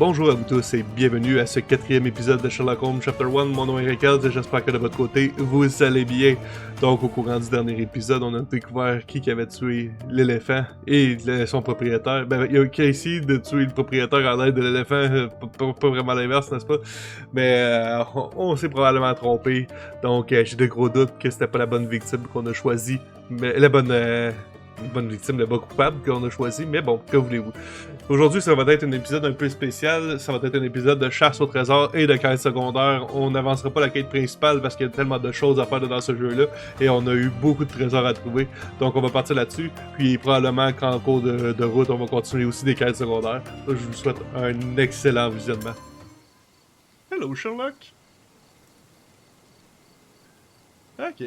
Bonjour à vous tous et bienvenue à ce quatrième épisode de Sherlock Holmes Chapter 1. Mon nom est Rickard et j'espère que de votre côté, vous allez bien. Donc au courant du dernier épisode, on a découvert qui avait tué l'éléphant et son propriétaire. Ben, il y a Casey de tuer le propriétaire en l'aide de l'éléphant, pas vraiment l'inverse, n'est-ce pas? Mais on s'est probablement trompé. Donc j'ai de gros doutes que c'était pas la bonne victime qu'on a choisie. Mais la bonne victime, le bon coupable qu'on a choisi. Mais bon, que voulez-vous? Aujourd'hui, ça va être un épisode un peu spécial. Ça va être un épisode de chasse au trésor et de quête secondaire. On n'avancera pas la quête principale parce qu'il y a tellement de choses à faire dans ce jeu-là et on a eu beaucoup de trésors à trouver. Donc on va partir là-dessus. Puis probablement qu'en cours de route, on va continuer aussi des quêtes secondaires. Je vous souhaite un excellent visionnement. Hello Sherlock. Ok.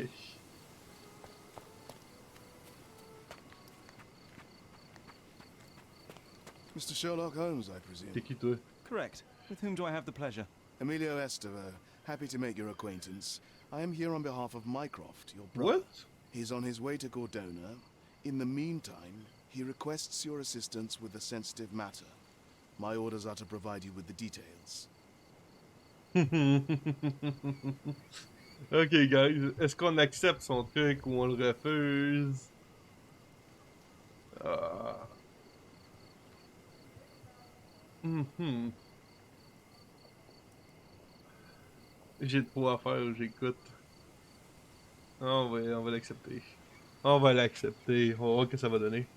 Mr. Sherlock Holmes, I presume. T'es qui toi? Correct. With whom do I have the pleasure? Emilio Estevaux. Happy to make your acquaintance. I am here on behalf of Mycroft, your brother. What? He's on his way to Gordona. In the meantime, he requests your assistance with a sensitive matter. My orders are to provide you with the details. Ok, guys. Est-ce qu'on accepte son truc ou on le refuse? Ah. J'ai trop à faire, j'écoute. On va l'accepter. On va l'accepter. On va voir ce que ça va donner.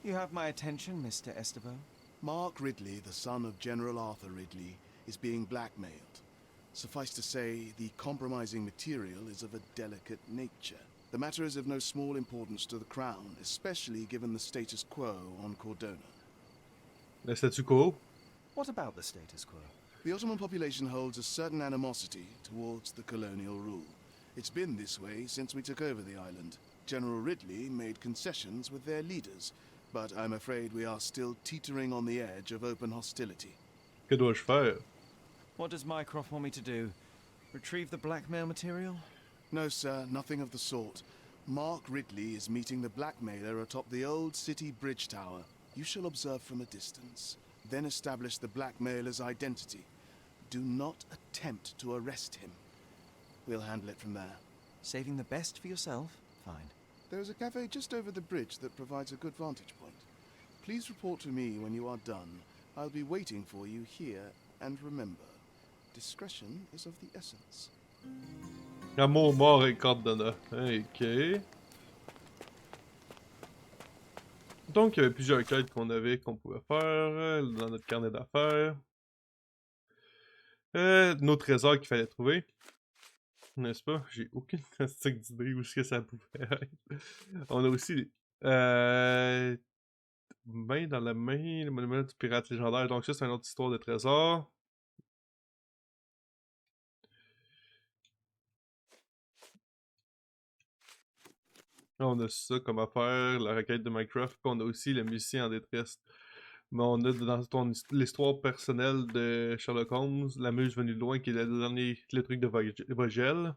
You have my attention, Mr. Estevaux. Mark Ridley, the son of General Arthur Ridley, is being blackmailed. Suffice to say, the compromising material is of a delicate nature. The matter is of no small importance to the Crown, especially given the status quo on Cordona. Le statu quo? What about the status quo? The Ottoman population holds a certain animosity towards the colonial rule. It's been this way since we took over the island. General Ridley made concessions with their leaders, but I'm afraid we are still teetering on the edge of open hostility. Que dois-je faire? What does Mycroft want me to do? Retrieve the blackmail material? No, sir, nothing of the sort. Mark Ridley is meeting the blackmailer atop the old city bridge tower. You shall observe from a distance, then establish the blackmailer's identity. Do not attempt to arrest him. We'll handle it from there. Saving the best for yourself? Fine. There is a cafe just over the bridge that provides a good vantage point. Please report to me when you are done. I'll be waiting for you here, and remember, discretion is of the essence. Amour, mort et corde d'honneur. Ok. Donc, il y avait plusieurs quêtes qu'on pouvait faire dans notre carnet d'affaires. Nos trésors qu'il fallait trouver. N'est-ce pas? J'ai aucune statistique d'idée où est-ce que ça pouvait être. On a aussi main dans la main, le monument du pirate légendaire. Donc ça, c'est une autre histoire de trésor. Là, on a ça comme affaire, la requête de Minecraft. Puis on a aussi le musicien en détresse. Mais on a dans l'histoire personnelle de Sherlock Holmes, la muse venue de loin qui est le truc de Vogel.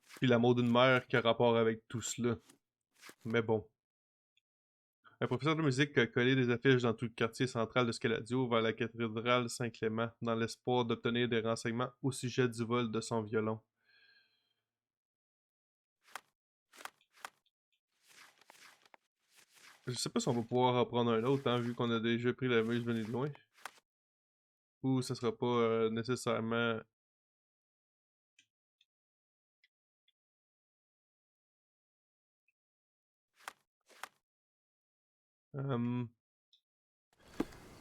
Puis l'amour d'une mère qui a rapport avec tout cela. Mais bon. Un professeur de musique a collé des affiches dans tout le quartier central de Scaladio vers la cathédrale Saint-Clément, dans l'espoir d'obtenir des renseignements au sujet du vol de son violon. Je sais pas si on va pouvoir en prendre un autre, hein, vu qu'on a déjà pris la muse venue de loin. Ou ça sera pas nécessairement... Pourquoi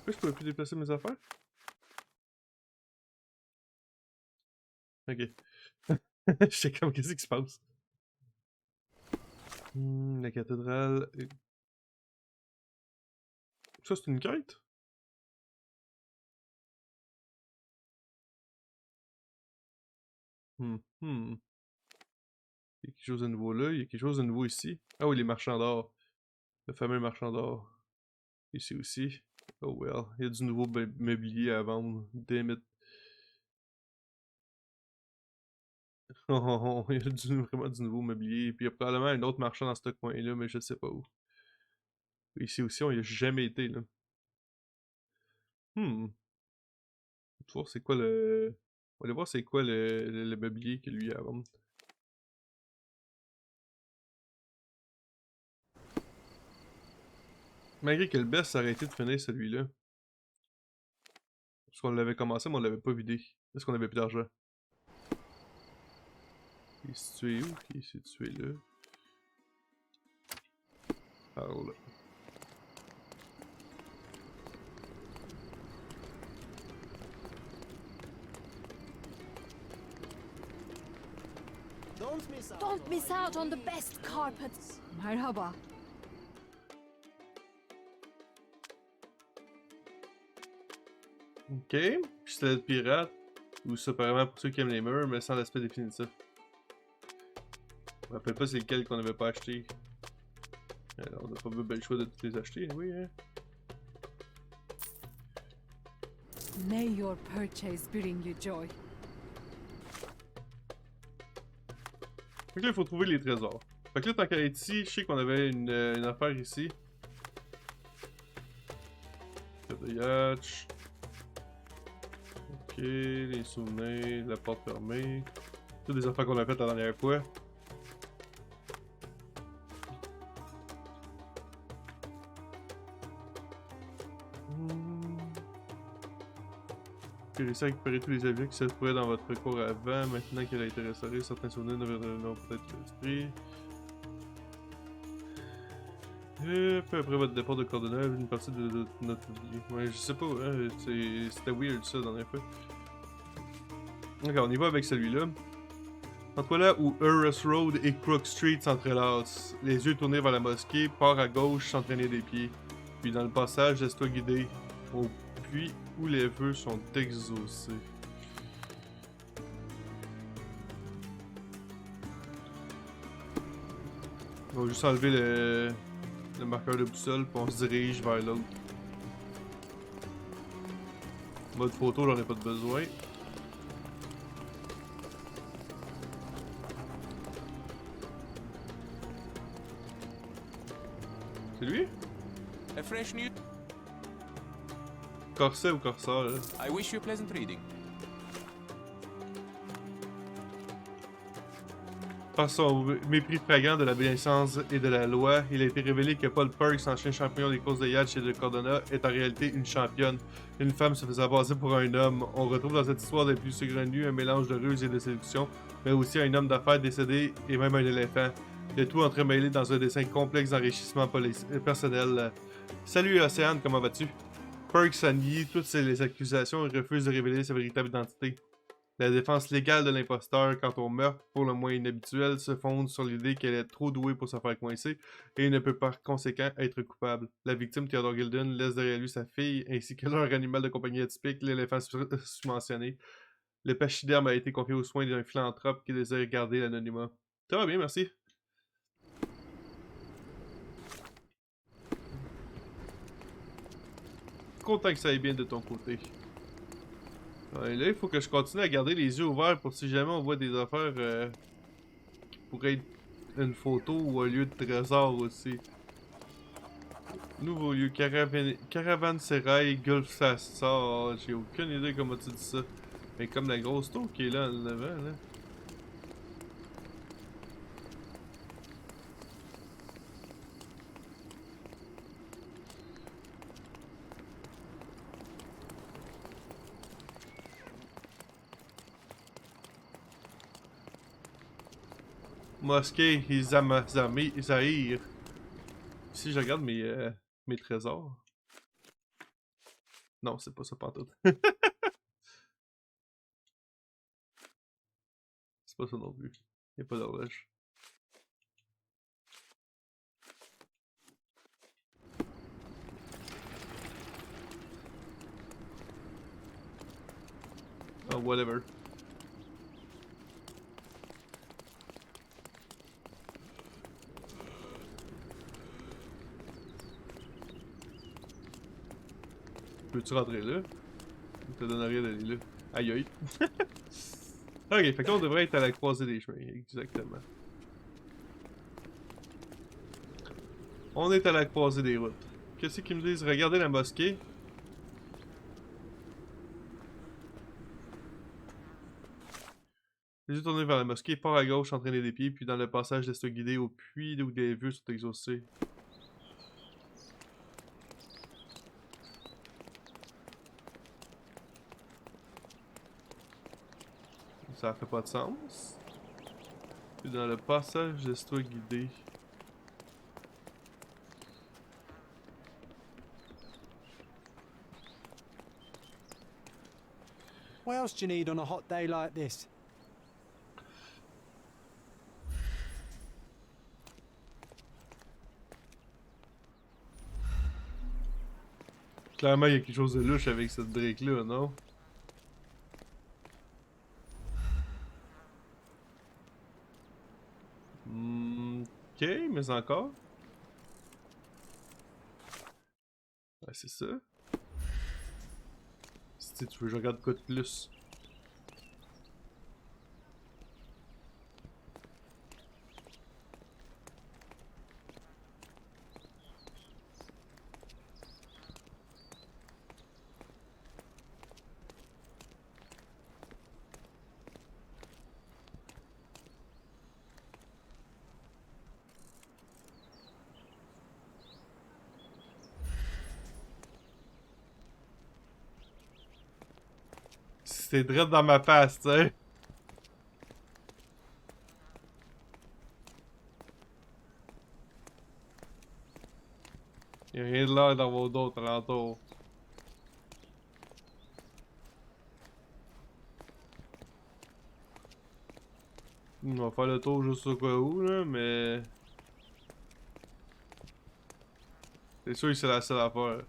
je pourrais plus déplacer mes affaires? Ok. Je sais comme qu'est-ce qui se passe. La cathédrale... Ça, c'est une quête? Il y a quelque chose de nouveau là, il y a quelque chose de nouveau ici. Ah oui, les marchands d'or. Le fameux marchand d'or. Ici aussi. Oh well. Il y a du nouveau mobilier à vendre. Damn it. Il y a vraiment du nouveau mobilier. Puis il y a probablement un autre marchand dans ce coin-là, mais je sais pas où. Ici aussi, on y a jamais été là. voir c'est quoi le... On va aller voir c'est quoi le mobilier que lui a à vendre. Malgré que le best ça aurait été de finir celui-là. Parce qu'on l'avait commencé mais on l'avait pas vidé. Est-ce qu'on avait plus d'argent? Il est situé où? Il est situé là. Par là. Don't miss out on the best carpets. Merhaba. Ok. Pistolet de pirate. Ou ça, apparemment pour ceux qui aiment les murs, mais sans l'aspect définitif. Je me rappelle pas c'est lequel qu'on avait pas acheté. Alors, on a pas eu le choix de tous les acheter, oui, hein. May your purchase bring you joy. Fait que là, il faut trouver les trésors. Fait que là, tant qu'à être ici, je sais qu'on avait une affaire ici. Le yacht. Ok, les souvenirs, la porte fermée. Toutes les affaires qu'on a faites la dernière fois. J'ai réussi à récupérer tous les objets qui se trouvaient dans votre cours avant. Maintenant qu'elle a été restaurée, certains souvenirs ne reviendront peut-être l'esprit. Peu après votre départ de Coordonnade, une partie de notre oublié. Ouais, je sais pas, hein, c'était weird ça dans la dernière fois. Ok, on y va avec celui-là. Entre là où Urus Road et Crook Street s'entrelacent, les yeux tournés vers la mosquée, part à gauche s'entraîner des pieds. Puis dans le passage, laisse-toi guider au puits où les vœux sont exaucés. On va juste enlever le marqueur de boussole, puis on se dirige vers l'autre. Mode photo, j'en ai pas de besoin. C'est lui? A fresh news. Corset ou Corsar, là? I wish you pleasant reading. Par son mépris flagrant de la bienséance et de la loi, il a été révélé que Paul Perks, ancien champion des courses de yacht chez de Cordona, est en réalité une championne. Une femme se faisait passer pour un homme. On retrouve dans cette histoire des plus saugrenus un mélange de ruse et de séduction, mais aussi un homme d'affaires décédé et même un éléphant. Le tout entremêlé dans un dessin complexe d'enrichissement personnel. Salut Océane, comment vas-tu? Perks a nié toutes les accusations et refuse de révéler sa véritable identité. La défense légale de l'imposteur quant au meurtre, pour le moins inhabituel, se fonde sur l'idée qu'elle est trop douée pour se faire coincer et ne peut par conséquent être coupable. La victime, Theodore Gilden, laisse derrière lui sa fille ainsi que leur animal de compagnie atypique, l'éléphant mentionné. Le pachyderme a été confié aux soins d'un philanthrope qui désire garder l'anonymat. Ça va bien, merci. Content que ça aille bien de ton côté. Ouais, là, il faut que je continue à garder les yeux ouverts pour si jamais on voit des affaires qui pourraient être une photo ou un lieu de trésor aussi. Nouveau lieu, Caravansérail, Gulf Sassar. J'ai aucune idée comment tu dis ça. Mais comme la grosse tour qui est là en avant, là. Mosquée Zahir. Si je regarde mes trésors. Non, c'est pas ça pantoute. C'est pas ça non plus. Y'a pas d'horloge. Oh, whatever. Peux-tu rentrer là? Il te donne rien d'aller là. Aïe aïe. Ok, fait que là on devrait être à la croisée des chemins, exactement. On est à la croisée des routes. Qu'est-ce qu'ils me disent? Regardez la mosquée. Les yeux tournés vers la mosquée, part à gauche, entraîner des pieds, puis dans le passage, laisse-toi guider au puits où des vœux sont exaucés. Ça fait pas de sens. Puis dans le passage, laisse-toi guider. What else do you need on a hot day like this? Clairement, il y a quelque chose de louche avec cette brique-là, non? Ok, mais encore. Ouais, c'est ça. Si tu veux, je regarde quoi de plus. C'est direct dans ma face, tu sais. Y'a rien de l'air d'avoir d'autres alentours. On va faire le tour juste au cas où, là, mais... C'est sûr que c'est la seule affaire.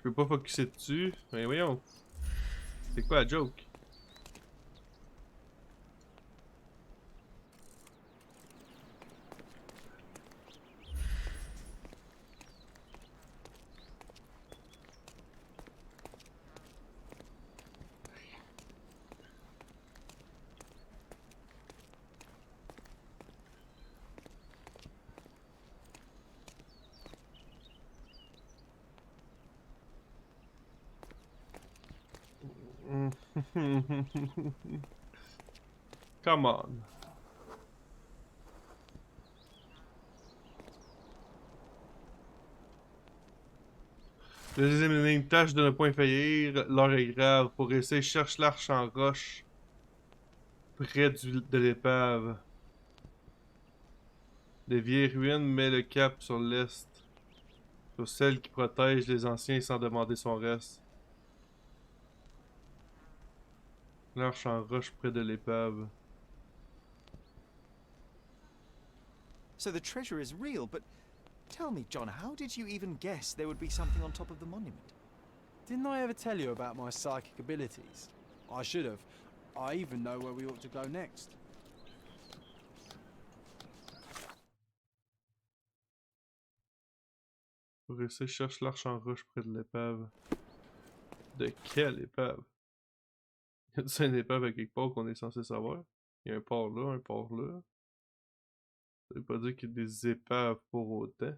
Je peux pas focusser dessus. Mais voyons. C'est quoi la joke? Come on. La deuxième énigme, tâche de ne point faillir, l'heure est grave. Pour essayer, cherche l'arche en roche près de l'épave. Des vieilles ruines met le cap sur l'est, sur celle qui protège les anciens sans demander son reste. L'arche en roche près de l'épave. So the treasure is real, but tell me, John, how did you even guess there would be something on top of the monument? Didn't I ever tell you about my psychic abilities? I should have. I even know where we ought to go next. Pour essayer, cherche l'arche en roche près de l'épave. De quelle épave? Y a-t-il une épave à quelque part qu'on est censé savoir? Il y a un port là, un port là. Ça veut pas dire qu'il y a des épaves pour autant.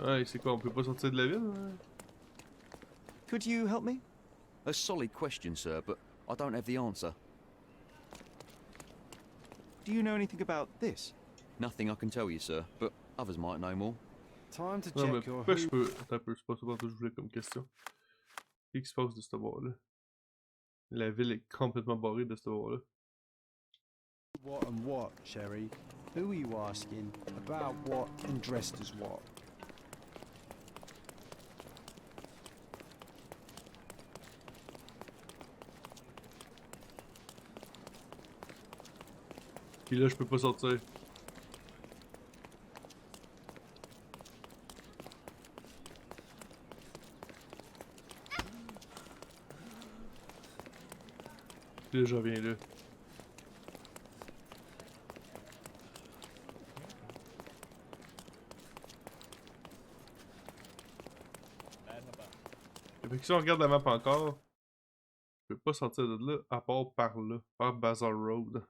Ouais, c'est quoi, on peut pas sortir de la ville? Hein? Could you help me? A solid question, sir, but I don't have the answer. Do you know anything about this? Nothing I can tell you, sir, but others might know more. Time to Non, mais check your pourquoi je peux. Attends un peu, c'est pas ça que je voulais comme question. Qu'est-ce qui se passe de ce bord-là? La ville est complètement barrée de ce bord-là. what and what, Sherry. Who are you asking? About what and dressed as what? Puis là, je peux pas sortir. Puis là, je reviens là. Fait que si on regarde la map encore, je peux pas sortir de là, à part par là, par Bazaar Road.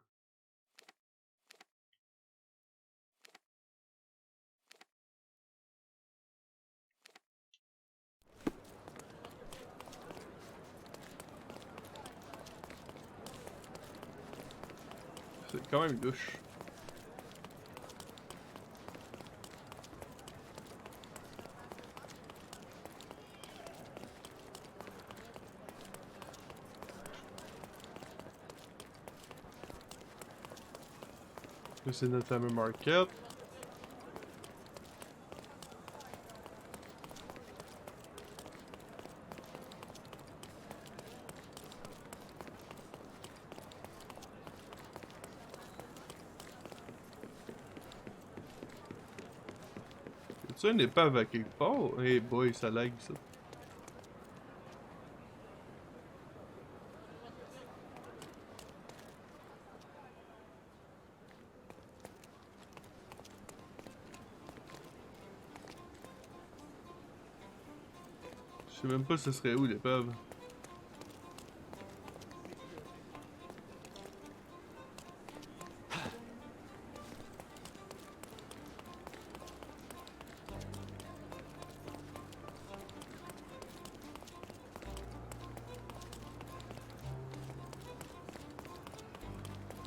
C'est quand même louche. Là, c'est notre fameux market. C'est une épave à quelque part? Hey boy, ça lag ça. Je sais même pas ce serait où l'épave.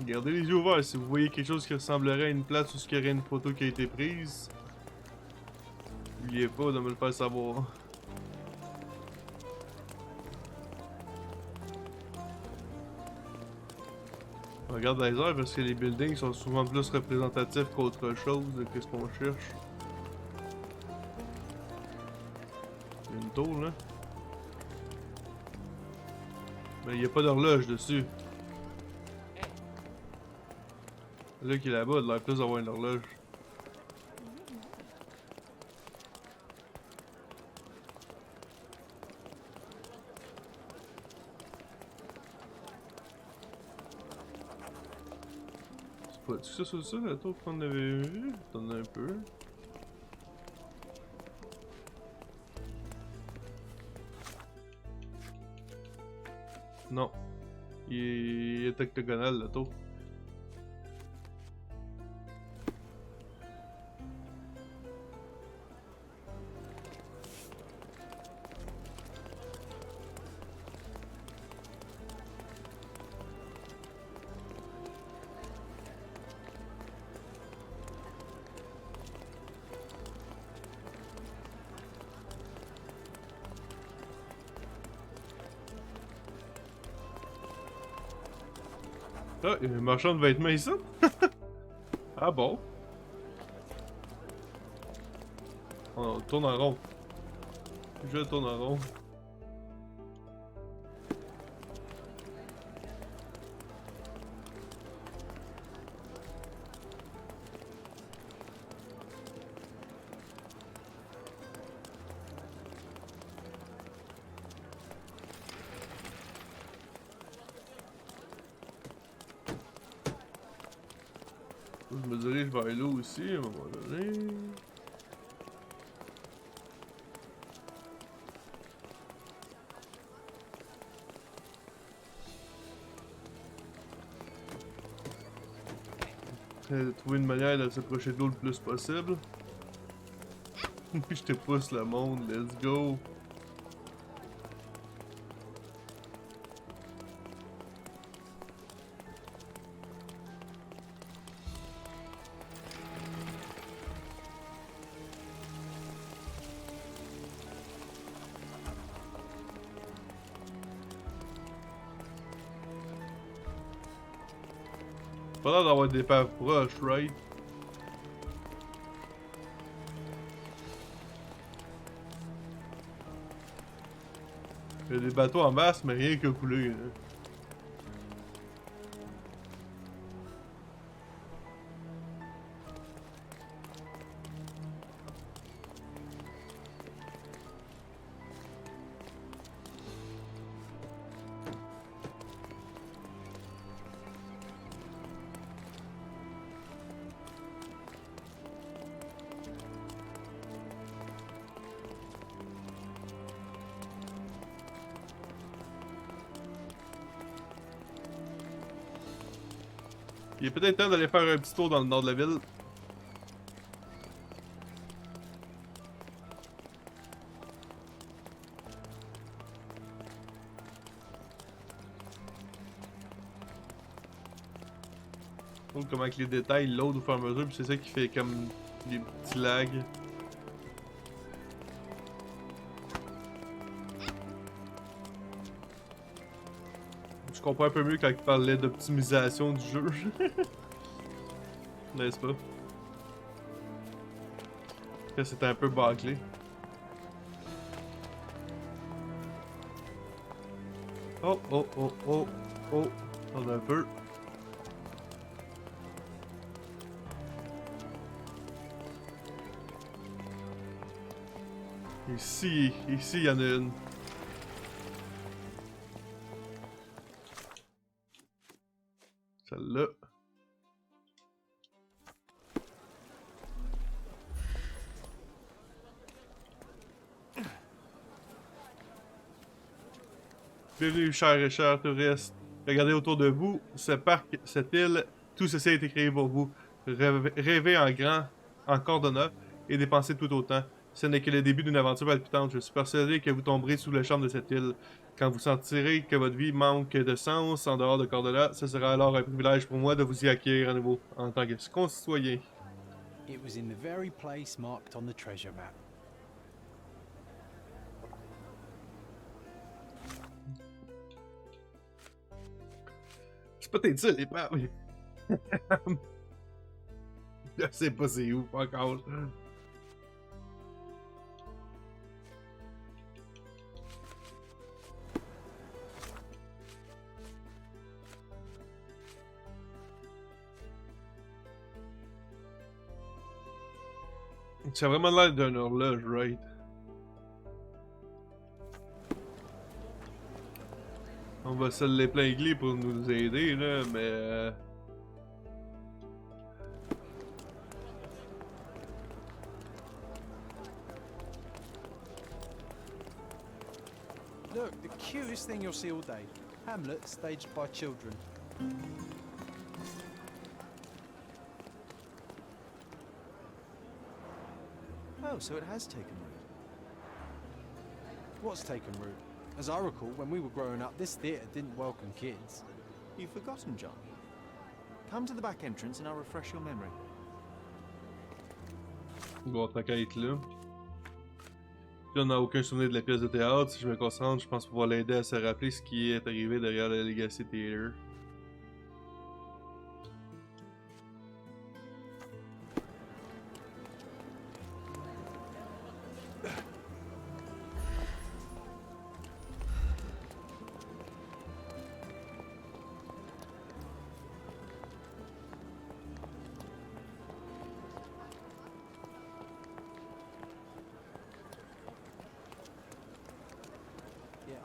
Gardez les yeux ouverts si vous voyez quelque chose qui ressemblerait à une place où il y aurait une photo qui a été prise. N'oubliez pas de me le faire savoir. On regarde dans les airs parce que les buildings sont souvent plus représentatifs qu'autre chose de ce qu'on cherche. Il y a une tour là. Mais il n'y a pas d'horloge dessus. Là qui est là-bas, il a l'air plus d'avoir une horloge. C'est pas tout ça, ça, la tour qu'on avait vu? T'en as un peu. Non. Il est octogonal, la tour. Ah, il y a un marchand de vêtements ici? Ah bon? On tourne en rond. Je tourne en rond. Je me dirige vers là aussi à un moment donné. De trouver une manière de s'approcher de l'eau le plus possible. Je te pousse le monde, let's go! Pas l'air d'avoir des épaves proches, right? Il y a des bateaux en masse, mais rien que couler. Hein. Il est peut-être temps d'aller faire un petit tour dans le nord de la ville. Je trouve comment que les détails load au fur et à mesure, puis c'est ça qui fait comme des petits lags. Je comprends un peu mieux quand il parlait d'optimisation du jeu. N'est-ce pas? Là, c'était un peu bâclé. Oh, oh, oh, oh, oh. On a un peu. Ici, il y en a une. Celle-là. Bienvenue, chers et chers touristes. Regardez autour de vous, ce parc, cette île, tout ceci a été créé pour vous. Rêvez en grand, en cordonnant, et dépensez tout autant. Ce n'est que le début d'une aventure palpitante. Je suis persuadé que vous tomberez sous le charme de cette île. Quand vous sentirez que votre vie manque de sens en dehors de Cordona, ce sera alors un privilège pour moi de vous y accueillir à nouveau, en tant que concitoyen. It was in the very place marked on the treasure map. C'est peut-être ça, les pattes. Je sais pas c'est où, pas encore. Ça a vraiment l'air d'un horloge, right? On va se l'épingler pour nous aider, là, mais... Look, the cutest thing you'll see all day. Hamlet staged by children. Oh, so it has taken root. What's taken root? As I recall, when we were growing up, this theatre didn't welcome kids. You've forgotten, John. Come to the back entrance and I'll refresh your memory. Bon, tant qu'à être là. Puis on n'a aucun souvenir de la pièce de théâtre. Si je me concentre, je pense pouvoir l'aider à se rappeler ce qui est arrivé derrière le Legacy Theatre.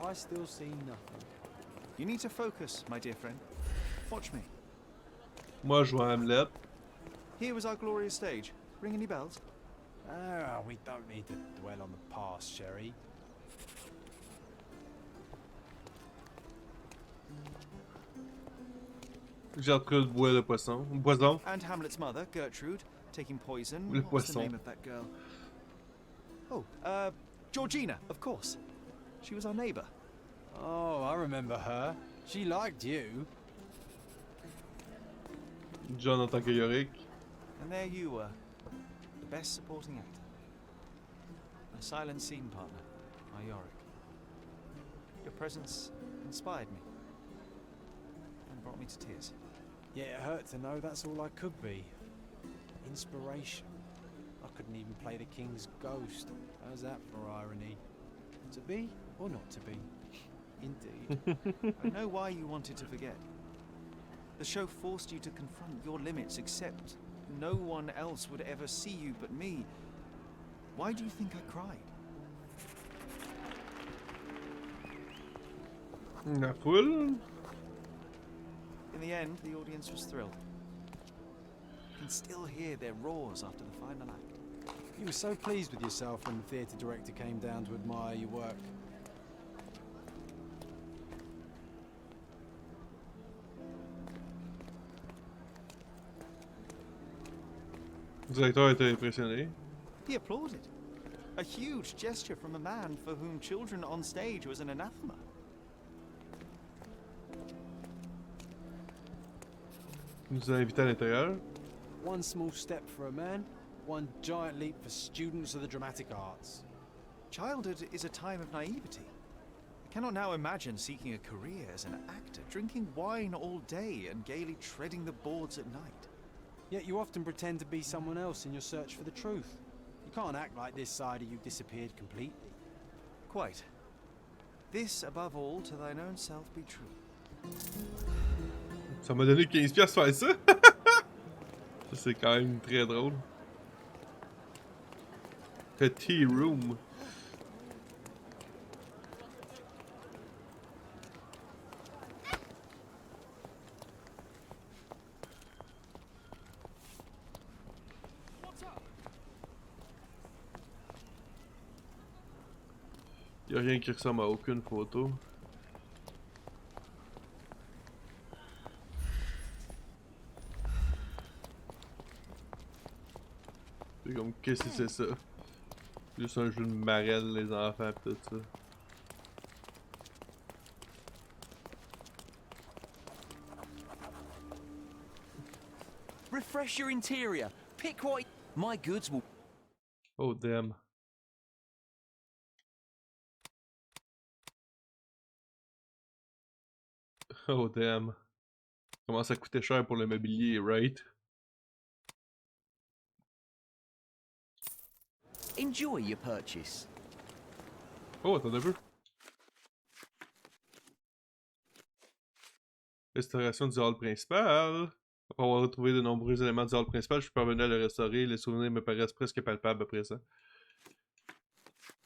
I still see nothing. You need to focus, my dear friend. Watch me. Moi, je vois Hamlet. Here was our glorious stage. Ring any bells? Ah, we don't need to dwell on the past, Sherry. J'ai hâte de boire le poisson. Poison. And Hamlet's mother, Gertrude, taking poison. Le What's the poisson. name of that girl? Oh, Georgina, of course. She was our neighbour. Oh, I remember her. She liked you. John en tant que Yorick. And there you were, the best supporting actor. My silent scene partner, my Yorick. Your presence inspired me and brought me to tears. Yeah, it hurt to know that's all I could be. Inspiration. I couldn't even play the king's ghost. How's that for irony? To be or not to be? Indeed. I know why you wanted to forget. The show forced you to confront your limits, except no one else would ever see you but me. Why do you think I cried? La foule. In the end, the audience was thrilled. You can still hear their roars after the final act. You were so pleased with yourself when the theatre director came down to admire your work. Le directeur était impressionné. He applauded. A huge gesture from a man for whom children on stage was an anathema. Il nous a invités à l'intérieur. One small step for a man, one giant leap for students of the dramatic arts. Childhood is a time of naivety. I cannot now imagine seeking a career as an actor, drinking wine all day and gaily treading the boards at night. Yet you often pretend to be someone else in your search for the truth. You can't act like this side of you disappeared completely. Quite. This, above all, to thine own self be true. Ça m'a donné 15$ faire ça. Ça, c'est quand même très drôle. The tea room. Y'a rien qui ressemble à aucune photo. C'est comme, qu'est-ce que c'est ça? Juste un jeu de marelle, les enfants pis tout ça. Refresh your interior. Pick what. My goods will. Oh damn. Oh damn. Commence à coûter cher pour le mobilier, right? Enjoy your purchase. Oh, attends un peu. Restauration du hall principal. Après avoir retrouvé de nombreux éléments du hall principal, je suis parvenu à le restaurer. Les souvenirs me paraissent presque palpables à présent.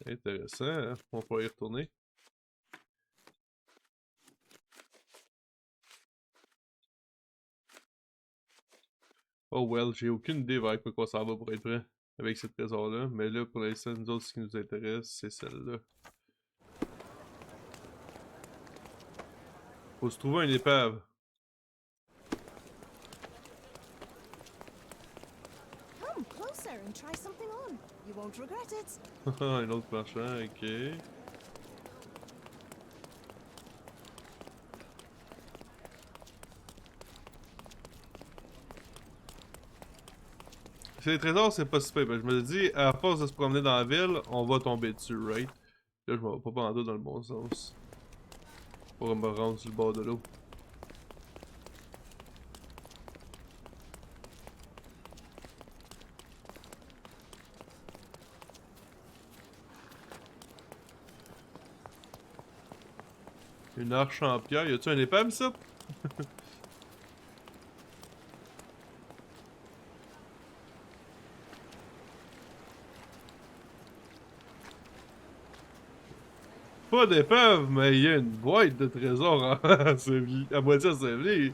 Intéressant, hein? On va y retourner. Oh well, j'ai aucune idée vers quoi ça va pour être vrai avec ce trésor-là. Mais là, pour l'instant, nous autres, ce qui nous intéresse, c'est celle-là. Faut se trouver une épave. Come closer and try something on. You won't regret it. Un autre marchand, ok. C'est les trésors, c'est pas super. Ben, je me dis, à force de se promener dans la ville, on va tomber dessus, right? Là, je m'en vais pas prendre dans le bon sens. Pour me rendre sur le bord de l'eau. Une arche en pierre. Y a-tu un épave, ça? Pas d'épave, mais il y a une boîte de trésors à moitié ensevelie.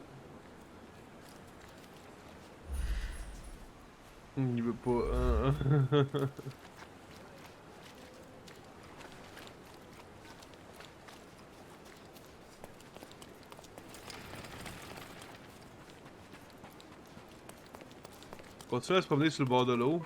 Il veut pas. Hein? Continue à se promener sur le bord de l'eau.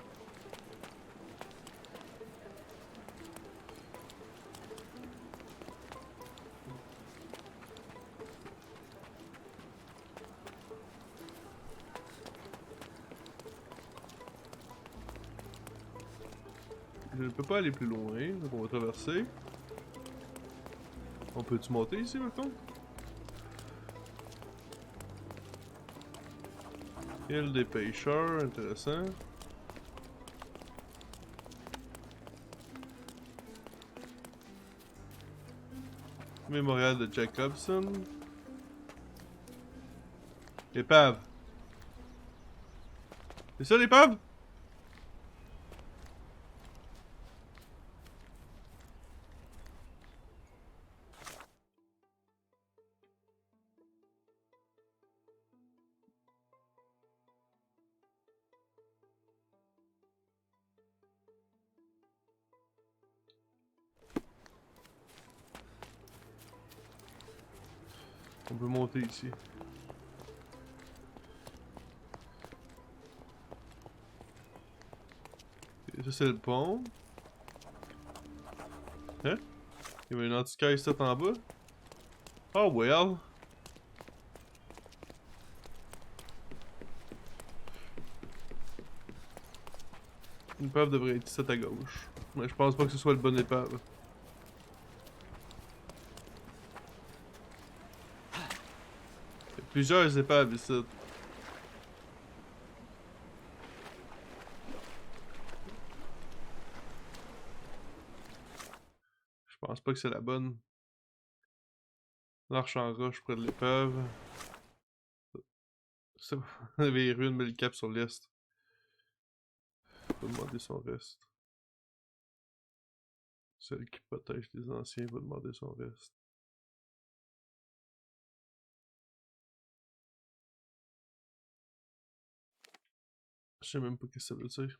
Je ne peux pas aller plus loin, donc on va traverser. On peut-tu monter ici, maintenant? Île des pêcheurs, intéressant. Mémorial de Jacobson. L'épave. C'est ça l'épave? On peut monter ici. Ça, c'est le pont. Hein? Il y avait une antiquaire ici en bas? Oh well! Une épave devrait être ici à gauche. Mais je pense pas que ce soit le bon épave. Il y a plusieurs épaves ici. Je pense pas que c'est la bonne. L'arche en roche près de l'épave. Ça, il y avait les ruines, mais le cap sur l'est. Faut demander son reste. Celle qui protège les anciens va demander son reste. Je sais même pas ce que ça veut dire.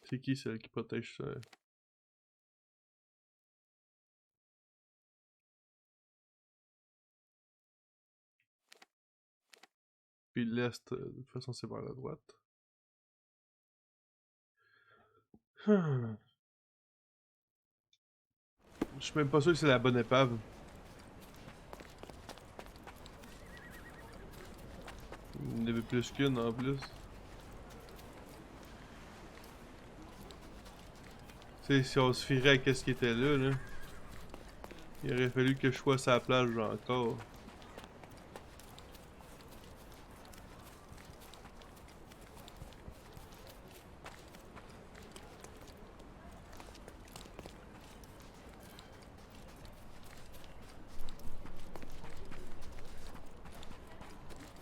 C'est qui celle qui protège ça? Puis l'est, de toute façon, c'est vers la droite. Je suis même pas sûr que c'est la bonne épave. Il y en avait plus qu'une en plus. Tu sais, si on se fierait à ce qui était là, il aurait fallu que je sois sur la plage encore.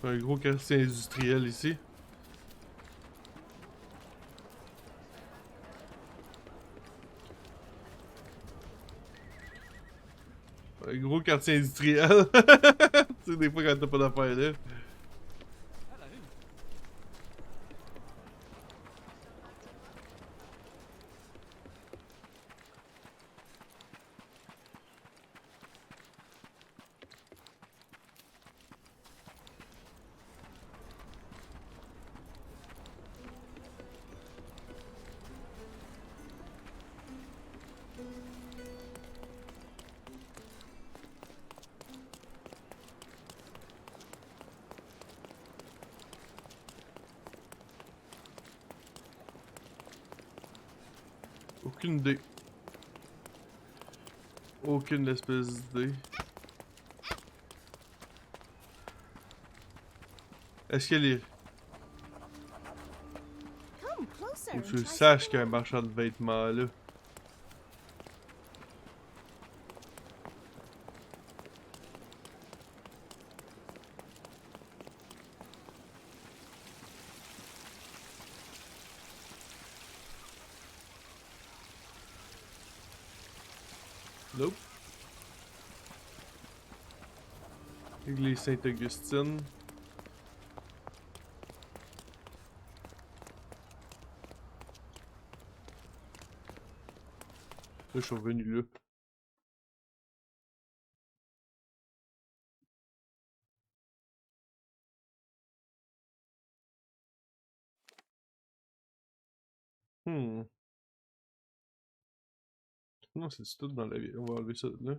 Un gros quartier industriel ici. Un gros quartier industriel. Tu sais, des fois quand t'as pas d'affaires là. Aucune idée. Aucune espèce d'idée. Est-ce qu'elle est... Come closer Faut and que tu try saches something qu'il y a un on. marchand de vêtements là. Nope. Église Sainte-Augustine. Là, je suis revenu là. Hmm. Non, c'est tout dans la vieille. On va enlever ça là. On va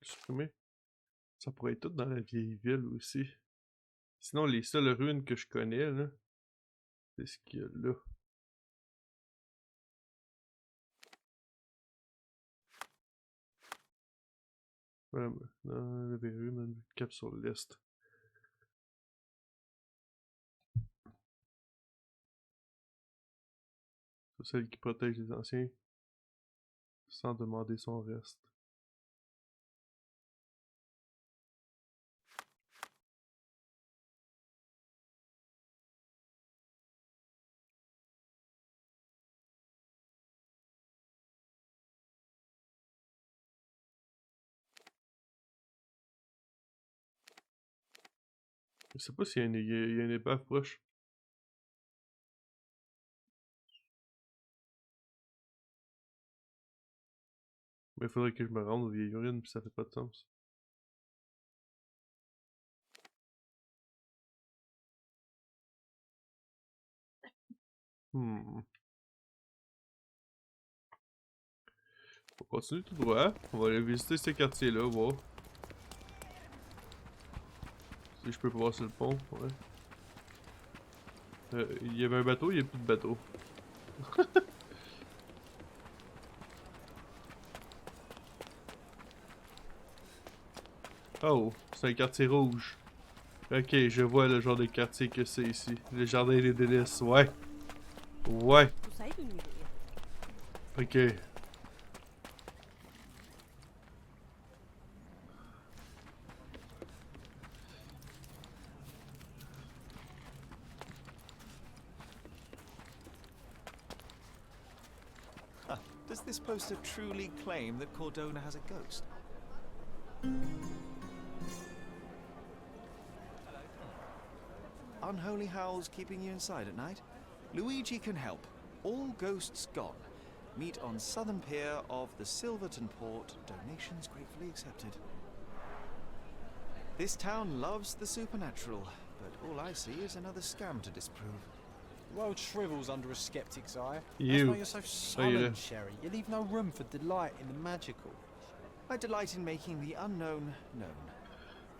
le supprimer. Ça pourrait être tout dans la vieille ville aussi. Sinon, les seules ruines que je connais, là, c'est ce qu'il y a là. Voilà, dans la vieille rune, on cap sur l'est. C'est celle qui protège les anciens sans demander son reste. Je sais pas s'il y a une épave proche. Mais il faudrait que je me rende aux vieilles ruines, puis ça fait pas de sens. Hmm. continue tout droit. On va aller visiter ce quartier-là, voir. Si je peux passer le pont, ouais. Il y avait un bateau, il n'y a plus de bateau. Oh, c'est un quartier rouge. Ok, je vois le genre de quartier que c'est ici. Le jardin des délices, ouais. Ouais, Tout ça est une idée. ok. Does this poster truly claim that Cordona has a ghost? Unholy howls keeping you inside at night? Luigi can help. All ghosts gone. Meet on southern pier of the Silverton port. Donations gratefully accepted. This town loves the supernatural, but all I see is another scam to disprove. The world shrivels under a skeptic's eye. You. That's why you're so sullen, yeah. Sherry. You leave no room for delight in the magical. I delight in making the unknown known.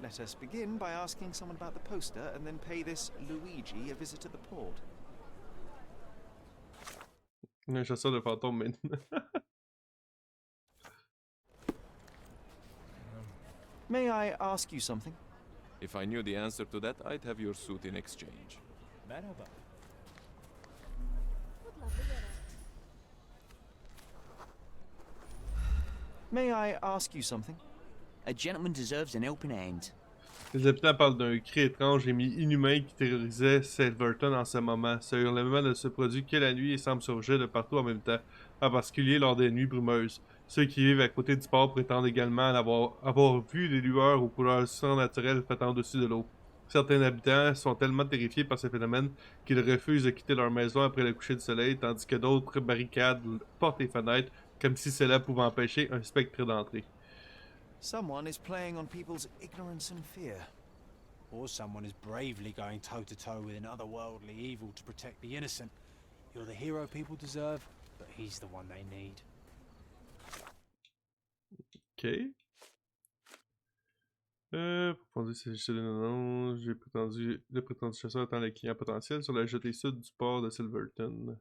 Let us begin by asking someone about the poster and then pay this Luigi a visit at the port. Un chasseur de fantômes maintenant. May I ask you something? If I knew the answer to that, I'd have your suit in exchange. Merhaba. What lovely weather. May I ask you something? A gentleman deserves an helping hand. Les habitants parlent d'un cri étrange et mi-inhumain qui terrorisait Silverton en ce moment. Ce hurlement ne se produit que la nuit et semble surgir de partout en même temps, en particulier lors des nuits brumeuses. Ceux qui vivent à côté du port prétendent également avoir vu des lueurs aux couleurs surnaturelles flottant au-dessus de l'eau. Certains habitants sont tellement terrifiés par ce phénomène qu'ils refusent de quitter leur maison après le coucher du soleil, tandis que d'autres barricadent portes et fenêtres, comme si cela pouvait empêcher un spectre d'entrer. Someone is playing on people's ignorance and fear. Or someone is bravely going toe-to-toe with an otherworldly evil to protect the innocent. You're the hero people deserve, but he's the one they need. Ok. Pour s'agissait de non, le prétendu chasseur attend le client potentiel sur la jetée sud du port de Silverton.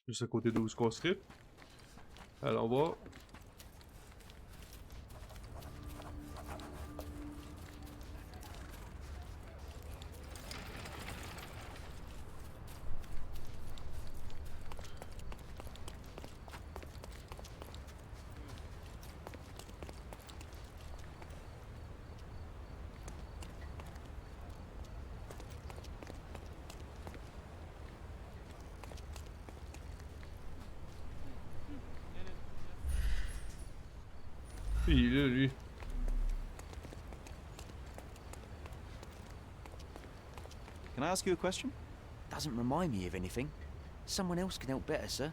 Juste à côté de où ce qu'on serait. Allons voir. Il est là, lui. Can I ask you a question? Doesn't remind me of anything. Someone else can help better, sir.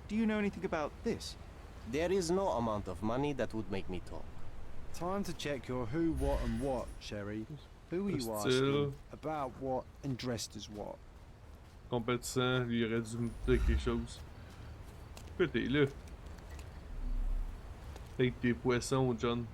Do you know anything about this? There is no amount of money that would make me talk. Time to check your who, what, and what, Sherry. Who are you Still. asking? About what and dressed as what? Compétissant, lui aurait dû me dire quelque chose. Pourquoi t'es là? Avec tes poissons, John.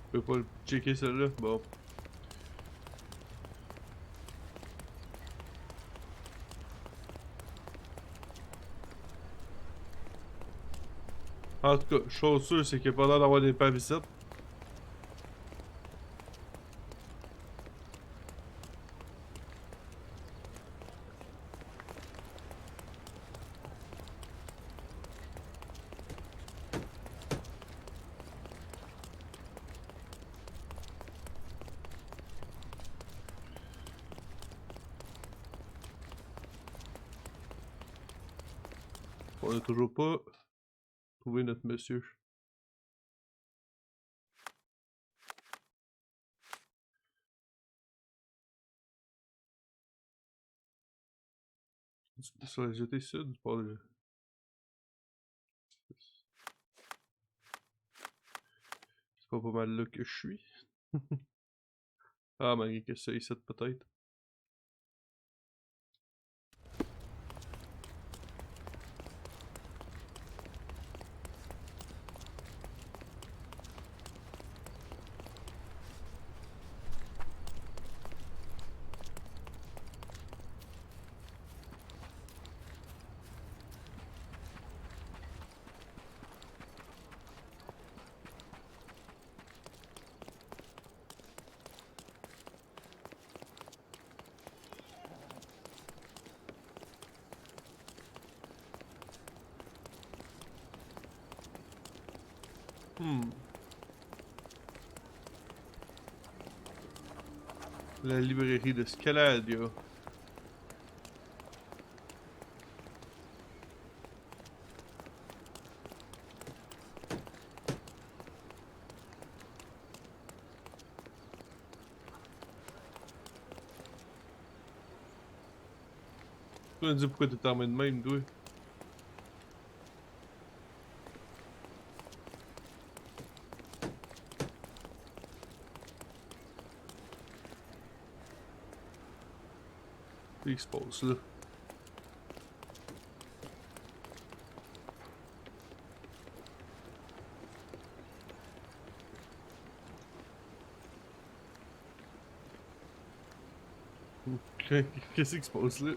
Je peux pas le checker celle-là? Bon. En tout cas, chose sûre, c'est qu'il n'y a pas l'air d'avoir des pas visites. On a toujours pas trouvé notre monsieur. Sur les jetés sud, pas le... C'est pas mal là que je suis. Ah, malgré que ça ici peut-être. La librairie de Scaladia. Tu me dis pourquoi t'es armé de même, toi? Qu'est-ce qui se passe là? Qu'est-ce qui se passe là?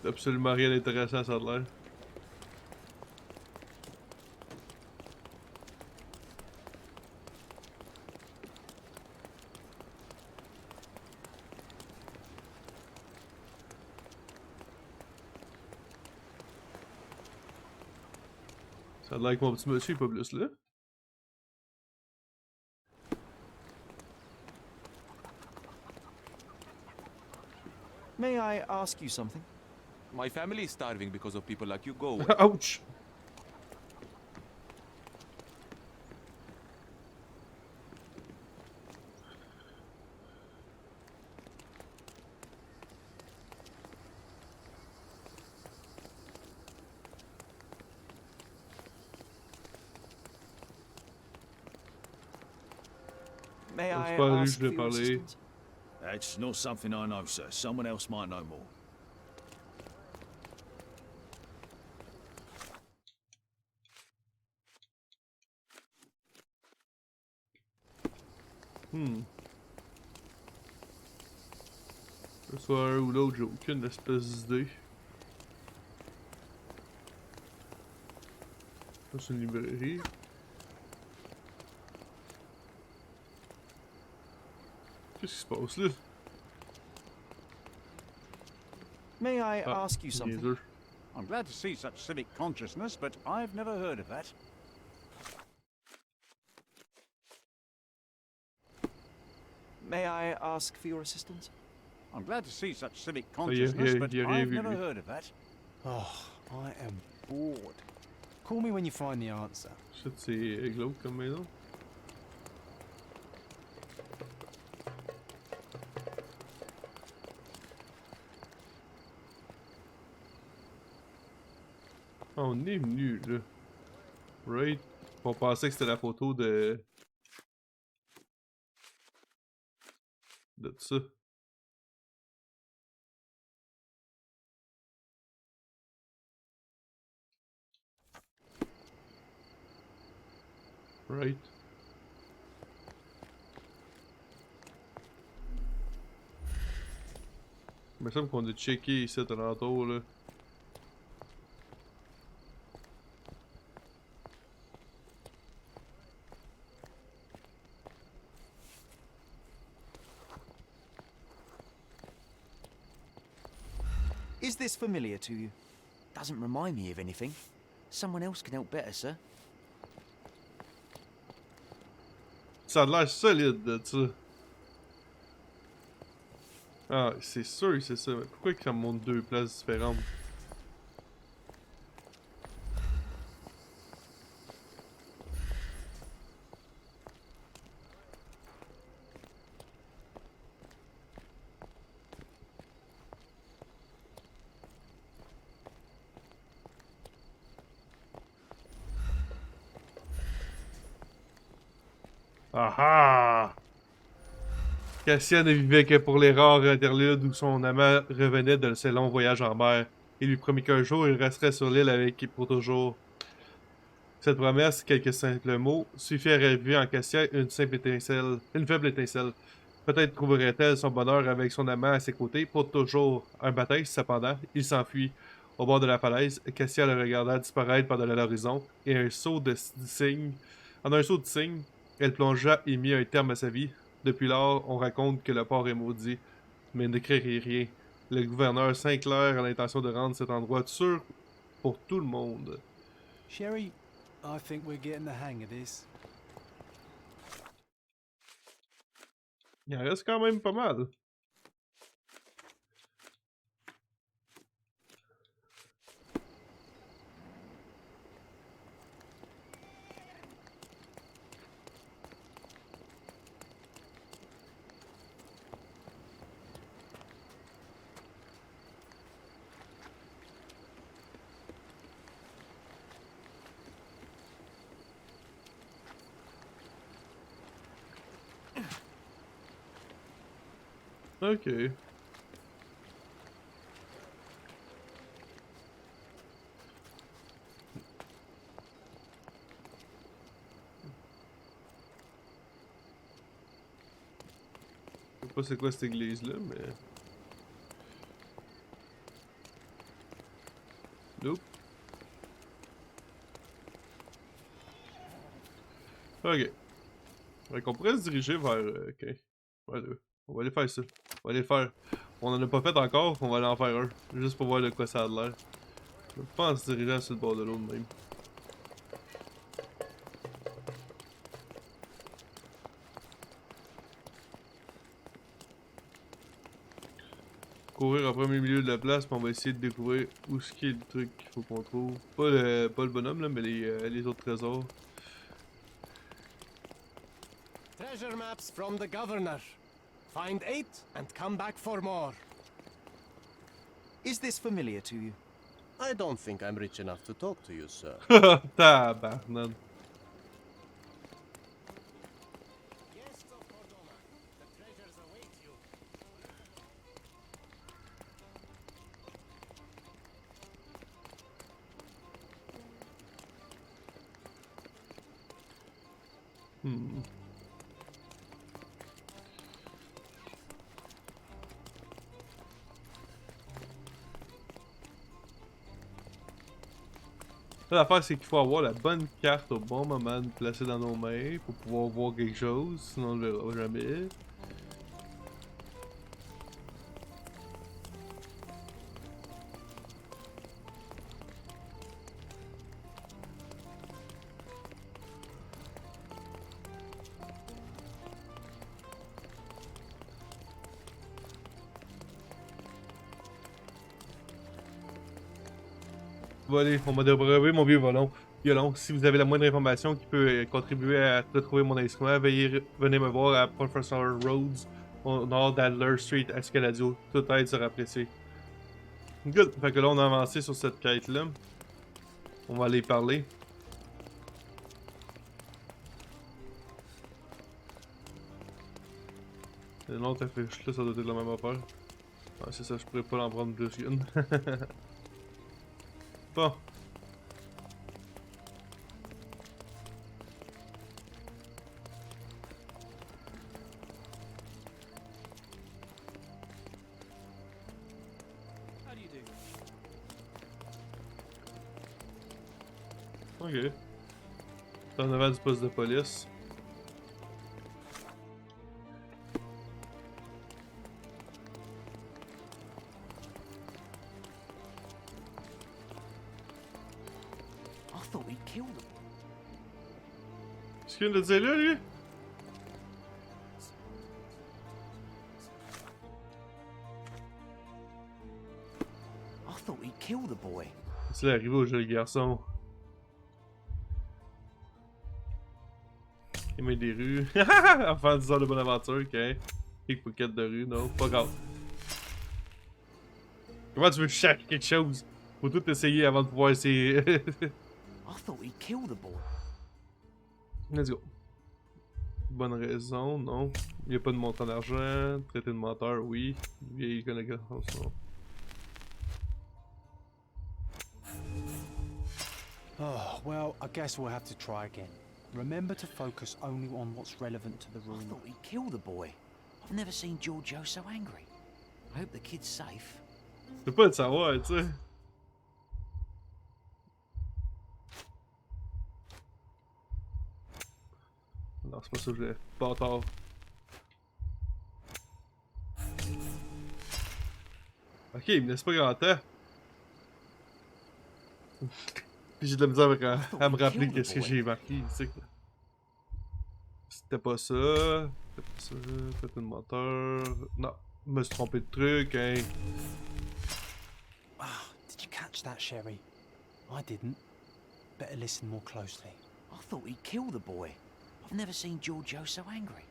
Absolument rien d'intéressant, ça a l'air. Ça a l'air que mon petit monsieur est pas plus là. May I ask you something? My family is starving because of people like you. Go away. Ouch! May C'est I pas lui, ask je vais for your parler. assistance? That's not something I know, sir. Someone else might know more. Que ce soit un ou l'autre, j'ai aucune espèce d'idée. Ça, c'est une librairie. Qu'est-ce qui se passe là? May I Ah, ask you something? niaiseux. I'm glad to see such civic consciousness, but I've never heard of that. May I ask for your assistance? I'm glad to see such civic yeah, consciousness, yeah, but yeah, I've yeah, never yeah. heard of that. Oh, I am bored. Call me when you find the answer. Shit, c'est glauque comme maison. Ah, on est venu là. Right? On pensait que c'était la photo de ça. Right? Il me semble qu'on a checké ici tantôt là. Is this familiar to you? Doesn't remind me of anything. Someone else can help better, sir. Ça a l'air solide de ça. Ah, c'est sûr que c'est ça. Mais pourquoi que ça me montre deux places différentes? Ah ah! Cassia ne vivait que pour les rares interludes où son amant revenait de ses longs voyages en mer. Il lui promit qu'un jour il resterait sur l'île avec pour toujours. Cette promesse, quelques simples mots, suffit à raviver en Cassia une simple étincelle, une faible étincelle. Peut-être trouverait-elle son bonheur avec son amant à ses côtés pour toujours. Un matin, cependant, il s'enfuit. Au bord de la falaise, Cassia le regarda disparaître par-delà l'horizon, et en un saut de cygne, elle plongea et mit un terme à sa vie. Depuis lors, on raconte que le port est maudit, mais ne craignez rien. Le gouverneur Saint-Clair a l'intention de rendre cet endroit sûr pour tout le monde. Sherry, I think we're getting the hang of this. Il en reste quand même pas mal. Ok. Je sais pas c'est quoi cette église-là, mais... Nope. Ok. Fait qu'on pourrait se diriger vers... ok. Voilà. On va aller faire ça. On va aller le faire. On en a pas fait encore, on va aller en faire un. Juste pour voir de quoi ça a l'air. Je vais pas en se dirigeant sur le bord de l'eau de même. Courir en premier milieu de la place, puis on va essayer de découvrir où ce qui est le truc qu'il faut qu'on trouve. Pas le bonhomme là, mais les autres trésors. Treasure maps from the governor. Find 8 and come back for more. Is this familiar to you? I don't think I'm rich enough to talk to you, sir. Tabarnak. Guests of Cordova, the treasures await you. L'affaire, c'est qu'il faut avoir la bonne carte au bon moment de placer dans nos mains pour pouvoir voir quelque chose, sinon on le verra jamais. Allez, on m'a dérober mon vieux violon. Si vous avez la moindre information qui peut contribuer à retrouver mon instrument, venez me voir à Professor Rhodes, au nord d'Adler Street, à Scaladio. Toute aide sera appréciée. Good. Fait que là, on a avancé sur cette quête-là. On va aller parler. L'autre affiche-là, ça doit être la même affaire. Ah, c'est ça, je pourrais pas en prendre plus qu'une. Bon. How do you do? Ok. C'est en avant du poste de police. Qu'est-ce qu'il vient de dire là, lui? I thought he killed the boy. C'est arrivé au jeu, le garçon. Il met des rues. Enfin, 10 heures de bonne aventure, ok. Pickpocket de rue, non, pas grave. Comment tu veux chercher quelque chose? Faut tout essayer avant de pouvoir essayer. I thought he killed the boy. Let's go. Bonne raison, non. Il n'y a pas de montant d'argent. Traité de menteur, oui. Vieille connaissance, non. Oh, well, I guess we'll have to try again. Remember to focus only on what's relevant to the I room. thought he'd kill the boy. I've never seen Giorgio so angry. I hope the kid's safe. Tu peux pas le savoir, tu sais. Non, c'est pas ça que je voulais. Bâtard. Ok, il me laisse pas grand temps. Puis j'ai de la misère à me rappeler qu'est-ce que j'ai marqué, tu sais. C'était pas ça. C'était pas ça. C'était une moteur. Non, je me suis trompé de truc, hein. Ah, did you catch that, Sherry? I didn't. Better listen more closely. I thought he'd kill the boy. I've never seen Giorgio so angry.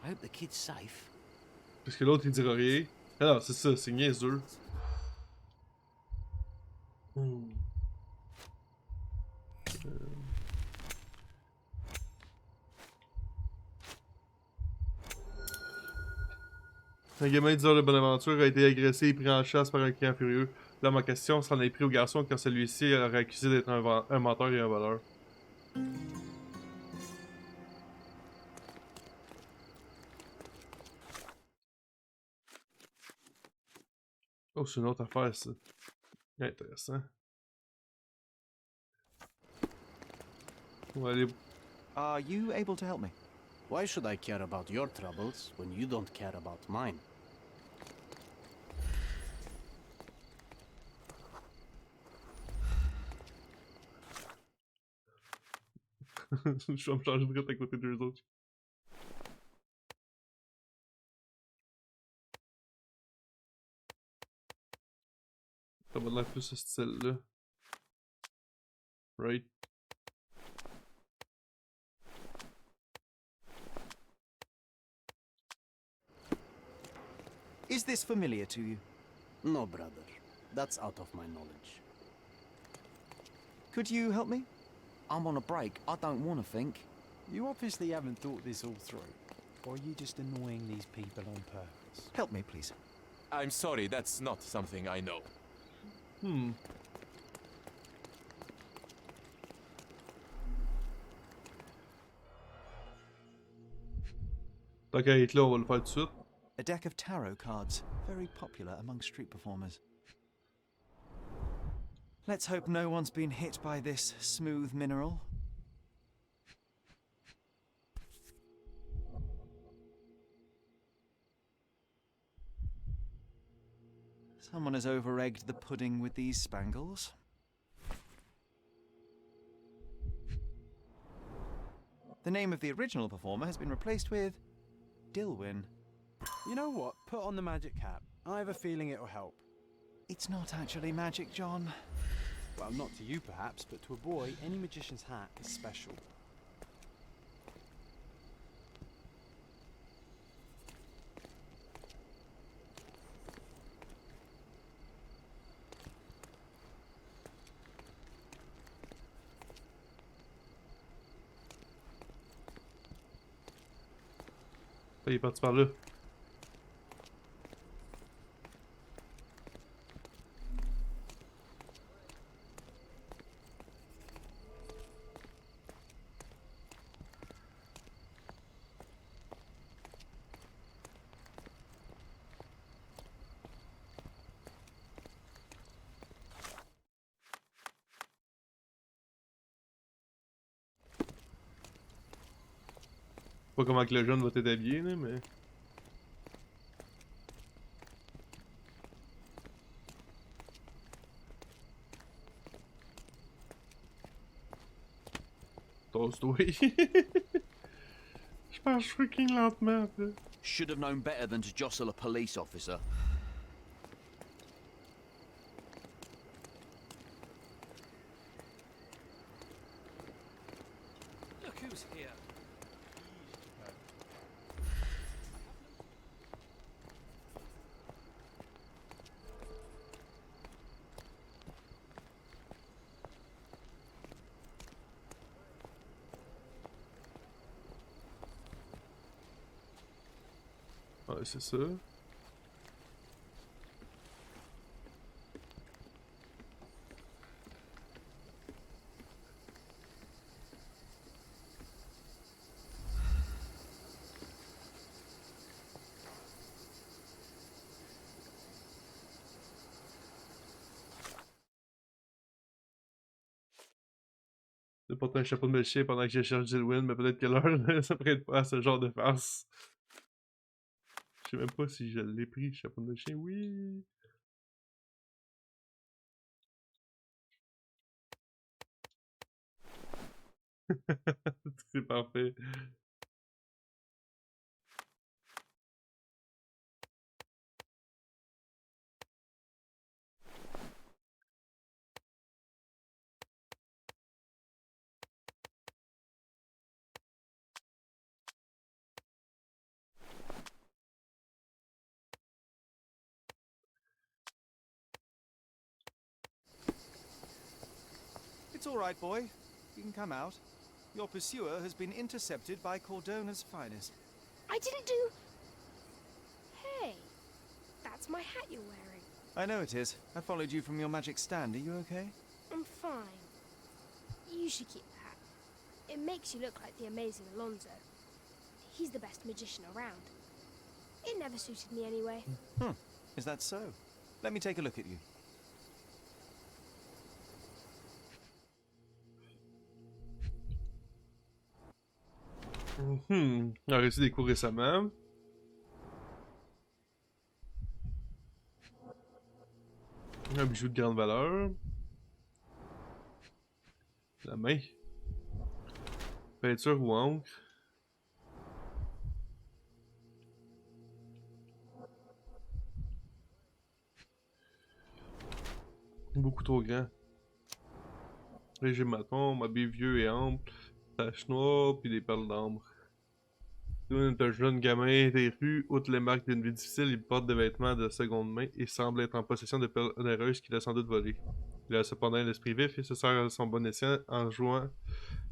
I hope the kid's safe. Parce que l'autre il dira rien. Ah non, c'est ça, c'est niaiseux. Un gamin disant de Bonaventure a été agressé et pris en chasse par un client furieux. L'homme en question s'en est pris au garçon car celui-ci l'aurait accusé d'être un menteur et un voleur. Oh, c'est une autre affaire, ça. Intéressant. On va aller... Are you able to help me? Why should I care about your troubles when you don't care about mine? Je vais me changer de route à côté d'eux autres. Ça va l'air plus ce style-là. Right? Is this familiar to you? No, brother. That's out of my knowledge. Could you help me? I'm on a break. I don't want to think. You obviously haven't thought this all through. Or are you just annoying these people on purpose? Help me, please. I'm sorry, that's not something I know. Tant qu'à être là, on va le faire tout de suite. A deck of tarot cards, very popular among street performers. Let's hope no one's been hit by this smooth mineral. Someone has over-egged the pudding with these spangles. The name of the original performer has been replaced with Dilwyn. You know what? Put on the magic hat. I have a feeling it'll help. It's not actually magic, John. Well, not to you perhaps, but to a boy, any magician's hat is special. Il est parti par là. Pas comment que le jeune va t'être habillé, là, mais... Tosse-toi. Je marche freaking lentement, après. Should have known better than to jostle a police officer. Look who's here. Ouais, c'est ça. De porter un chapeau de magicien pendant que je cherche Jilwyn, mais peut-être que l'heure ça prête pas à ce genre de farce. Je sais même pas si je l'ai pris, chapeau de magicien. Oui! C'est parfait. It's all right, boy. You can come out. Your pursuer has been intercepted by Cordona's finest. I didn't do... Hey, that's my hat you're wearing. I know it is. I followed you from your magic stand. Are you okay? I'm fine. You should keep the hat. It makes you look like the amazing Alonzo. He's the best magician around. It never suited me anyway. Is that so? Let me take a look at you. On a reçu des cours récemment. Un bijou de grande valeur. La main. Peinture ou encre. Beaucoup trop grand. Léger maton, habit vieux et ample. Tache noire puis des perles d'ambre. Nous est un jeune gamin des rues, outre les marques d'une vie difficile, il porte des vêtements de seconde main et semble être en possession de perles onéreuses qu'il a sans doute volées. Il a cependant l'esprit vif et se sert à son bon escient en jouant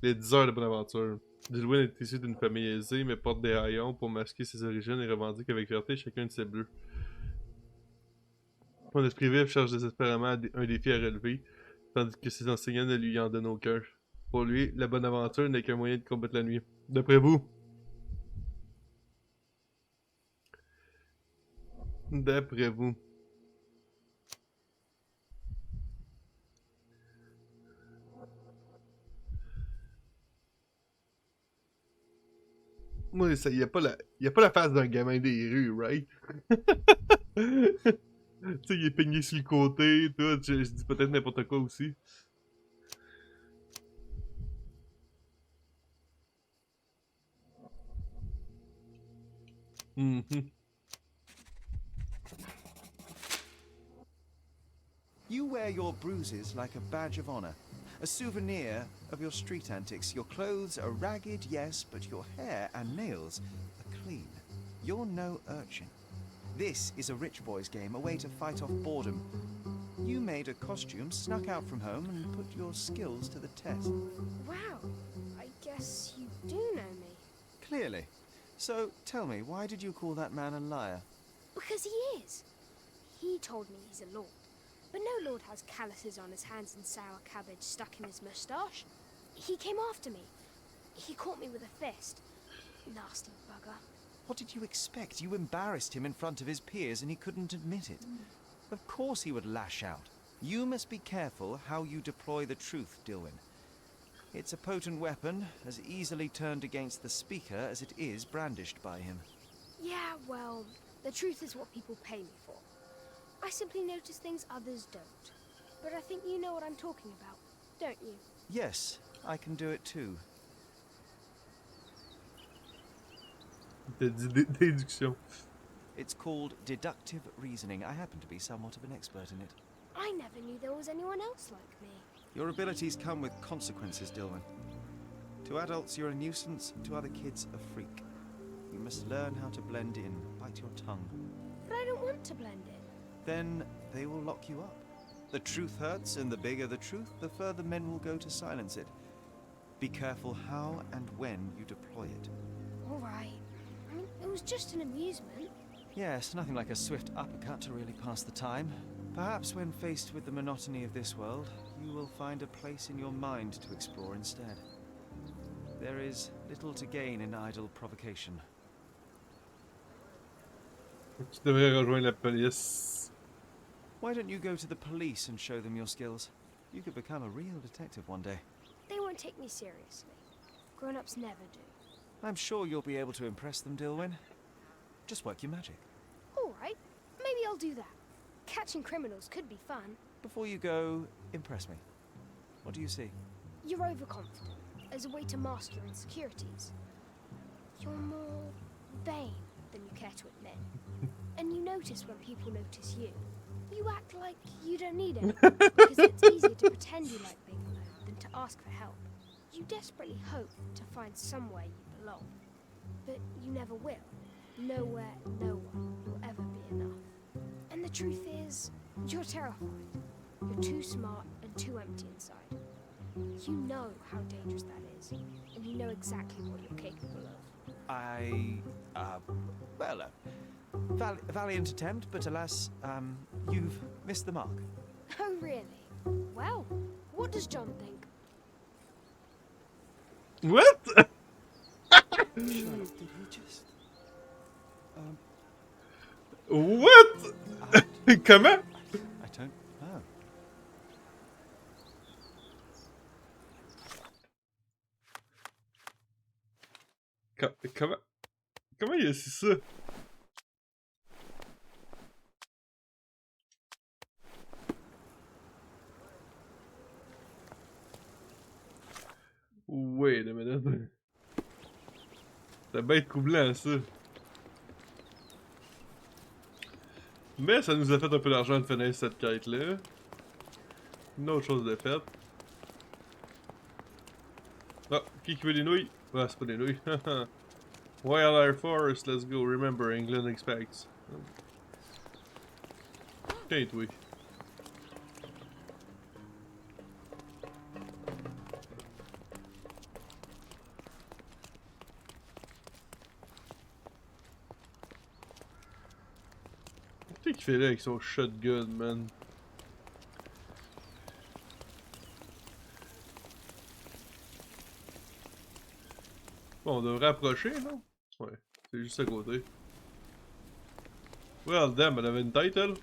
les 10 heures de bonne aventure. Dilwyn est issu d'une famille aisée mais porte des haillons pour masquer ses origines et revendique avec fierté chacun de ses bleus. Son esprit vif cherche désespérément un défi à relever, tandis que ses enseignants ne lui en donnent aucun. Pour lui, la bonne aventure n'est qu'un moyen de combattre la nuit. D'après vous? D'après vous. Moi, ça, y a pas la face d'un gamin des rues, right? Tu sais, il est peigné sur le côté, tout. Je dis peut-être n'importe quoi aussi. You wear your bruises like a badge of honor, a souvenir of your street antics. Your clothes are ragged, yes, but your hair and nails are clean. You're no urchin. This is a rich boy's game, a way to fight off boredom. You made a costume, snuck out from home, and put your skills to the test. Wow, I guess you do know me. Clearly. So, tell me, why did you call that man a liar? Because he is. He told me he's a lord. But no lord has calluses on his hands and sour cabbage stuck in his moustache. He came after me. He caught me with a fist. Nasty bugger. What did you expect? You embarrassed him in front of his peers and he couldn't admit it. Of course he would lash out. You must be careful how you deploy the truth, Dilwyn. It's a potent weapon, as easily turned against the speaker as it is brandished by him. Yeah, well, the truth is what people pay me for. I simply notice things others don't. But I think you know what I'm talking about, don't you? Yes, I can do it too. Déduction. It's called deductive reasoning. I happen to be somewhat of an expert in it. I never knew there was anyone else like me. Your abilities come with consequences, Dilwyn. To adults, you're a nuisance. To other kids, a freak. You must learn how to blend in. Bite your tongue. But I don't want to blend in. Then they will lock you up. The truth hurts, and the bigger the truth, the further men will go to silence it. Be careful how and when you deploy it. All right. I mean, it was just an amusement. Yes, nothing like a swift uppercut to really pass the time. Perhaps when faced with the monotony of this world, you will find a place in your mind to explore instead. There is little to gain in idle provocation. Tu devrais rejoindre la police. Why don't you go to the police and show them your skills? You could become a real detective one day. They won't take me seriously. Grown-ups never do. I'm sure you'll be able to impress them, Dilwyn. Just work your magic. All right, maybe I'll do that. Catching criminals could be fun. Before you go, impress me. What do you see? You're overconfident, as a way to mask your insecurities. You're more vain than you care to admit. And you notice when people notice you. You act like you don't need it, because it's easier to pretend you like being alone than to ask for help. You desperately hope to find somewhere you belong, but you never will. Nowhere, no one will ever be enough. And the truth is, you're terrified. You're too smart and too empty inside. You know how dangerous that is, and you know exactly what you're capable of. Valiant attempt, but alas, you've missed the mark. Oh, really? Well, what does John think? What? Sherlock, did he just... What? Comment? I don't know. Comment il a su ça? Wait a minute. C'est bien troublant ça. Mais ça nous a fait un peu d'argent de finir cette quête-là. Une autre chose de faite. Ah, qui veut des nouilles? Ah, c'est pas des nouilles. Wildlife Forest, let's go. Remember, England expects. Tiens, toi. Qu'est-ce qu'il fait là avec son shotgun, man? Bon, on devrait approcher, non? Ouais, c'est juste à côté. Well, damn, elle avait une tête, elle?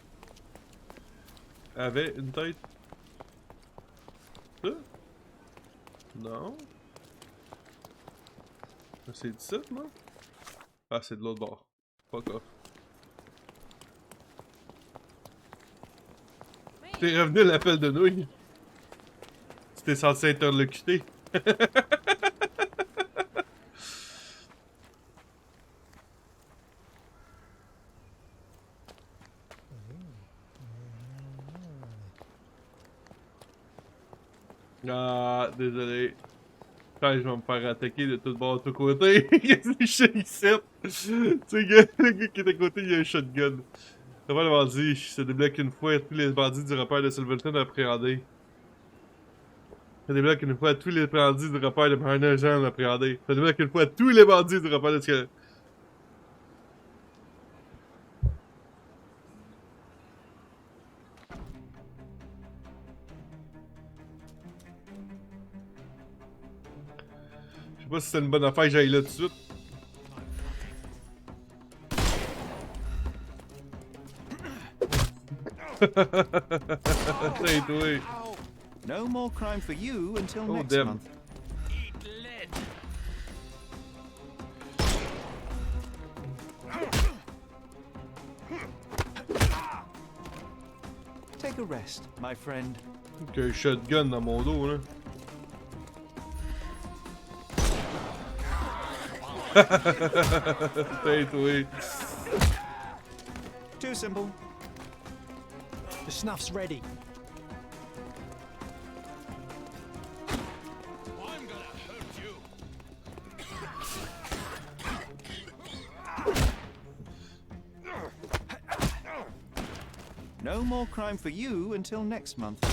Elle avait une tête? Ça? Non? C'est 17, non? Ah, c'est de l'autre bord. Fuck off. T'es revenu à l'appel de nouilles. Tu t'es censé interlocuter. Ah, désolé. Quand je vais me faire attaquer de tout bord, de tous côtés. Qu'est-ce que je fais ici? Tu sais, le gars qui est à côté, il a un shotgun. Comment le bandit se débloque une fois tous les bandits du repère de Silverton appréhendés. Ça débloque une fois tous les bandits du repère de Parnajan appréhendés. Ça débloque une fois tous les bandits du repère de Silverton. Je sais pas si c'est une bonne affaire que j'aille là tout de suite. Say toi. No more crime for you until next damn. month. Take a rest, my friend. J'ai un shotgun dans mon dos, là. Say toi. Too simple. The snuff's ready. I'm gonna hurt you. No more crime for you until next month.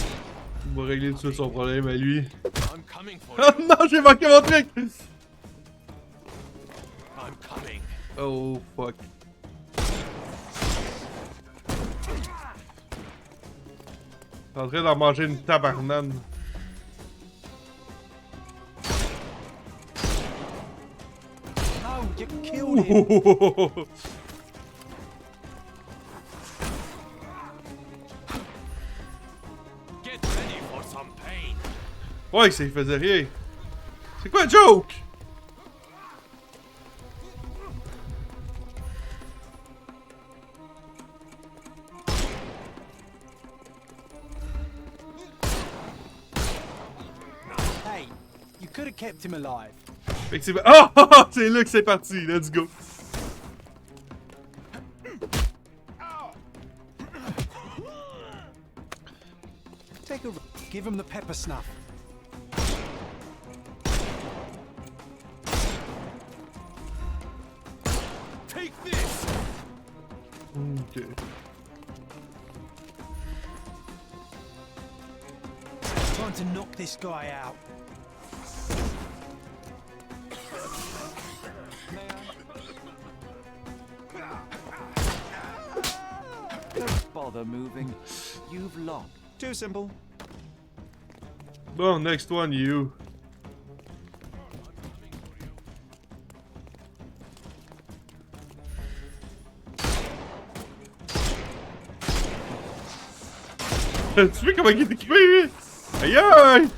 On va régler tout son problème à lui. I'm coming for Oh you. non, j'ai manqué mon truc! I'm coming. Oh fuck. T'es en train d'en manger une tabarnane. Oh, you killed him! Get ready for some pain. Ouais, ça il faisait rien. C'est quoi le joke? Hey, you could have kept him alive. Fait que c'est... Oh! C'est là que c'est parti, let's go. Take a... Give him the pepper snuff. Take this. Ok. Time to knock this guy out. Don't bother moving. You've lost. Too simple. Bon, next one, you. Tu vois comment il est équipé, lui? Aïe aïe!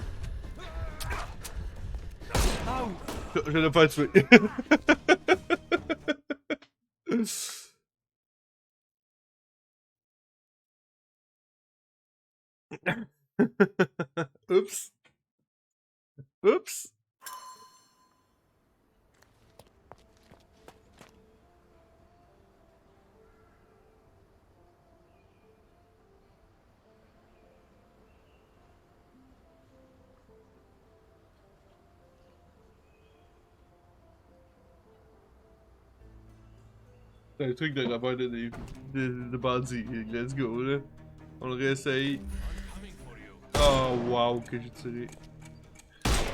Je l'ai pas tué. Oups. Oups. C'est un truc de rapport de bandits. Let's go, là. On le réessaye. Oh, wow, que j'ai tiré.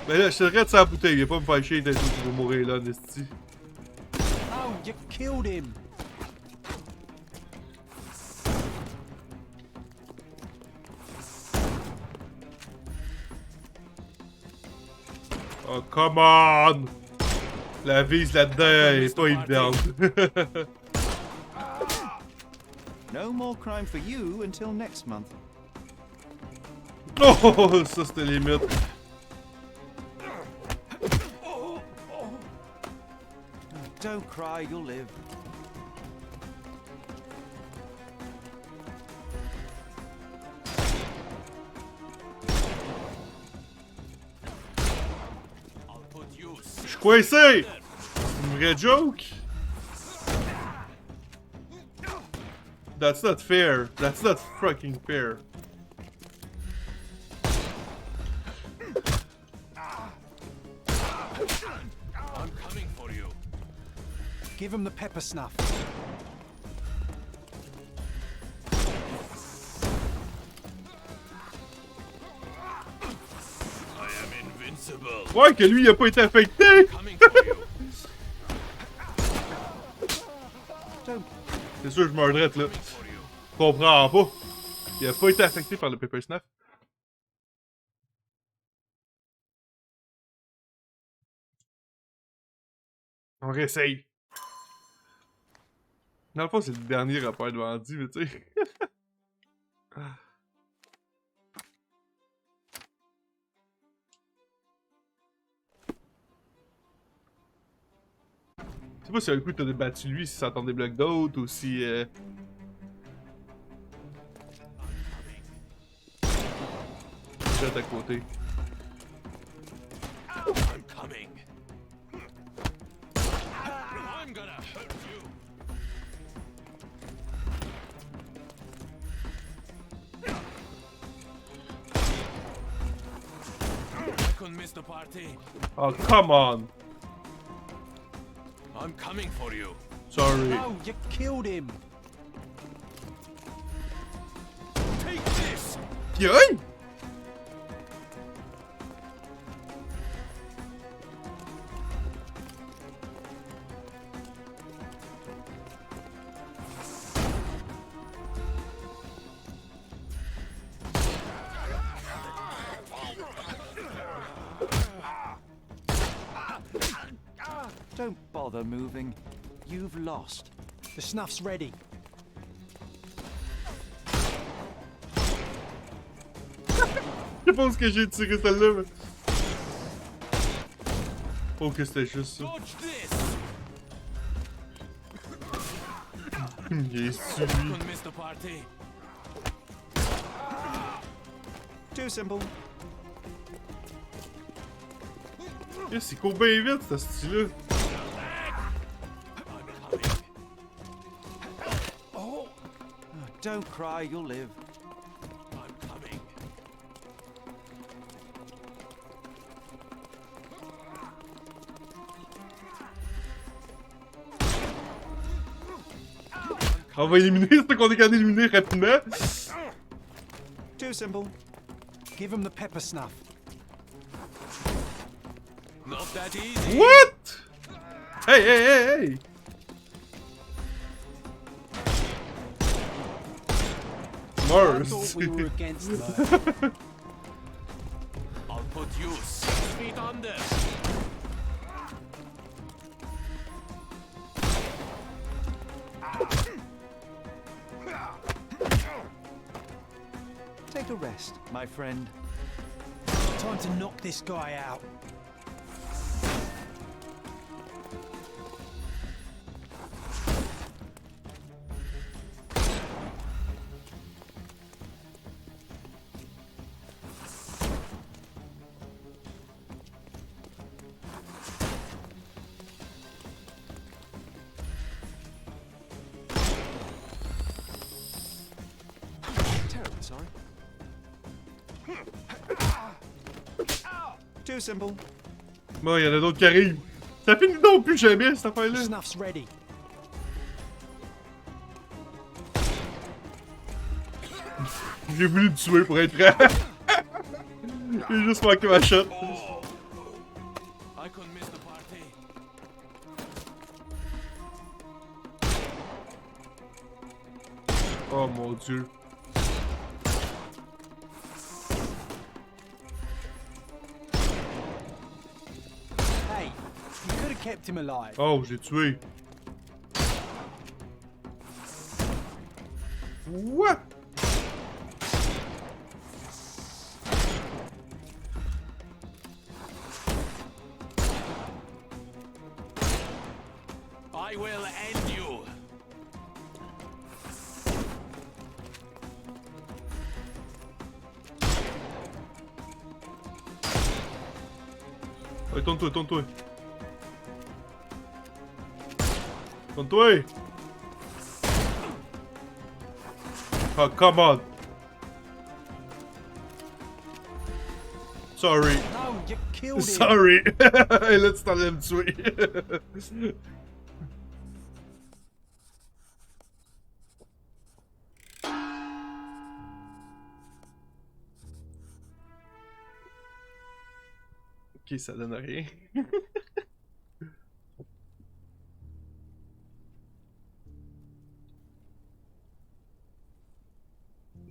Ben là, je tirerais de sa bouteille. Viens pas me faire chier, t'as tout qui va mourir là, Nesty. Oh, you killed him. Oh, come on! La vise là-dedans est pas évidente. No more crime for you until next month. Oh, ça c'était limite. Don't cry, you'll live. Je suis coincé! C'est une vraie joke? That's not fair. That's not fucking fair. I'm coming for you. Give him the pepper snuff. I am invincible. Ouais, que lui il a pas été affecté! Coming for you. C'est sûr, je meurs drette là. Je comprends pas. Il a pas été affecté par le pepper snuff. On réessaye. Dans le fond, c'est le dernier rapport de bandit, mais tu sais. Je sais pas si un coup t'as débattu lui, si ça attend des blocs d'autres ou si. Juste à côté. I'm coming. I'm gonna hurt you. I couldn't miss the party. Oh, come on! I'm coming for you. Sorry. Oh, you killed him. Take this. Yay! Don't bother moving. You've lost. The snuff's ready. Je pense que j'ai tiré celle-là, mais... Oh, que c'était juste ça. Il est suivi. Too simple. Yes, il court bien vite, ce style-là. Oh, don't cry, you'll live. I'm coming. On va éliminer ce qu'on est capable d'éliminer rapidement. Too simple. Give him the pepper snuff. Not that easy. What? Hey, hey, hey, hey! I Mars. thought we were against that. I'll put you 6 feet under. Take a rest, my friend. Time to knock this guy out. Terribly sorry. Too simple. Bon, il y en a d'autres qui arrivent. Ça finit donc plus jamais, cette The affaire-là. snuff's ready. J'ai voulu le tuer pour être prêt. J'ai juste manqué ma shot. I couldn't miss the party. Oh mon dieu. Hey, you could have kept him alive. Oh, j'ai tué. What? I will end you. Ouais, tourne-toi, tourne-toi. Tourne-toi. Oh, come on. Sorry. No, you killed him. Sorry. Et là, tu t'en allais me tuer. Ok, ça donne rien.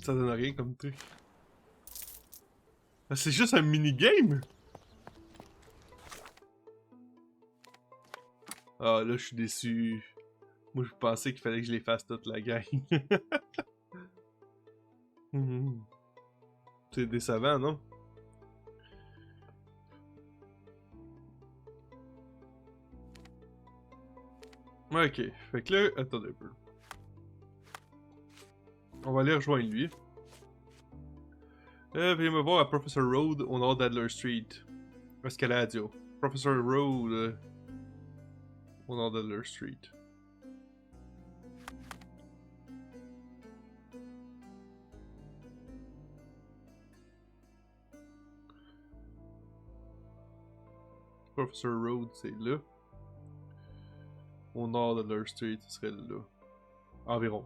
Ça donne rien comme truc. Ah, c'est juste un mini-game? Ah, là, je suis déçu. Moi, je pensais qu'il fallait que je les fasse toute la gang. C'est décevant, non? Ok, fait que là, attendez un peu. On va aller rejoindre lui. Veuillez me voir à Professor Road au nord d'Adler Street. Escaladio. Professor Road au nord d'Adler Street. Professor Road, c'est là. Au nord d'Adler Street, ce serait là. Environ.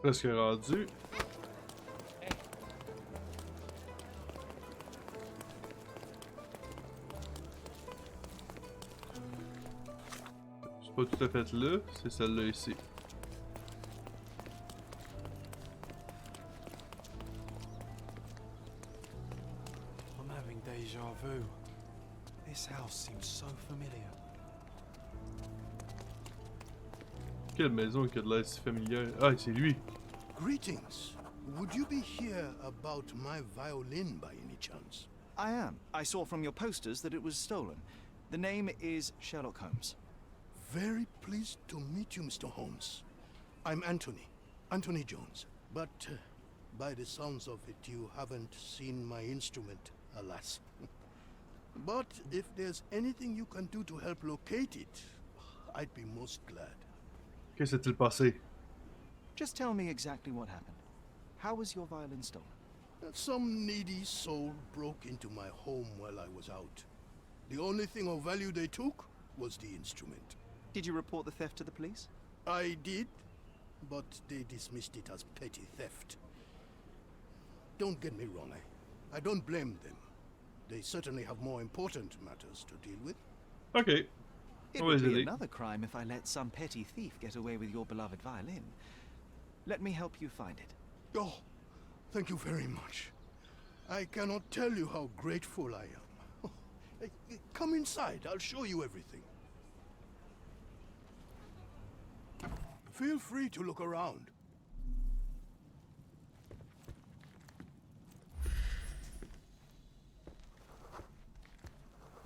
Presque rendu. C'est pas tout à fait là, c'est celle-là ici. I'm having déjà vu. This house seems so familiar. Quelle maison qui a de l'air si familière. Ah, c'est lui. Greetings. Would you be here about my violin by any chance? I am. I saw from your posters that it was stolen. The name is Sherlock Holmes. Very pleased to meet you, Mr. Holmes. I'm Anthony Jones. But by the sounds of it, you haven't seen my instrument, alas. But if there's anything you can do to help locate it, I'd be most glad. Que s'est-il passé? Just tell me exactly what happened. How was your violin stolen? Some needy soul broke into my home while I was out. The only thing of value they took was the instrument. Did you report the theft to the police? I did, but they dismissed it as petty theft. Don't get me wrong, I don't blame them. They certainly have more important matters to deal with. Ok. It would be another crime if I let some petty thief get away with your beloved violin. Let me help you find it. Oh, thank you very much. I cannot tell you how grateful I am. Oh, come inside, I'll show you everything. Feel free to look around.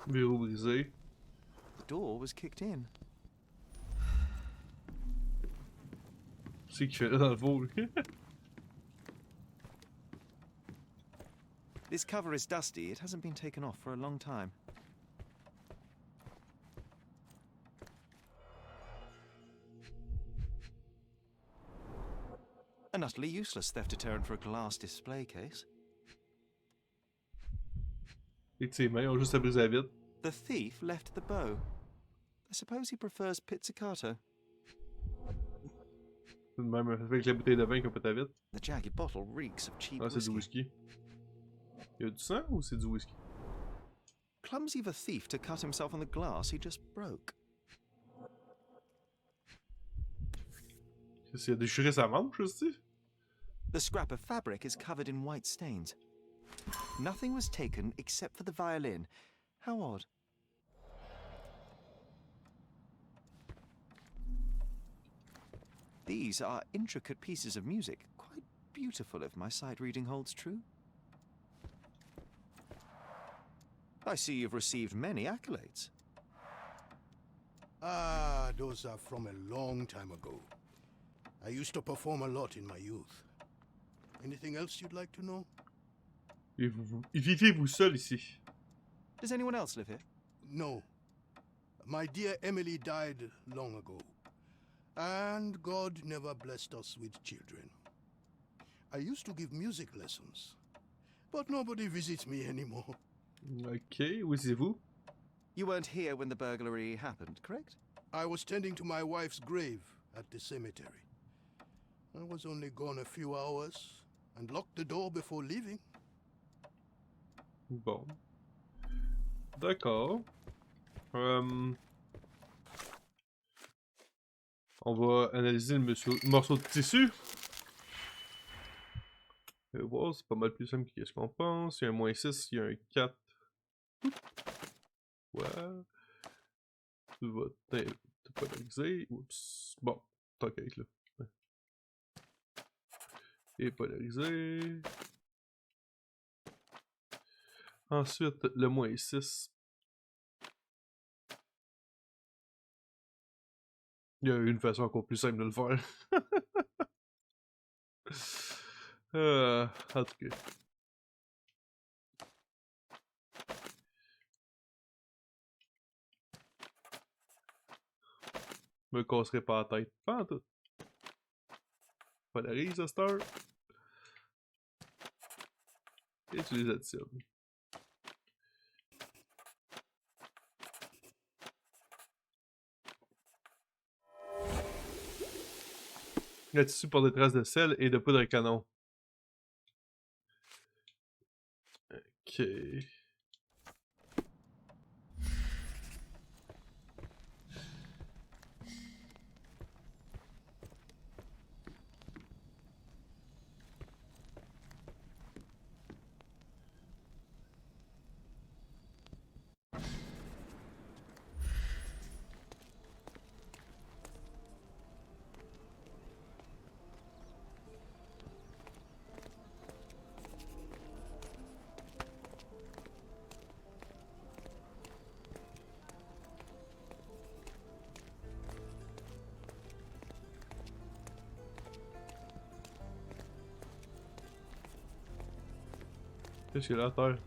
Verrou brisé. The door was kicked in. C'est qu'il fait là dans le fond, lui. This cover is dusty. It hasn't been taken off for a long time. An utterly useless theft deterrent for a glass display case. Et ses mains ont juste à briser la vitre. The thief left the bow. I suppose he prefers pizzicato. Même avec la bouteille de vin qu'on peut à vitre. The jagged bottle reeks of cheap Ah, c'est du whiskey. whisky. Il y a du sang ou c'est du whisky? Clumsy of a thief to cut himself on the glass he just broke. Il a déchiré sa manche aussi? The scrap of fabric is covered in white stains. Nothing was taken except for the violin. How odd. These are intricate pieces of music, quite beautiful if my sight reading holds true. I see you've received many accolades. Ah, those are from a long time ago. I used to perform a lot in my youth. Anything else you'd like to know? Et vivez-vous seul ici? Does anyone else live here? No. My dear Emily died long ago. And God never blessed us with children. I used to give music lessons. But nobody visits me anymore. Ok, où c'est vous? You weren't here when the burglary happened, correct? I was tending to my wife's grave at the cemetery. I was only gone a few hours and locked the door before leaving. Bon. D'accord. On va analyser le morceau de tissu. Voir, c'est pas mal plus simple que ce qu'on pense. Il y a un -6, il y a un 4. Ouais. Tu vas te polariser. Oups. Bon, tant qu'à être là. Et polariser. Ensuite, le -6. Il y a une façon encore plus simple de le faire. En tout cas. Me casserai pas la tête. Pas en tout. Polarise à cette heure. Et tu les additionnes. Le tissu pour des traces de sel et de poudre à canon. Ok. Qu'est-ce qu'il y a là à terre?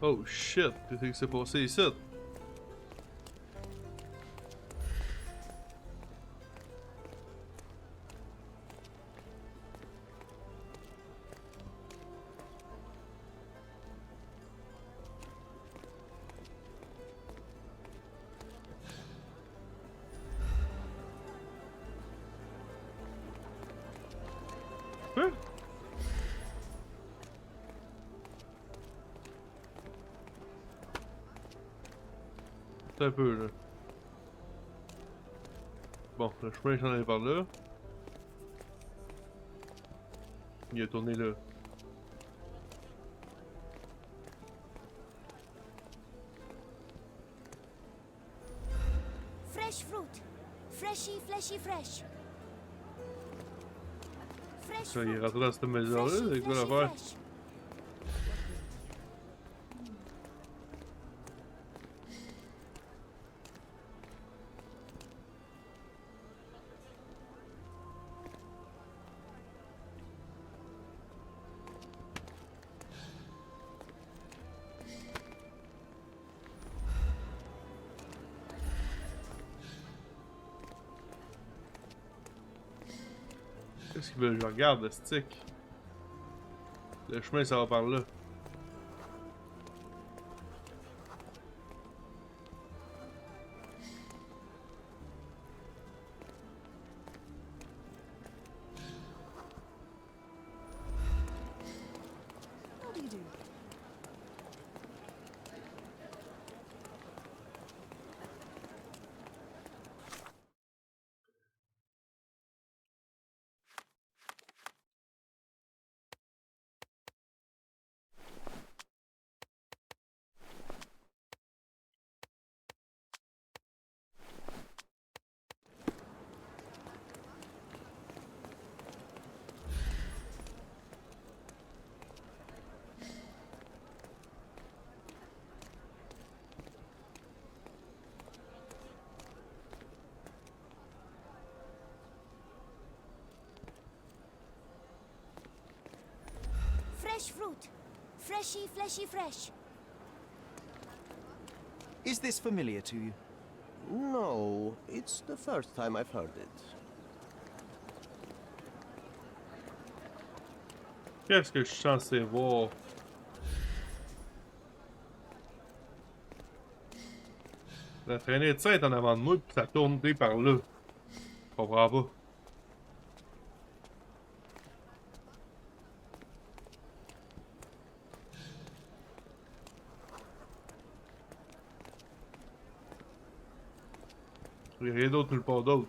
Oh shit! Qu'est-ce qui s'est passé ici? Hein? Un peu là. Bon, le chemin j'en allais par là. Il a tourné là. Fresh fruit. Freshy, fleshy, fresh. Fresh Ça, il est fruit. rentré dans cette maison-là, c'est quoi l'affaire? Fresh. Qu'est-ce qu'il veut que je regarde, le stick? Le chemin, ça va par là. How do you do? Fresh fruit. Freshy, fleshy, fresh. Is this familiar to you? No, it's the first time I've heard it. Qu'est-ce que je suis censé voir? La traînée de ça est en avant de moi, puis ça tourne par là. Je comprends pas. Il n'y a rien d'autre nulle part d'autre.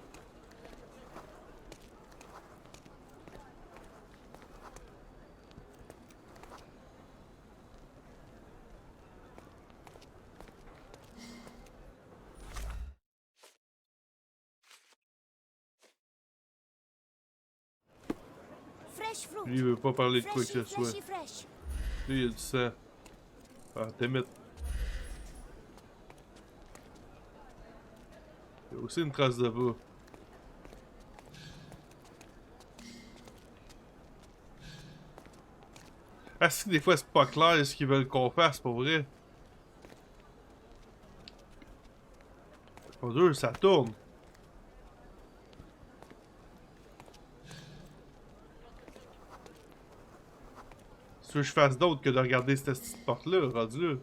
Fresh fruit. Lui, il veut pas parler de quoi que Freshy, ce soit. fleshy, fresh. Lui, il a du sang. Ah, t'émites. Il y a aussi une trace de pas. Ah si, des fois c'est pas clair ce qu'ils veulent qu'on fasse, pour vrai. Pas dur, ça tourne. Si tu veux que je fasse d'autre que de regarder cette petite porte-là, rendu là.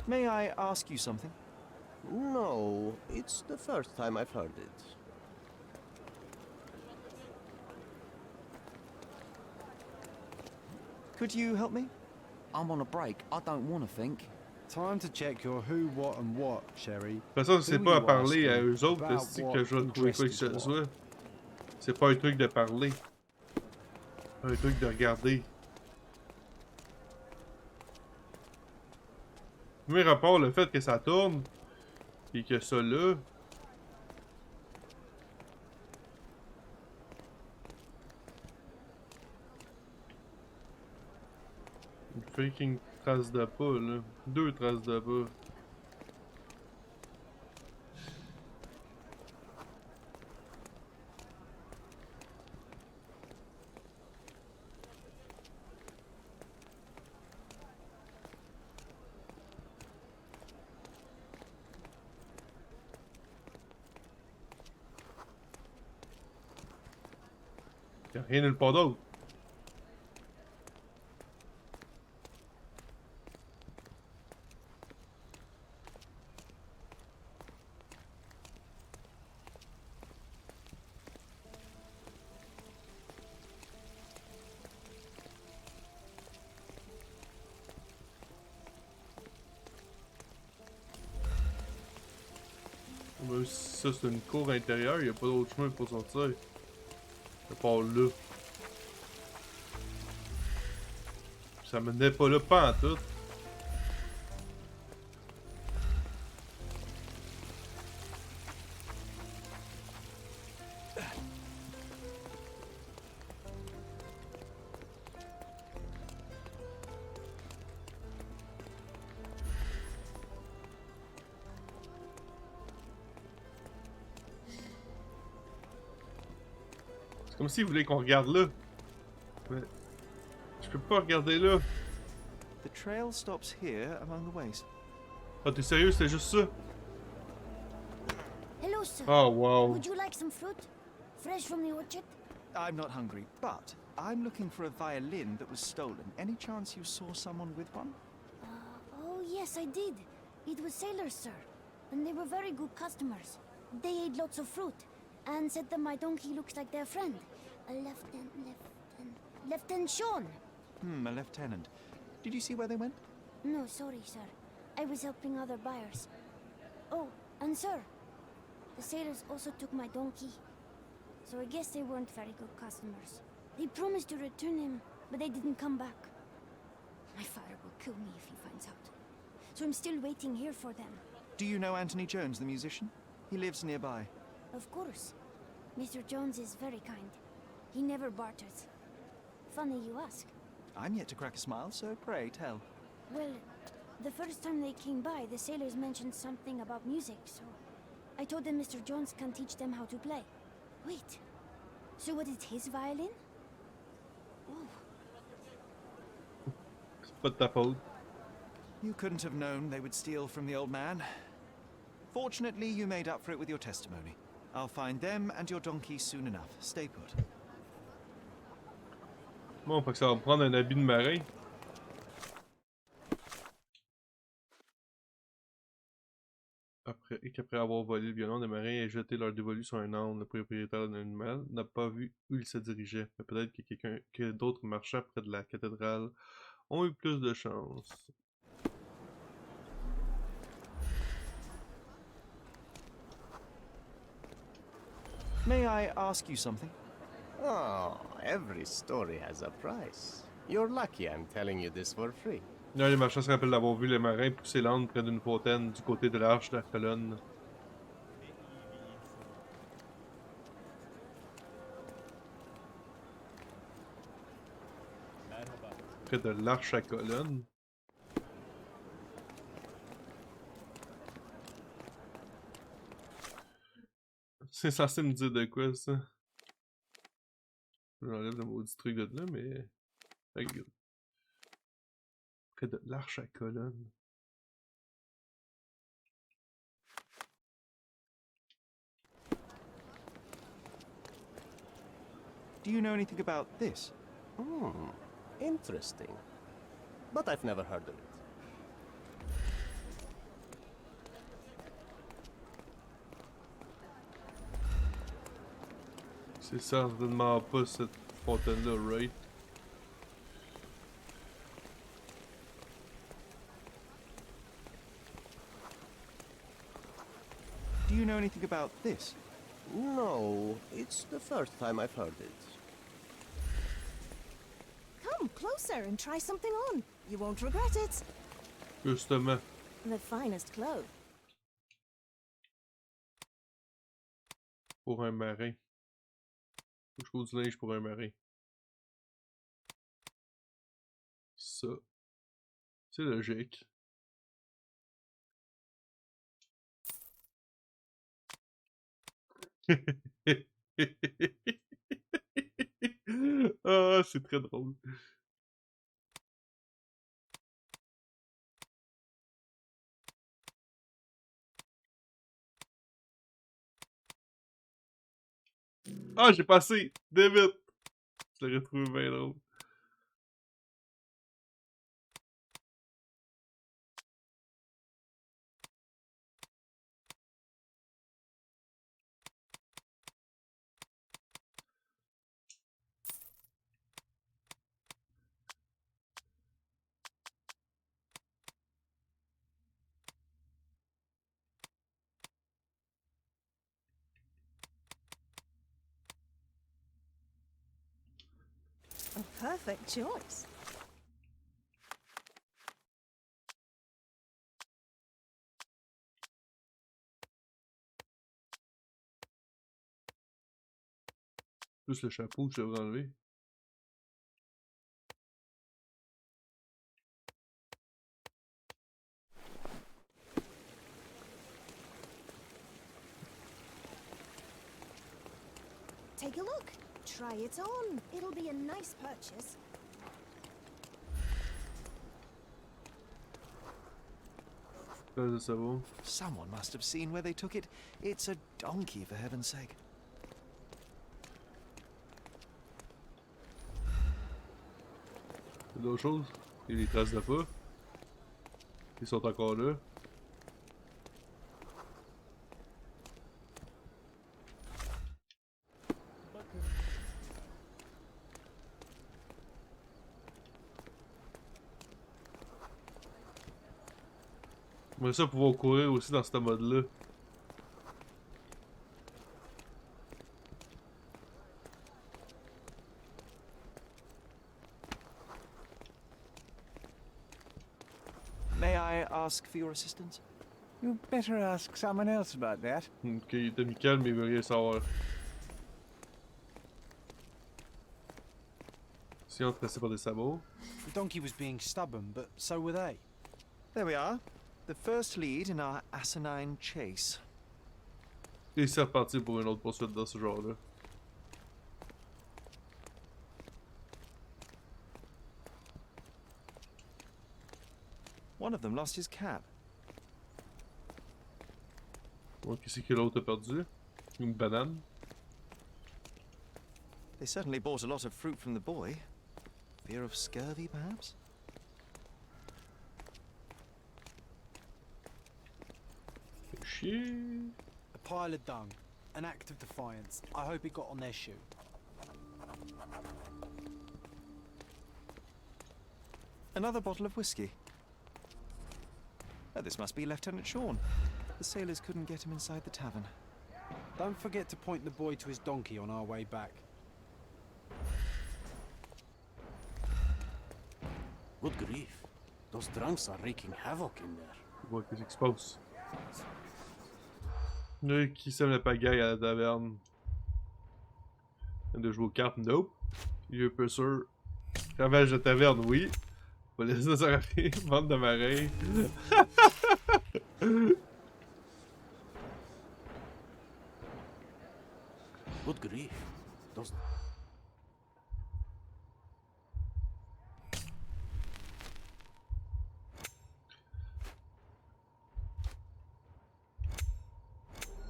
May I ask you something? No, it's the first time I've heard it. Could you help me? I'm on a break. I don't want to think. Time to check your who, what, and what, Sherry. De toute façon, c'est pas à parler à eux autres que je vais trouver quoi que ce soit. C'est pas un truc de parler. Un truc de regarder. Mais rapport le fait que ça tourne, et que ça là. Une freaking trace de pas là. 2 traces de pas. Y'a rien nulle part d'autre. Même si ça c'est une cour intérieure, y'a pas d'autre chemin pour sortir. À part là. Ça menait pas là, pas en tout. C'est comme s'ils voulaient qu'on regarde là. Mais je peux pas regarder là. The trail stops here among the ways. Ah, t'es sérieux, c'est juste ça? Hello, sir. Oh, wow. Would you like some fruit? Fresh from the orchard? I'm not hungry, but I'm looking for a violin that was stolen. Any chance you saw someone with one? Oh, yes, I did. It was sailors, sir. And they were very good customers. They ate lots of fruit and said that my donkey looks like their friend. A Lieutenant Sean. A lieutenant. Did you see where they went? No, sorry, sir. I was helping other buyers. Oh, and sir, the sailors also took my donkey. So I guess they weren't very good customers. They promised to return him, but they didn't come back. My father will kill me if he finds out. So I'm still waiting here for them. Do you know Anthony Jones, the musician? He lives nearby. Of course. Mr. Jones is very kind. He never barters. Funny you ask. I'm yet to crack a smile, so pray tell. Well, the first time they came by, the sailors mentioned something about music, so I told them Mr. Jones can teach them how to play. Wait, so what is his violin? Oh. Pas de ta faute. You couldn't have known they would steal from the old man. Fortunately, you made up for it with your testimony. I'll find them and your donkey soon enough. Stay put. Bon, fait que ça va me prendre un habit de marin. Qu'après avoir volé le violon, des marins aient jeté leur dévolu sur un âne. Le propriétaire de l'animal n'a pas vu où il se dirigeait, mais peut-être que d'autres marchands près de la cathédrale ont eu plus de chance. May I ask you something? Oh, every story has a price. You're lucky I'm telling you this for free. Là, les marchands se rappellent d'avoir vu les marins pousser l'âne près d'une fontaine du côté de l'arche de la colonne. Près de l'arche à colonne. C'est censé me dire de quoi ça? J'enlève le maudit truc de là, mais. Regarde. Près de l'arche à colonne. Do you know anything about this? Interesting. But I've never heard of it. C'est certainement pas cette fontaine-là, right? Do you know anything about this? No, it's the first time I've heard it. Come closer and try something on. You won't regret it. Justement. The finest clothes. Pour un marin. Faut que je trouve du linge pour un marin. Ça. C'est logique. Ah, c'est très drôle. Ah, j'ai passé! David! Je l'aurais trouvé bien drôle. A perfect choice. Plus le chapeau que je devrais enlever. Take a look. Try it on. It'll be a nice purchase. Someone must have seen where they took it. It's a donkey, for heaven's sake. Il y a d'autres choses. Il y a des traces de pas. Ils sont encore là. J'aimerais ça pouvoir courir aussi dans ce mode-là. May I ask for your assistance? You better ask someone else about that. Ok, il était calme, mais il veut rien savoir. Si on passait par des sabots. The donkey was being stubborn, but so were they. There we are. The first lead in our asinine chase. Et c'est reparti pour une autre poursuite dans ce genre-là. One of them lost his cap. Donc, qu'est-ce que l'autre a perdu? Une banane. They certainly bought a lot of fruit from the boy. Fear of scurvy, perhaps? Chier. A pile of dung. An act of defiance. I hope it got on their shoe. Another bottle of whiskey. Oh, this must be Lieutenant Sean. The sailors couldn't get him inside the tavern. Don't forget to point the boy to his donkey on our way back. Good grief. Those drunks are wreaking havoc in there. Ouais, qu'est-ce qui se passe? Lui qui sème la pagaille à la taverne. De jouer aux cartes, nope. Il est peu sûr. Ravage de taverne, oui. On va laisser ça s'arrêter. Vente de marin. Good grief. Those...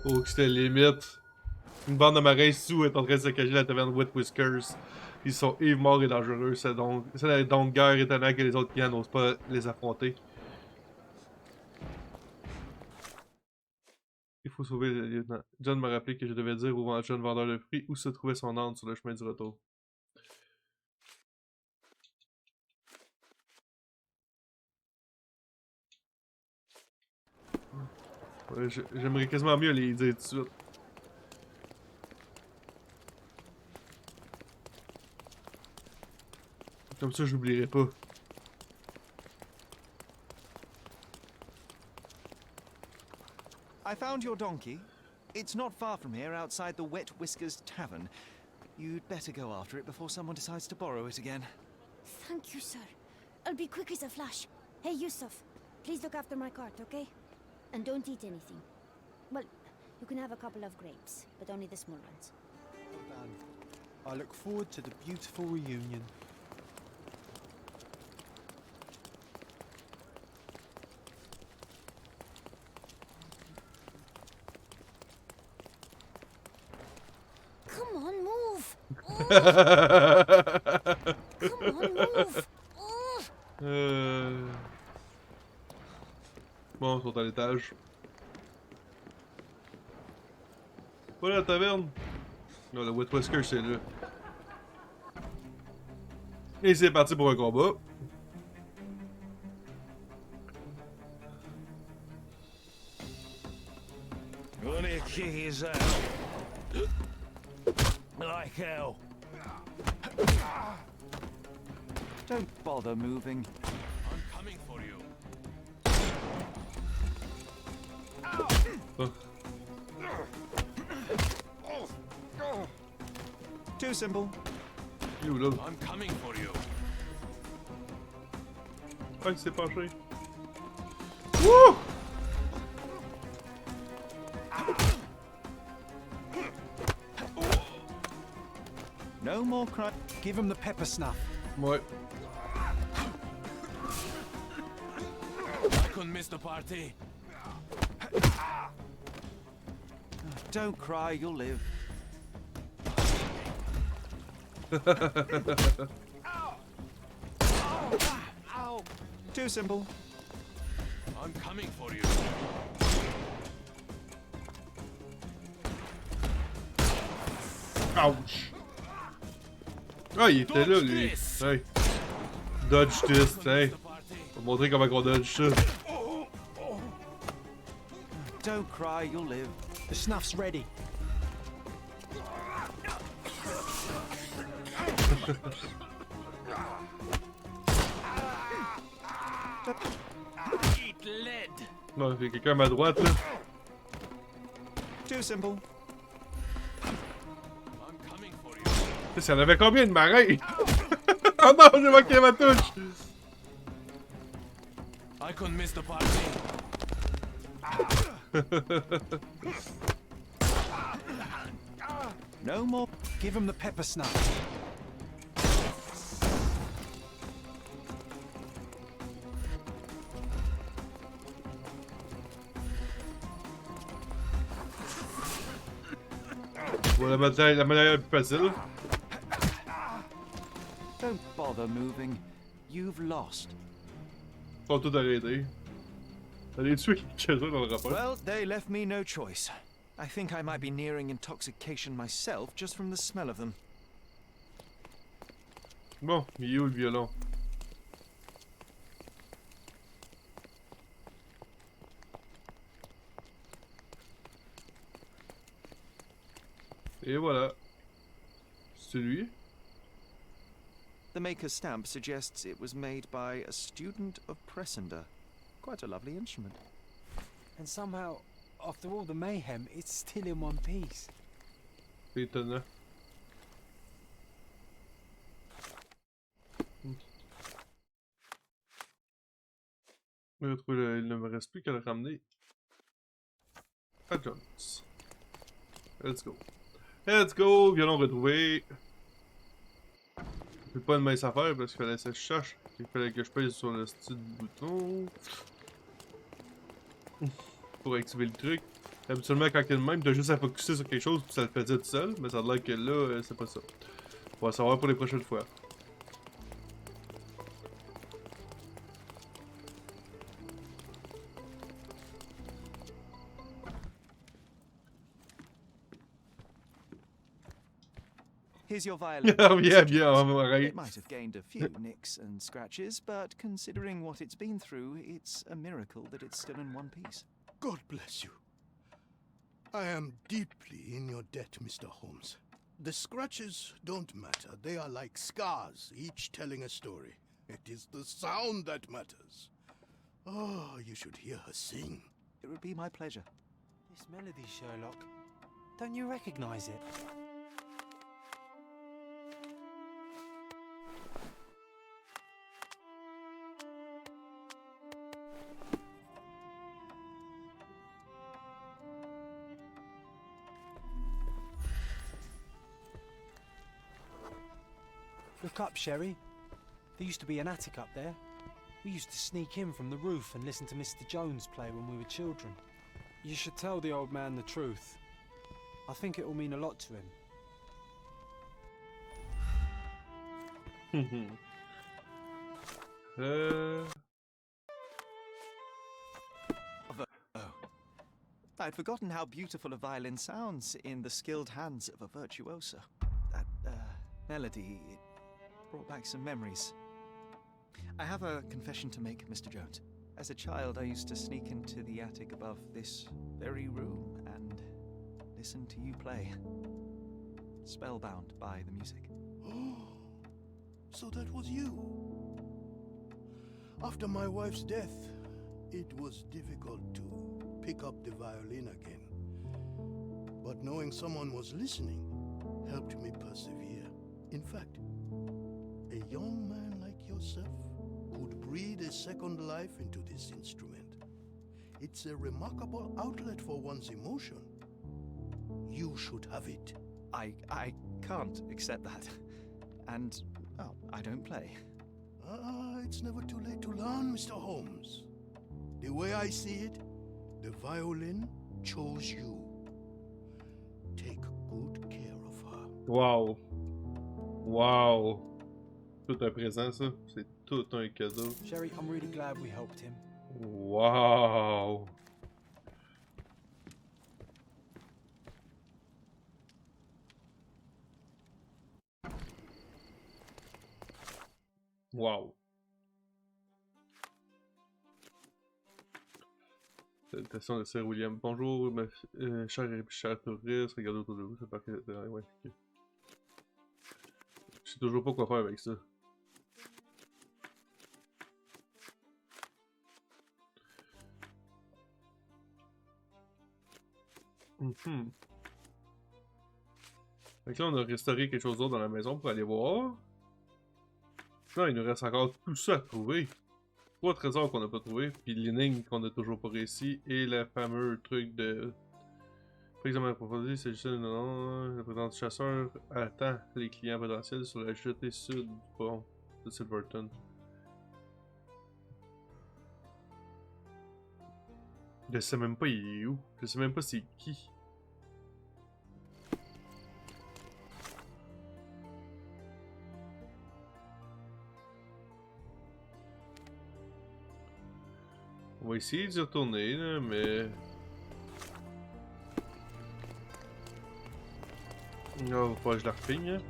Oh, que c'était limite. Une bande de marins sous est en train de saccager la taverne Wet Whiskers. Ils sont Yves morts et dangereux. C'est donc guerre étonnant que les autres clients n'osent pas les affronter. Il faut sauver le lieutenant. John m'a rappelé que je devais dire au jeune vendeur de fruits où se trouvait son âne sur le chemin du retour. Ouais, j'aimerais quasiment mieux les dire tout de suite. Comme ça, je l'oublierai pas. I found your donkey. It's not far from here, outside the Wet Whiskers Tavern. You'd better go after it before someone decides to borrow it again. Thank you, sir. I'll be quick as a flash. Hey, Yusuf, please look after my cart, okay? And don't eat anything. Well, you can have a couple of grapes, but only the small ones. Well done. I look forward to the beautiful reunion. Come on, move! Oh. Come on, move! Oh. Bon, ils sont à l'étage. Voilà la taverne. Non, le Wet Whisker, c'est là. Et c'est parti pour un combat. Gonna kick his out. Like hell. Don't bother moving. I'm coming for you. Oh. Too simple. You là. I'm coming for you. Ouais, il s'est penché. Wouh! No more cry. Give him the pepper snuff. Ouais. I couldn't miss the party. Don't cry, you'll live. Ow. Too simple. I'm coming for you. Ouch! Ah, il était là, lui. Hey. Dodge this, hey. On va montrer comment on dodge ça. Don't cry, you'll live. The snuff's ready. Eat lead. Non, il y a quelqu'un à ma droite, là. Too simple. I'm coming for you. Ça en avait combien de marins? Oh non, j'ai manqué ma touche! I couldn't miss the party. No more. Give him the pepper snuff. Voilà, la manière la plus facile. Don't bother moving. You've lost. Ils sont tous arrêtés. Allez tuer quelqu'un dans le rapport. Well, they left me no choice. I think I might be nearing intoxication myself just from the smell of them. Bon, il est où le violon? Et voilà. C'est lui. The maker's stamp suggests it was made by a student of Pressender. Quite a lovely instrument. And somehow, after all the mayhem, it's still in one piece. C'est étonnant. Il ne me reste plus qu'à le ramener à Jones. Let's go. Let's go! Violon retrouvé. C'est pas une mince affaire parce qu'il fallait que je cherche. Il fallait que je pèse sur le style bouton. Pour activer le truc. Habituellement, quand il est le même, t'as juste à focusser sur quelque chose puis ça le faisait tout seul. Mais ça a l'air que là, c'est pas ça. On va savoir pour les prochaines fois. is your violin? Reviens bien, arrête. It might have gained a few nicks and scratches, but considering what it's been through, it's a miracle that it's still in one piece. God bless you. I am deeply in your debt, Mr. Holmes. The scratches don't matter. They are like scars, each telling a story. It is the sound that matters. Oh, you should hear her sing. It would be my pleasure. This melody, Sherlock. Don't you recognize it? Look up, Sherry. There used to be an attic up there. We used to sneak in from the roof and listen to Mr. Jones play when we were children. You should tell the old man the truth. I think it will mean a lot to him. Oh. I'd forgotten how beautiful a violin sounds in the skilled hands of a virtuoso. That melody, it brought back some memories. I have a confession to make, Mr. Jones. As a child, I used to sneak into the attic above this very room and listen to you play. Spellbound by the music. Oh, so that was you. After my wife's death, it was difficult to pick up the violin again. But knowing someone was listening helped me persevere. In fact, a young man like yourself could breathe a second life into this instrument. It's a remarkable outlet for one's emotion. You should have it. I can't accept that. And, well, I don't play. It's never too late to learn, Mr. Holmes. The way I see it, the violin chose you. Take good care of her. Wow. Wow. Tout un présent, ça. C'est tout un cadeau. Sherry, I'm really glad we helped him. Wow. Wow. Salutations de Sir William. Bonjour, cher touriste, regardez autour de vous, c'est pas que... Ouais, ok. Je sais toujours pas quoi faire avec ça. Fait que là, on a restauré quelque chose d'autre dans la maison pour aller voir. Non, il nous reste encore tout ça à trouver. 3 trésors qu'on n'a pas trouvé, puis l'énigme qu'on n'a toujours pas réussi, et le fameux truc de... Par exemple, approfondi, c'est juste le président du chasseur attend les clients potentiels sur la jetée sud du pont de Silverton. Je sais même pas il est où. Je sais même pas c'est qui. On va essayer d'y retourner là, mais... Là, va falloir que je la refigne. Hein.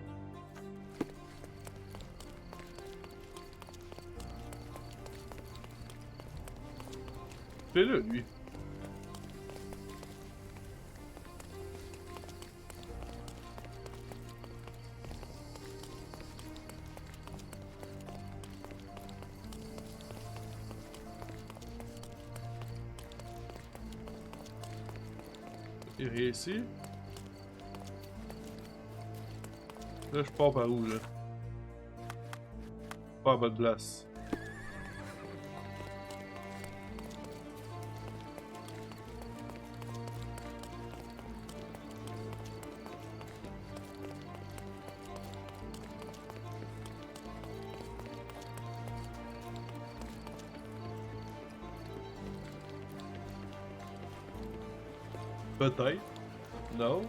Fais-le, lui. Et rien ici. Là, je pars par où, là? Pas à bonne place. Peut-être. Non.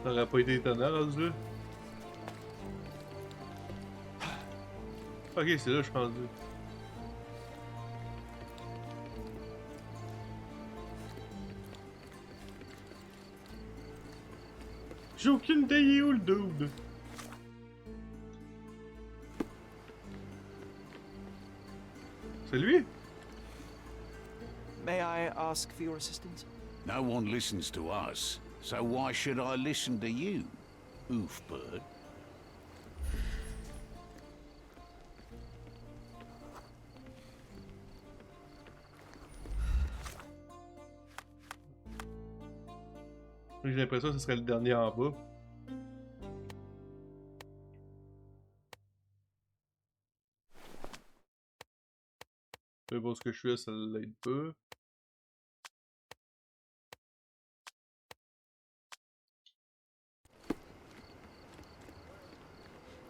Ça aurait pas été étonnant, rendu là. Ok, c'est là, je pense. J'ai aucune idée où le dude. C'est lui? May I ask for your assistance? No one listens to us, so why should I listen to you, oofbird? J'ai l'impression que ce serait le dernier en bas. Mais bon, ce que je fais, ça l'aide pas.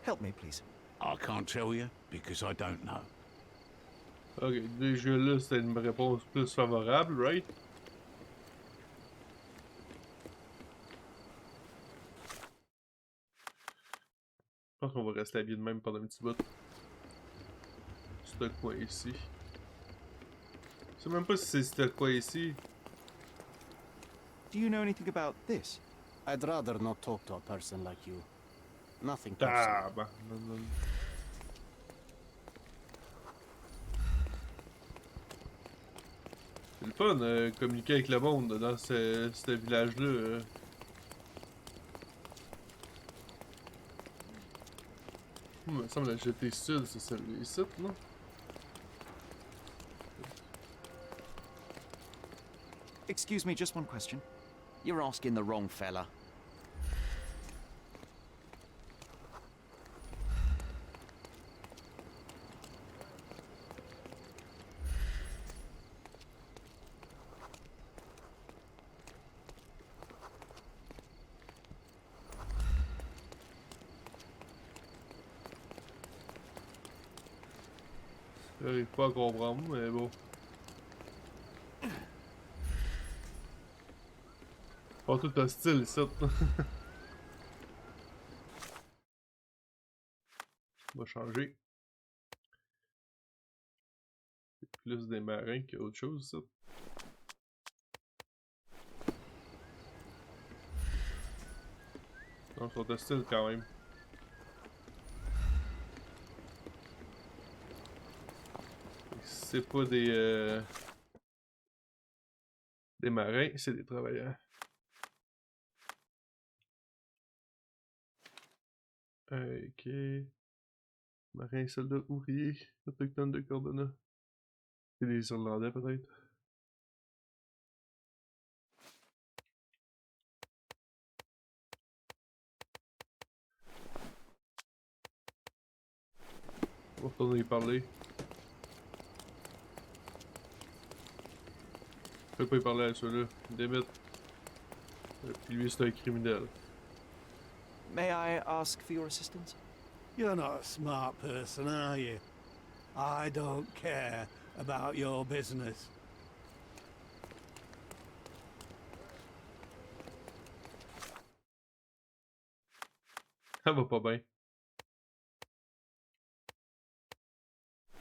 Help me, please. I can't tell you, because I don't know. Ok, déjà là, c'était une réponse plus favorable, right? Je pense qu'on va rester habillé de même pendant un petit bout. C'est de quoi ici? Je sais même pas si c'est de quoi ici. Do you know anything about this? I'd rather not talk to a person like you. Nothing personal. Ah, bah, non. C'est le fun, communiquer avec le monde dans ce village-là. Il me semble que la jetée sud, c'est celle-là ici, non? Excuse me, just one question. You're asking the wrong fella. J'arrive pas à comprendre, mais bon. Pas tout hostile ici. On va changer. C'est plus des marins qu'autre chose, ça. Non, ils sont hostiles quand même. C'est pas des marins, c'est des travailleurs. Ok. Marin, soldat, ouvrier, autochtone de Cordona. C'est des Irlandais peut-être. On va retourner y parler. Je peux pas y parler à ceux-là. Démette. Puis lui, c'est un criminel. May I ask for your assistance? You're not a smart person, are you? I don't care about your business. Ça va pas bien.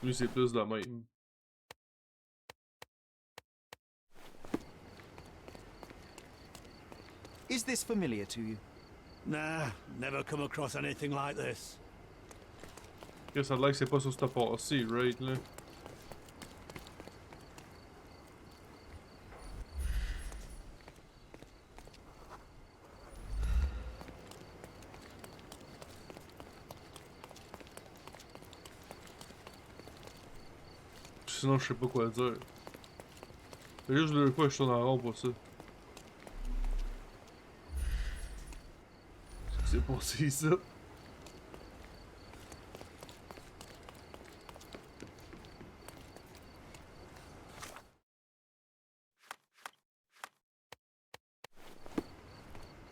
Lui, c'est plus de la même. Is this familiar to you? Nah, never come across anything like this. Ça a l'air que c'est pas sur cette part-ci, right, là? Sinon, je sais pas quoi dire. C'est juste deux fois que je tourne en rond pour ça. C'est pour ça.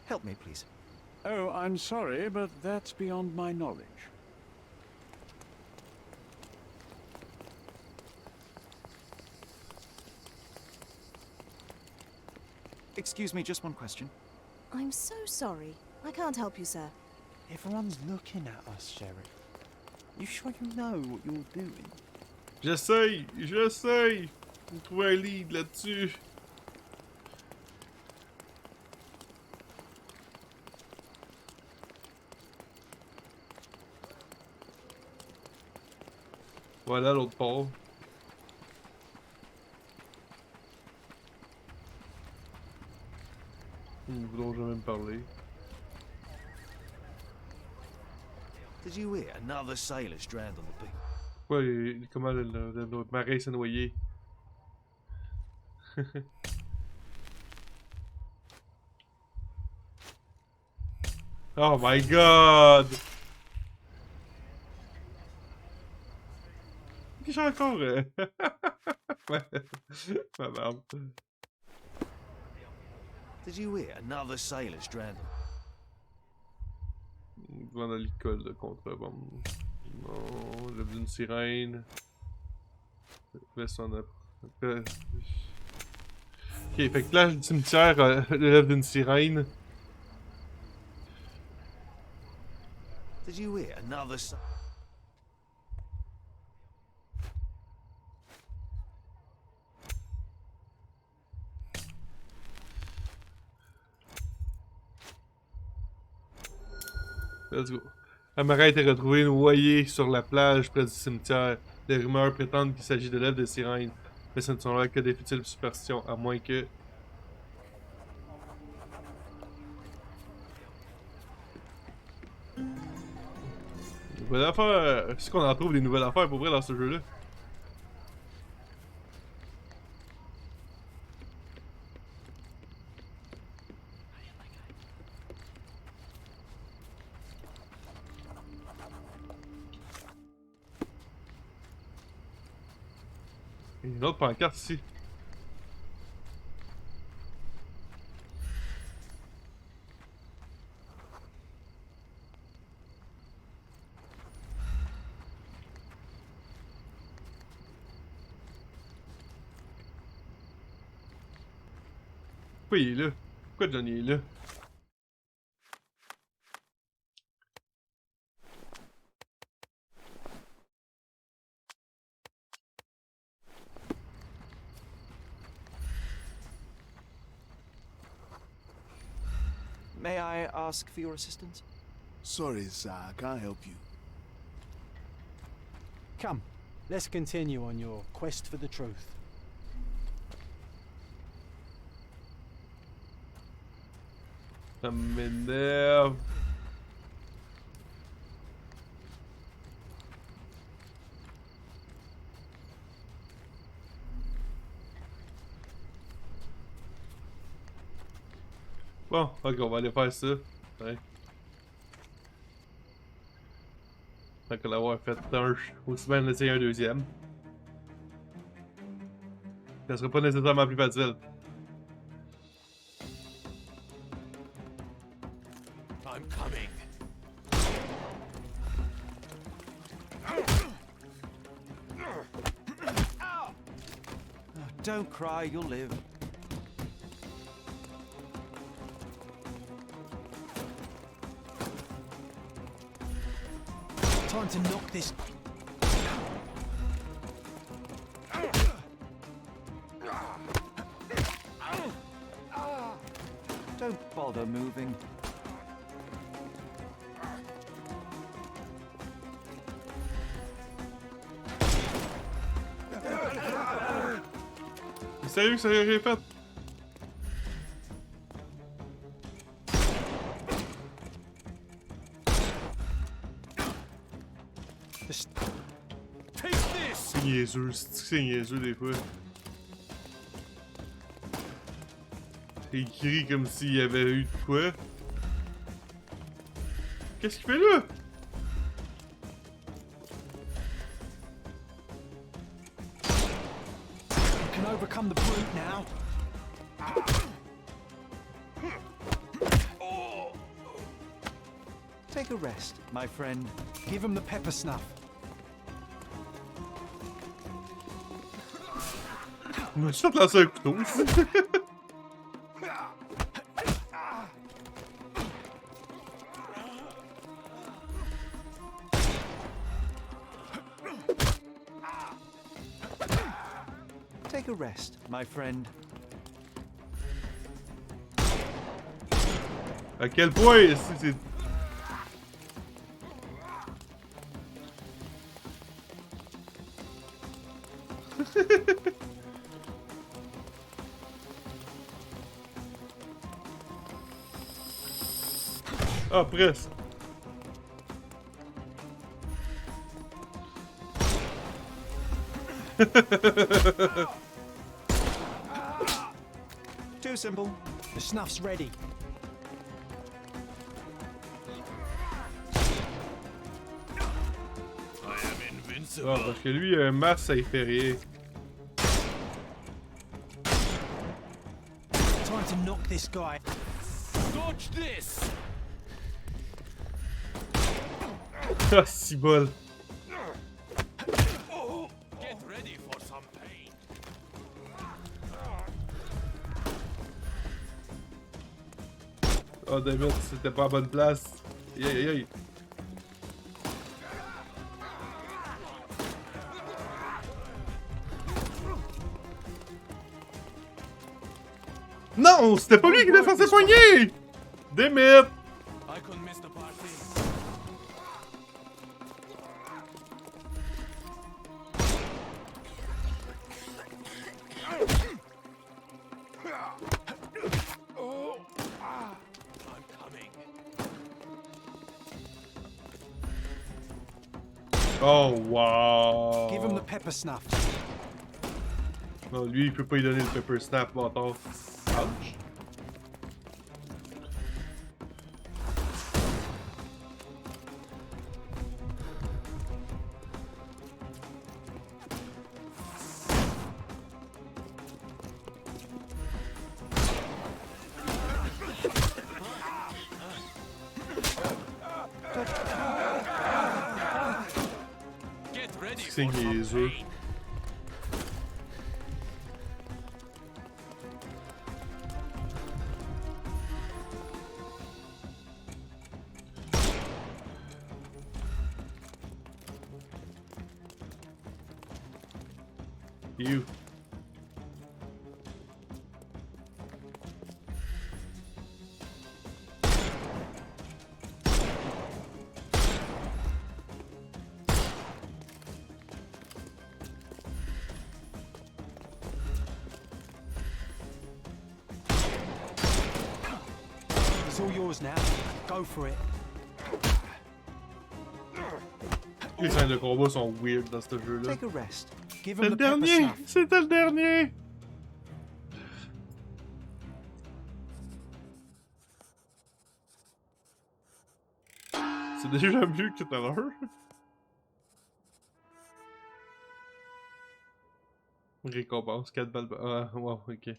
Help me, please. Oh, I'm sorry, but that's beyond my knowledge. Excuse me, just one question. I'm so sorry. I can't help you, sir. Everyone's looking at us, Sheriff. You sure you know what you're doing? J'essaye! On trouve un lead là-dessus. Voilà l'autre part. Ils voudront jamais me parler. Did you hear another sailor's drowned on the beach? Ouais, comment le marin s'est noyé? Oh my god! J'ai encore... ma barbe. Did you hear another sailor's drowned? Devant dans l'école de contrebande. Non, l'œuvre d'une sirène. Laisse son après. Ok, fait que là, le cimetière, l'œuvre d'une sirène. Did you hear another Let's go. Un marin a été retrouvé noyé sur la plage près du cimetière. Les rumeurs prétendent qu'il s'agit de l'œuvre de sirène, mais ce ne sont là que des futiles superstitions, à moins que... Nouvelle affaire! Est-ce qu'on en trouve des nouvelles affaires pour vrai dans ce jeu-là? Il y a une autre pancarte ici. Pourquoi il est là? Pourquoi Johnny est là? May I ask for your assistance? Sorry, sir, I can't help you. Come, let's continue on your quest for the truth. Ça m'énerve. Bon, ok, on va aller faire ça. Ouais. Tant que l'avoir fait un, aussi bien d'essayer un deuxième. Ça sera pas nécessairement plus facile. I'm coming. Oh, don't cry, you'll live. Time to knock this. Don't bother moving. Sérieux que ça aurait fait? C'est niaiseux, c'est niaiseux des fois. Il crie comme s'il y avait eu de quoi. Qu'est-ce qu'il fait là? You can overcome the brute now. Take a rest, my friend. Give him the pepper snuff. Je me suis fait lancer un couteau aussi. Take a rest, my friend. À quel point c'est... Ah, presque. Too simple. The snuff's ready. Ah, parce que lui, un masque, ça y fait rien. Time to knock this guy. Dodge this! Ah, si bol. Get ready for some pain. Oh, David, c'était pas à bonne place. Aïe, aïe, aïe. Non, c'était pas lui qui défendait poignet! Démette! I couldn't miss the party. I'm coming. Oh, wow! Give him the pepper snuff. Non, lui, il peut pas lui donner le pepper snap, bâtard. Ouch! Get ready C'est for some niaiseux. pain. You. It's all yours now. Go for it. Les scènes de combat sont weird dans ce jeu-là. Take a rest. Give C'était him le the pepper dernier! snuff. C'était le dernier! C'est déjà mieux que tout à l'heure. Récompense, 4 balles. Ah, wow, ok.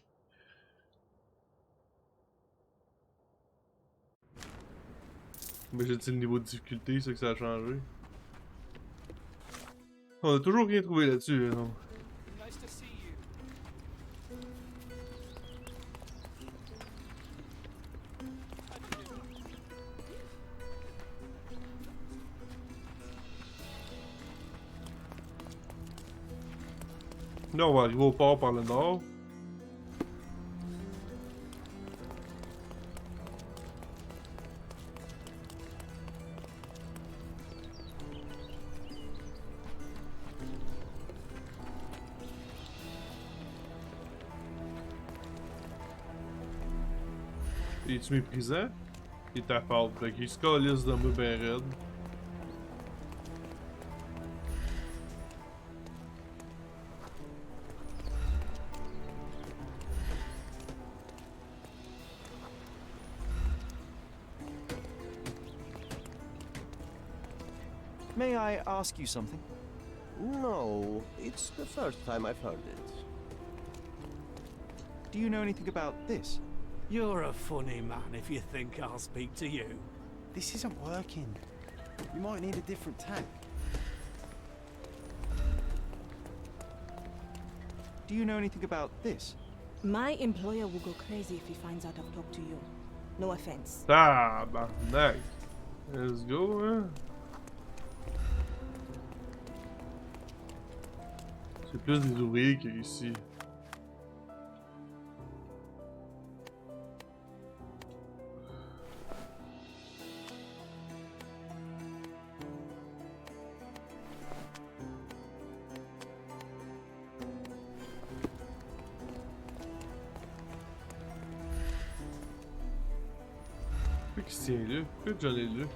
Mais j'ai-tu le niveau de difficulté, c'est que ça a changé? On a toujours rien trouvé là-dessus, non? Nice to see you. Là, on va arriver au port par le nord. Es-tu méprisant? Il est ta faute, fait qu'il se calisse de moi ben raide. May I ask you something? No, it's the first time I've heard it. Do you know anything about this? You're a funny man if you think I'll speak to you. This isn't working. You might need a different tack. Do you know anything about this? My employer will go crazy if he finds out I've talked to you. No offense. Tabarnak! Let's go, hein? C'est plus des ouvriers qu'ici. qui se tient là? Pourquoi John est là?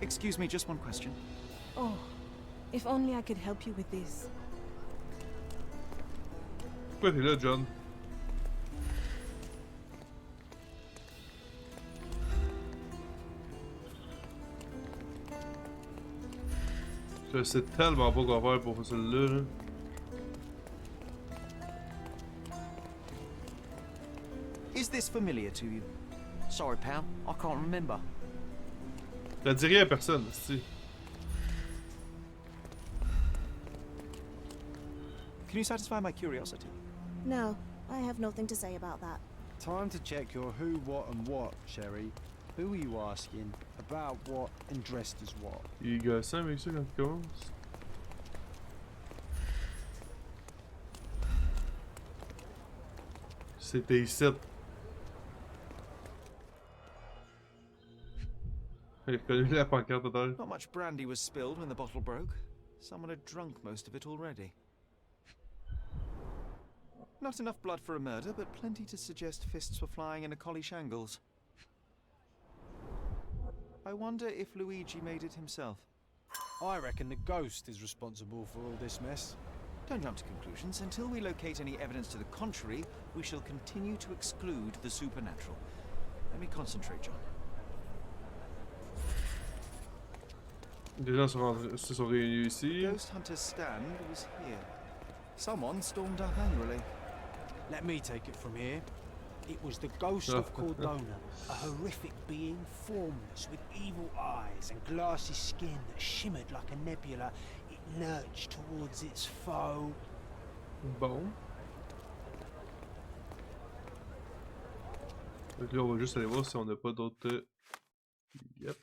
Excuse me, just one question. Oh, if only I could help you with this. Pourquoi t'es là, John? Je sais tellement pas quoi faire pour celle-là, là. Is this familiar to you? Sorry, pal. I can't remember. Ça dit rien à personne, si. Can you satisfy my curiosity? No, I have nothing to say about that. Time to check your who, what, and what, Sherry. Who are you asking? About what, and dressed as what? Il est gossant avec ça quand il commence. C'était ici. Il a reconnu la pancarte à terre. Not much brandy was spilled when the bottle broke. Someone had drunk most of it already. Not enough blood for a murder, but plenty to suggest fists were flying in a collie shangles. I wonder if Luigi made it himself. I reckon the ghost is responsible for all this mess. Don't jump to conclusions. Until we locate any evidence to the contrary, we shall continue to exclude the supernatural. Let me concentrate, John. Des gens se sont réunis ici. The ghost hunter's stand was here. Someone stormed up angrily. Let me take it from here. It was the ghost of Cordona, a horrific being, formless, with evil eyes and glassy skin that shimmered like a nebula. It lurched towards its foe. Bon. Donc là, on va juste aller voir si on n'a pas d'autres... Yep.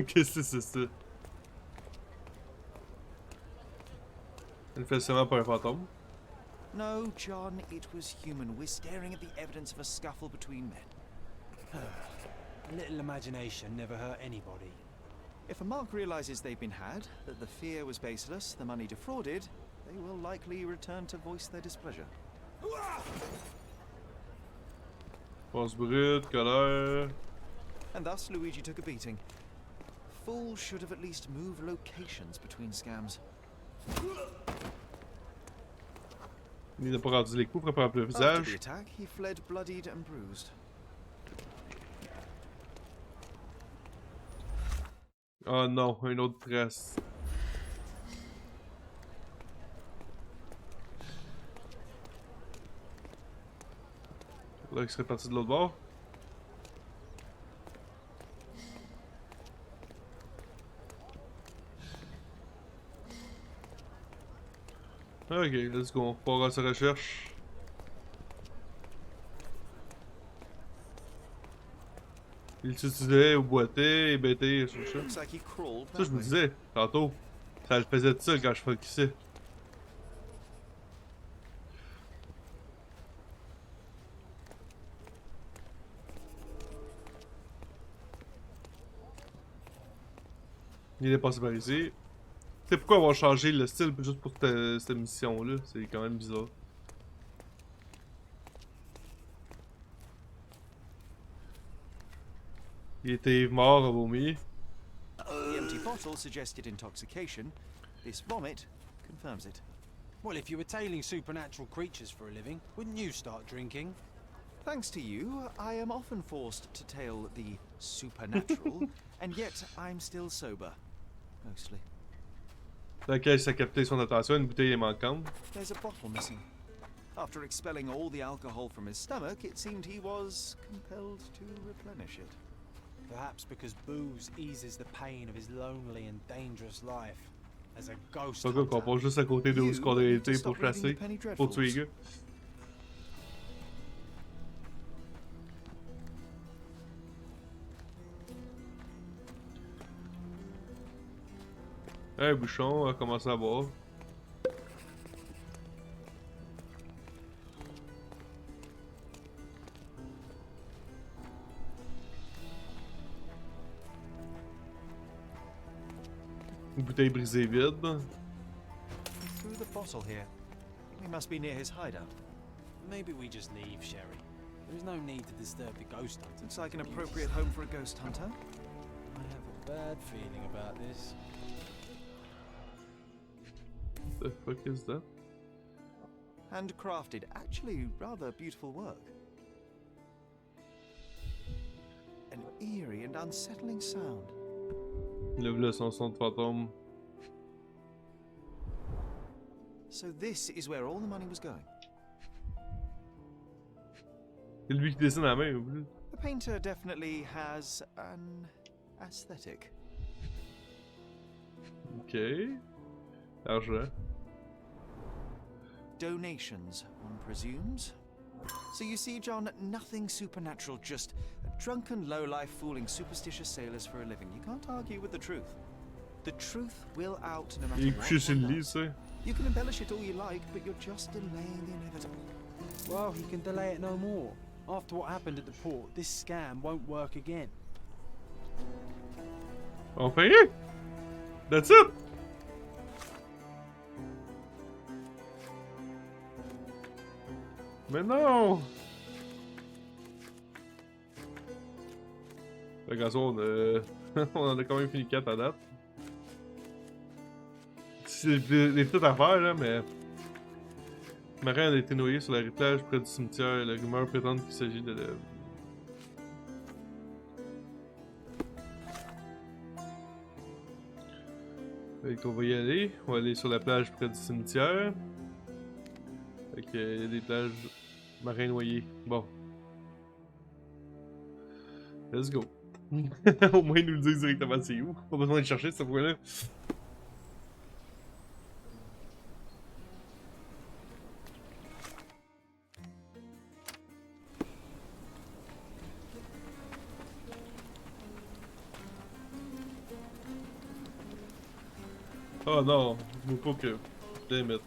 Qu'est-ce que c'est ça? Elle fait seulement par un fantôme? No, John, it was human. We're staring at the evidence of a scuffle between men. A little imagination never hurt anybody. If a mark realizes they've been had, that the fear was baseless, the money defrauded, they will likely return to voice their displeasure. Force brute, colère. And thus Luigi took a beating. Fools should have at least moved locations between scams. Il n'a pas rendu les coups, préparant le After visage. the attack, he fled bloodied and bruised. Oh non, une autre trace. Là, il serait parti de l'autre bord. Ok, let's go, on part à sa recherche. Il s'utilisait ou boitait, hébété, sur ça. Ça, je me disais, tantôt. Ça le faisait de ça quand je focusais. Il est passé par ici. Tu sais pourquoi avoir changé le style juste pour cette mission-là? C'est quand même bizarre. Il était mort à vomir. The empty bottle suggested intoxication. This vomit confirms it. Well, if you were tailing supernatural creatures for a living, wouldn't you start drinking? Thanks to you, I am often forced to tail the supernatural, and yet I'm still sober. Mostly. La caisse a capté son attention, une bouteille est manquante. There's a bottle missing. After expelling all the alcohol from his stomach, it seemed he was compelled to replenish it. Perhaps because booze eases the pain of his lonely and dangerous life. As a ghost Pas qu'on passe juste à côté de où ce qu'on a été pour chasser, pour tuer les gars. Hey, bouchon, a commencé à boire. Une bouteille brisée vide. He threw the bottle here. We must be near his hideout. Maybe we just leave, Sherry. There is no need to disturb the ghost hunter. Looks like an appropriate home for a ghost hunter. I have a bad feeling about this. The fuck is that? Handcrafted, actually rather beautiful work. An eerie and unsettling sound. Le son de fantôme. So this is where all the money was going. C'est lui qui dessine la main en plus. The painter definitely has an aesthetic. Ok. Argent. Donations, one presumes. So you see, John, nothing supernatural, just a drunken lowlife fooling superstitious sailors for a living. You can't argue with the truth. The truth will out no matter Il est couché sur le lit, what. ça. You can embellish it all you like, but you're just delaying the inevitable. Well, he can delay it no more. After what happened at the port, this scam won't work again. On fait rien! That's it! Mais non! Fait qu'en soi, on en a quand même fini 4 à date. C'est des petites affaires là, mais... Marin a été noyé sur la plage près du cimetière. La rumeur prétend qu'il s'agit de l'œuvre. Fait qu'on va y aller. On va aller sur la plage près du cimetière. Fait qu'il y a des plages marins noyés. Bon. Let's go. Au moins, ils nous le disent directement c'est où. Pas besoin de chercher cette fois-là. Oh non, je veux pas que... Damn it.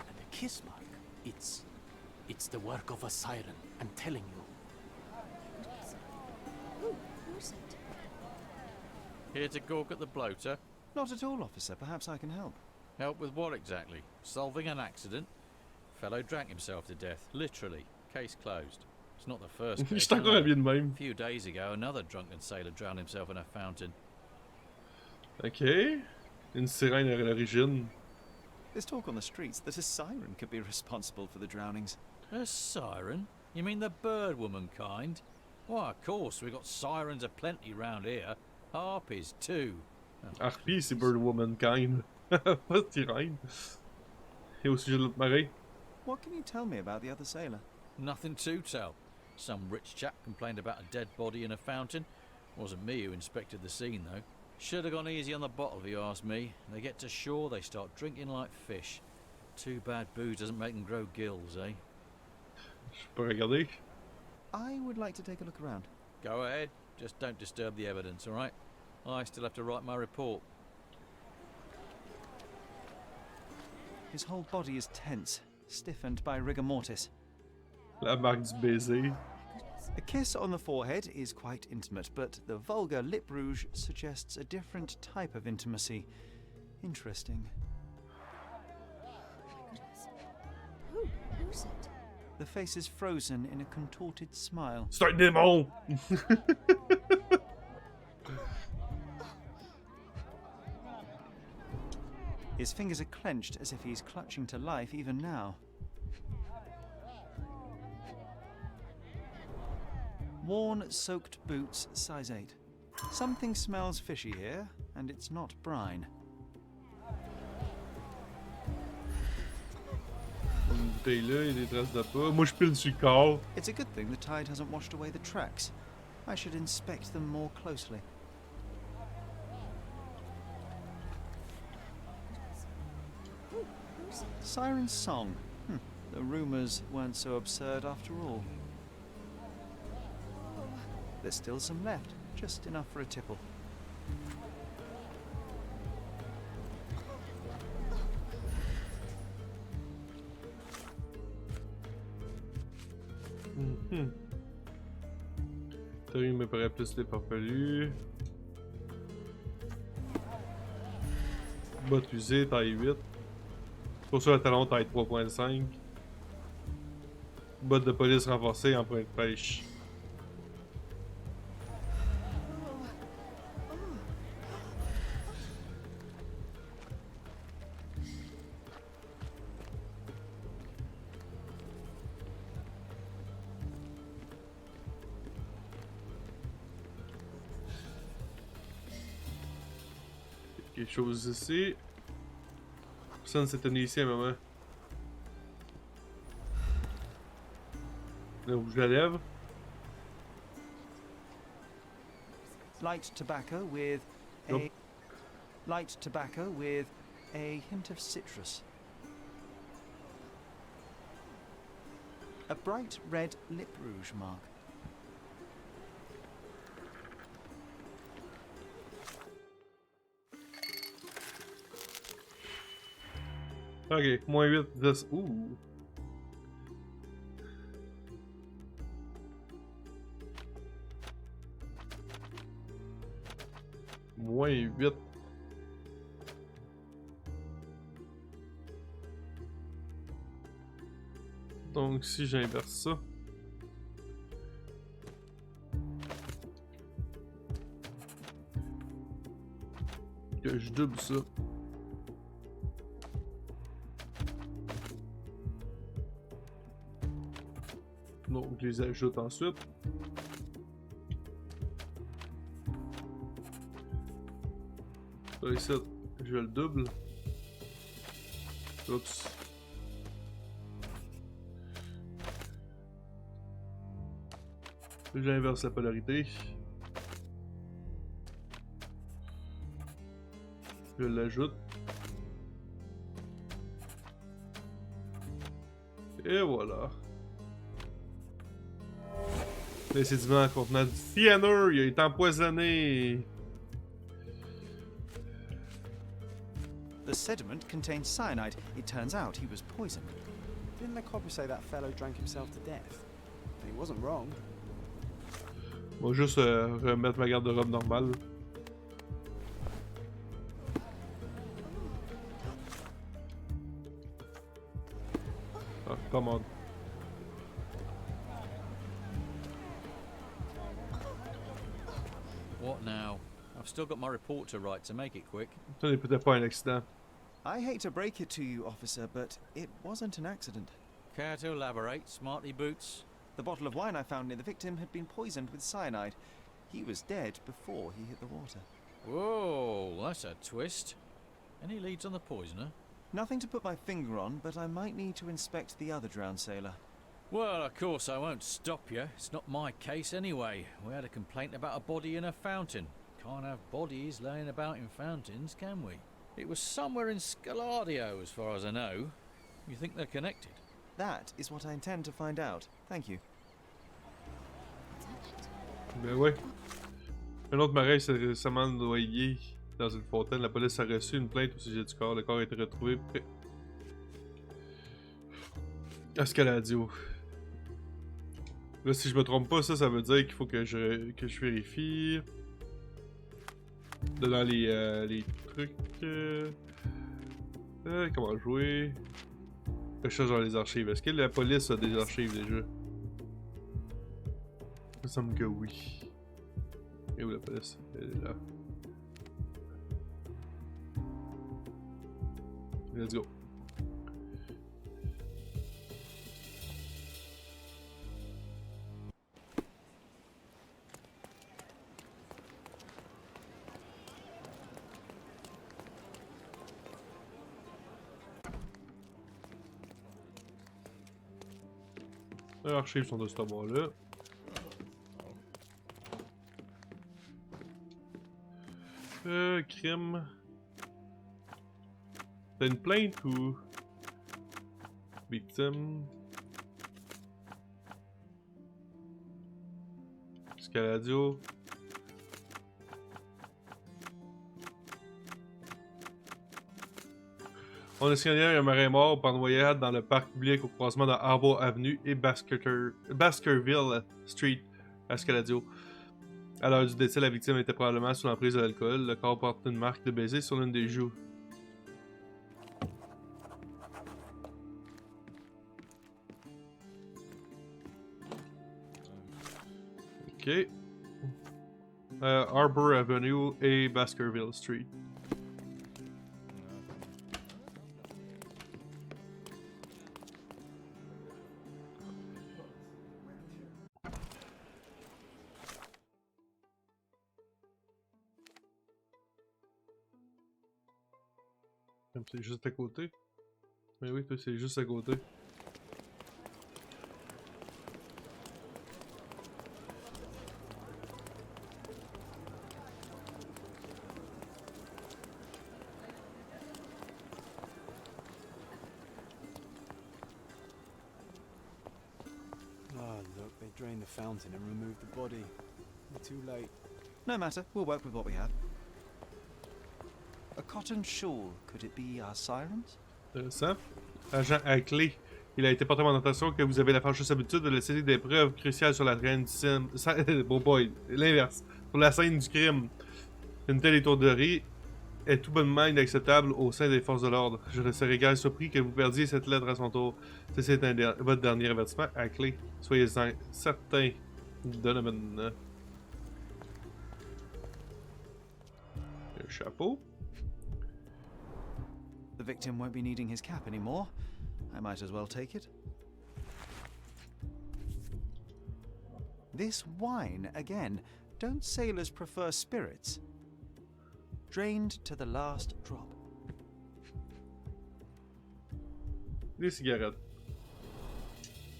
And the kiss mark, it's the work of a siren, I'm telling you. Who's it? Here to gawk at the bloater? Not at all, officer. Perhaps I can help. Help with what exactly? Solving an accident? Fellow drank himself to death, literally. Case closed. It's not the first case. A few days ago, another drunken sailor drowned himself in a fountain. Ok. Une sirène à l'origine. There's talk on the streets that a siren could be responsible for the drownings. A siren? You mean the bird woman kind? Why, of course, we've got sirens aplenty round here. Harpies, too. Harpie, c'est Bird Womankind. Pas sirène. Et au sujet de l'autre marin. What can you tell me about the other sailor? Nothing to tell. Some rich chap complained about a dead body in a fountain. Wasn't me who inspected the scene, though. Should have gone easy on the bottle, if you ask me. They get to shore, they start drinking like fish. Too bad booze doesn't make them grow gills, eh? Je peux regarder. I would like to take a look around. Go ahead. Just don't disturb the evidence, all right? I still have to write my report. His whole body is tense, stiffened by rigor mortis. La marque du baiser. A kiss on the forehead is quite intimate, but the vulgar lip rouge suggests a different type of intimacy. Interesting. Who's it? The face is frozen in a contorted smile. C'est un démon! His fingers are clenched as if he's clutching to life even now. Worn, soaked boots, size 8. Something smells fishy here, and it's not brine. Une bouteille là, il y a des traces de pas. Moi je pile sur le corps. It's a good thing the tide hasn't washed away the tracks. I should inspect them more closely. Siren's song. The rumors weren't so absurd after all. There's still some left, just enough for a tipple. Théorie me paraît plus les farfelus. Bottes usées, taille 8. Pour ça, le talon, taille 3.5. Bottes de police renforcées, empreinte pêche. Quelque chose ici. Personne s'est tenu ici à un moment. Là où je la lève. Light tobacco with Nope. light tobacco with a hint of citrus. A bright red lip rouge mark. Ok, moins 8, 10. Ouh! Moins 8. Donc si j'inverse ça. Que je double ça. Donc je les ajoute ensuite. Ça ici, je le double. Oups. J'inverse la polarité. Je l'ajoute. Et voilà. Les sédiments contenant du cyanure, il a été empoisonné. The sediment contained cyanide. It turns out he was poisoned. Didn't the copper say that fellow drank himself to death? He wasn't wrong. On va juste remettre ma garde-robe normale. Ah, come on. What now? I've still got my report to write, so make it quick. Ce n'est peut-être pas un accident. I hate to break it to you, officer, but it wasn't an accident. Care to elaborate, smarty boots? The bottle of wine I found near the victim had been poisoned with cyanide. He was dead before he hit the water. Whoa, that's a twist. Any leads on the poisoner? Nothing to put my finger on, but I might need to inspect the other drowned sailor. Well, of course I won't stop you. It's not my case anyway. We had a complaint about a body in a fountain. Can't have bodies laying about in fountains, can we? It was somewhere in Scaladio, as far as I know. You think they're connected? That is what I intend to find out. Thank you. Ben ouais. Un autre marin s'est récemment noyé dans une fontaine. La police a reçu une plainte au sujet du corps. Le corps a été retrouvé près à Scaladio. Là, si je me trompe pas, ça veut dire qu'il faut que je vérifie. Dans les trucs. Comment jouer? Recherche dans les archives. Est-ce que la police a des archives déjà? Il me semble que oui. Et où la police? Elle est là. Let's go. Les archives sont de ce bord-là. Crime. T'as une plainte ou... Victime. Scaladio. On a signalé un marin mort pendant voyage dans le parc public au croisement de Harbour Avenue et Baskerville Street à Scaladio. À l'heure du décès, la victime était probablement sous l'emprise de l'alcool. Le corps porte une marque de baiser sur l'une des joues. Ok. Harbour Avenue et Baskerville Street. C'est juste à côté. Mais oui, toi, c'est juste à côté. Oh, look, they drained the fountain and removed the body. We're too late. No matter, we'll work with what we have. A cotton shawl, could it be our sirens? Intéressant. Agent à clé. Il a été porté à mon attention que vous avez la fâcheuse habitude de laisser des preuves cruciales sur la scène du crime. Bon boy, l'inverse. Sur la scène du crime. Une telle étourderie est tout bonnement inacceptable au sein des forces de l'ordre. Je serais grave surpris que vous perdiez cette lettre à son tour. C'est votre dernier avertissement à clé. Soyez-en certain. Donovan. Un chapeau. The victim won't be needing his cap anymore. I might as well take it. This wine, again. Don't sailors prefer spirits? Drained to the last drop. Des cigarettes.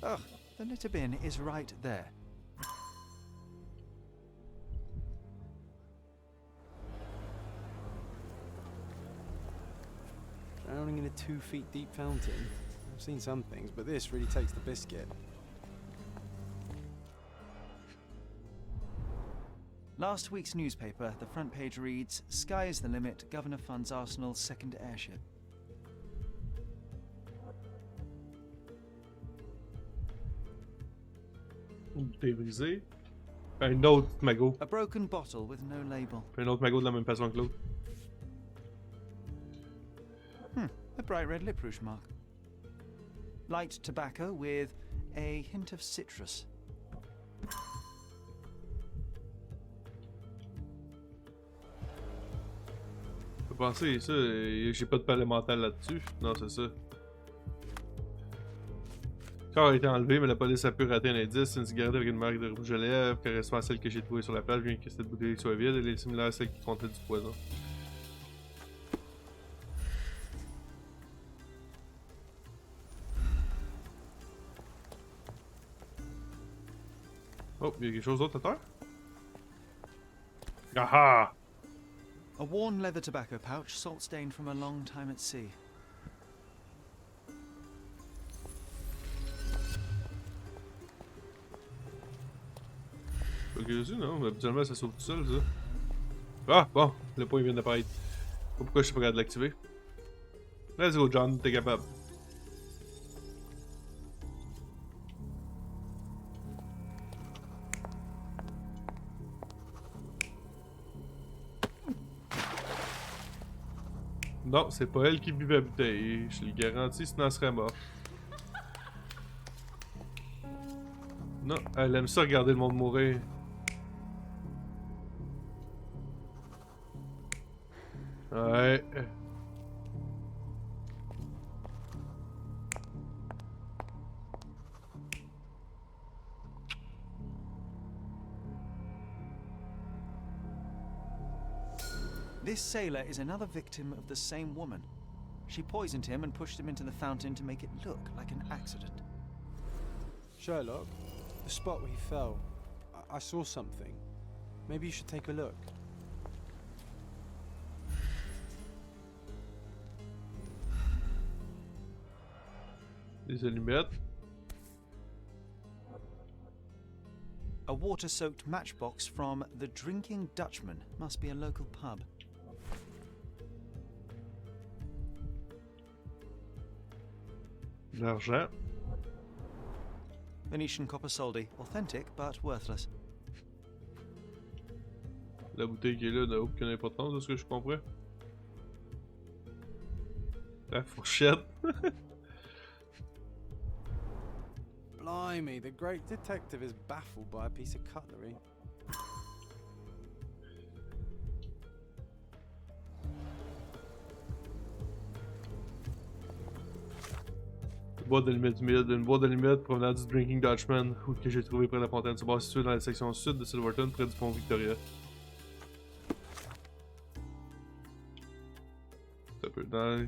Ugh, the litter bin is right there. Drowning in a 2 feet deep fountain. I've seen some things, but this really takes the biscuit. Last week's newspaper, the front page reads, "Sky is the limit, Governor funds Arsenal's second airship." Une bouteille brisée. Un autre magot. A broken bottle with no label. Un autre magot de la même façon que l'autre. A bright red lip rouge mark. Light tobacco with a hint of citrus. Je peux penser ça, j'ai pas de palais mental là-dessus. Non, c'est ça. Le corps a été enlevé, mais la police a pu rater un indice. Une cigarette avec une marque de rouge à lèvres correspond à celle que j'ai trouvée sur la plage, bien que cette bouteille soit vide. Elle est similaire à celle qui contenait du poison. Oh, il y a quelque chose d'autre à terre? Aha! A worn leather tobacco pouch, salt stained from a long time at sea. Pas que dessus, non? Mais habituellement, ça sauve tout seul, ça. Ah, bon, le point vient d'apparaître. Pourquoi je suis pas capable de l'activer? Let's go, John, t'es capable. Non, c'est pas elle qui buvait la bouteille. Je lui garantis, sinon elle serait morte. Non, elle aime ça regarder le monde mourir. Ouais. This sailor is another victim of the same woman. She poisoned him and pushed him into the fountain to make it look like an accident. Sherlock, the spot where he fell. I saw something. Maybe you should take a look. Des allumettes. A water-soaked matchbox from the Drinking Dutchman. Must be a local pub. De l'argent. Venetian copper soldi, authentic but worthless. La bouteille qui est là n'a aucune importance de ce que je comprends. La fourchette. Blimey, the great detective is baffled by a piece of cutlery. Une boîte d'allumettes provenant du Drinking Dutchman que j'ai trouvé près de la fontaine. Ce bar situé dans la section sud de Silverton, près du pont Victoria. C'est un peu dans...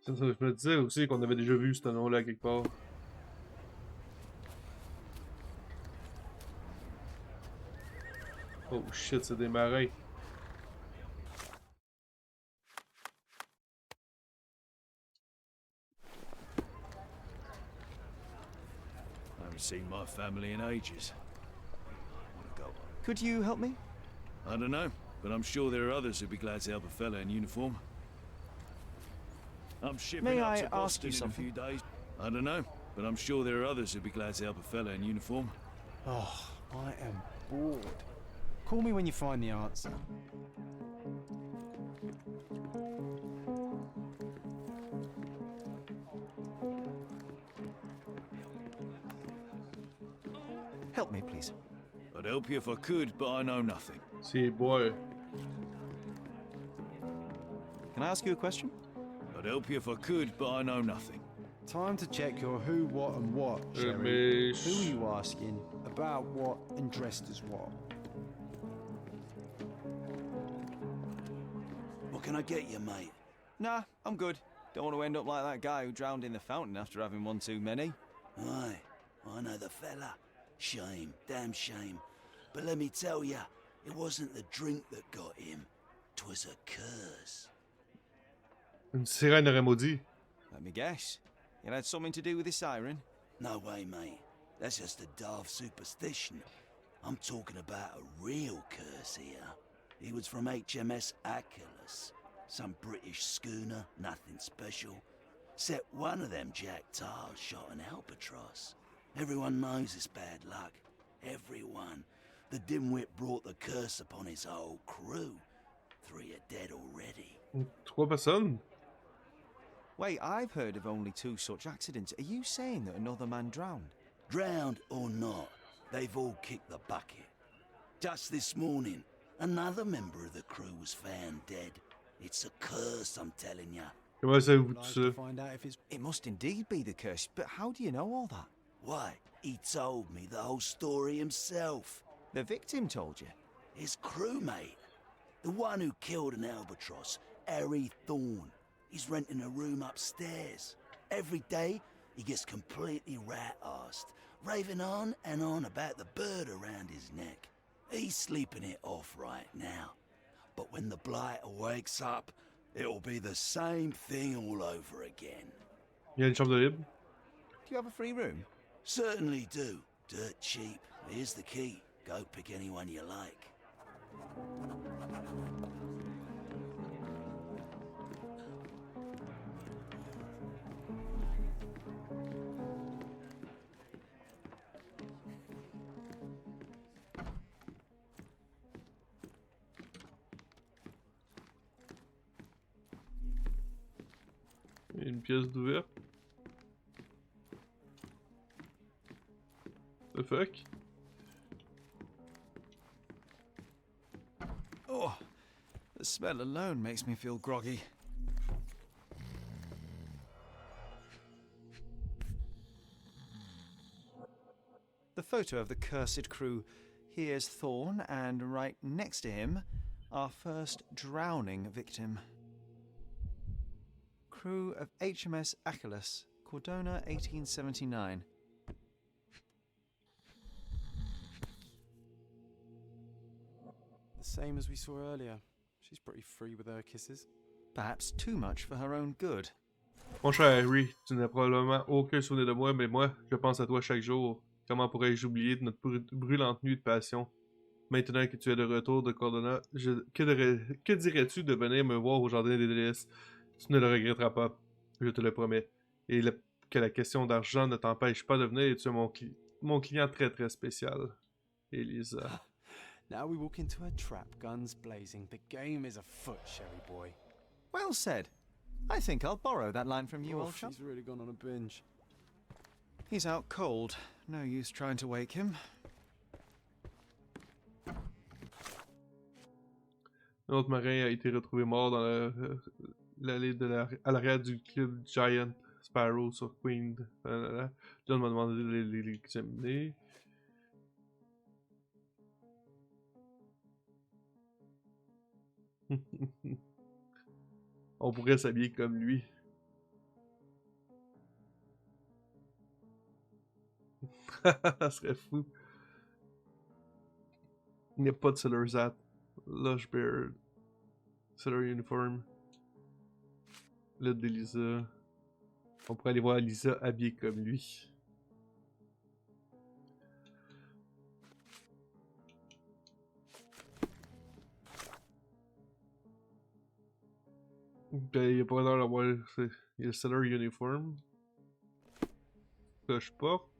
Je me disais aussi qu'on avait déjà vu ce nom-là quelque part. Oh shit, c'est des marins. I haven't seen my family in ages. Could you help me? I don't know, but I'm sure there are others who'd be glad to help a fella in uniform. I'm shipping May up I to ask Boston you in a something? few days. I don't know, but I'm sure there are others who'd be glad to help a fella in uniform. Oh, I am bored. Call me when you find the answer. Help me, please. I'd help you if I could, but I know nothing. See, boy. Can I ask you a question? I'd help you if I could, but I know nothing. Time to check your who, what, and what, Sherry. Who are you asking? About what and dressed as what? What can I get you, mate? Nah, I'm good. Don't want to end up like that guy who drowned in the fountain after having one too many. Aye, I know the fella. Shame, damn shame. But let me tell ya, it wasn't the drink that got him. 'Twas a curse. Une sirène aurait maudit. Let me guess. It had something to do with the siren? No way, mate. That's just a daft superstition. I'm talking about a real curse here. He was from HMS Achilles. Some British schooner, nothing special. Except one of them Jack Tars shot an albatross. Everyone knows it's bad luck. Everyone. The dimwit brought the curse upon his whole crew. 3 are dead already. 3 personnes? Wait, I've heard of only 2 such accidents. Are you saying that another man drowned? Drowned or not, they've all kicked the bucket. Just this morning, another member of the crew was found dead. It's a curse, I'm telling ya. Comment savez-vous tout ça? Find out if it's... It must indeed be the curse, but how do you know all that? Why, he told me the whole story himself. The victim told you? His crewmate. The one who killed an albatross, Harry Thorne. He's renting a room upstairs. Every day, he gets completely rat-arsed, raving on and on about the bird around his neck. He's sleeping it off right now. But when the blighter wakes up, it'll be the same thing all over again. Il y a une chambre de libre? Do you have a free room? Certainly do. Dirt cheap. Here's the key. Go pick anyone you like. Une pièce d'ouverte. The fuck? Oh, the smell alone makes me feel groggy. The photo of the cursed crew. Here's Thorne, and right next to him, our first drowning victim. Crew of HMS Achilles, Cordona, 1879. The same as we saw earlier. She's pretty free with her kisses. Perhaps too much for her own good. Mon cher Harry, tu n'as probablement aucun souvenir de moi, mais moi, je pense à toi chaque jour. Comment pourrais-je oublier de notre brûlante nuit de passion? Maintenant que tu es de retour de Cordona, que dirais-tu de venir me voir au Jardin des Délices? Tu ne le regretteras pas, je te le promets. Et que la question d'argent ne t'empêche pas de venir, et tu es mon client très très spécial. Elisa. Now we walk into a trap, guns blazing. The game is afoot, Sherry boy. Well said. I think I'll borrow that line from you, old chum. He's really gone on a binge. He's out cold. No use trying to wake him. Un autre marin a été retrouvé mort dans l'allée à l'arrière du club Giant Sparrow sur Queen. John m'a demandé de l'examiner. On pourrait s'habiller comme lui. Ça serait fou. Il n'y a pas de Seller's Hat. Lush Beard. Seller Uniform. L'aide d'Elisa. On pourrait aller voir Elisa habillée comme lui. Ben, il n'y a pas l'air d'avoir. Il y a le Seller Uniform. Que je porte.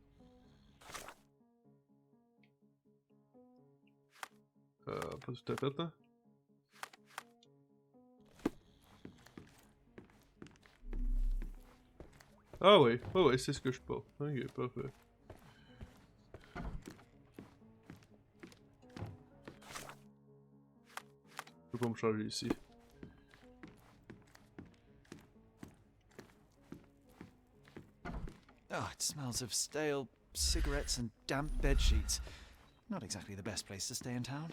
Pas tout à fait, hein. Ah oui, c'est ce que je porte. Ok, parfait. Je peux pas me changer ici. Oh, it smells of stale cigarettes and damp bed sheets. Not exactly the best place to stay in town.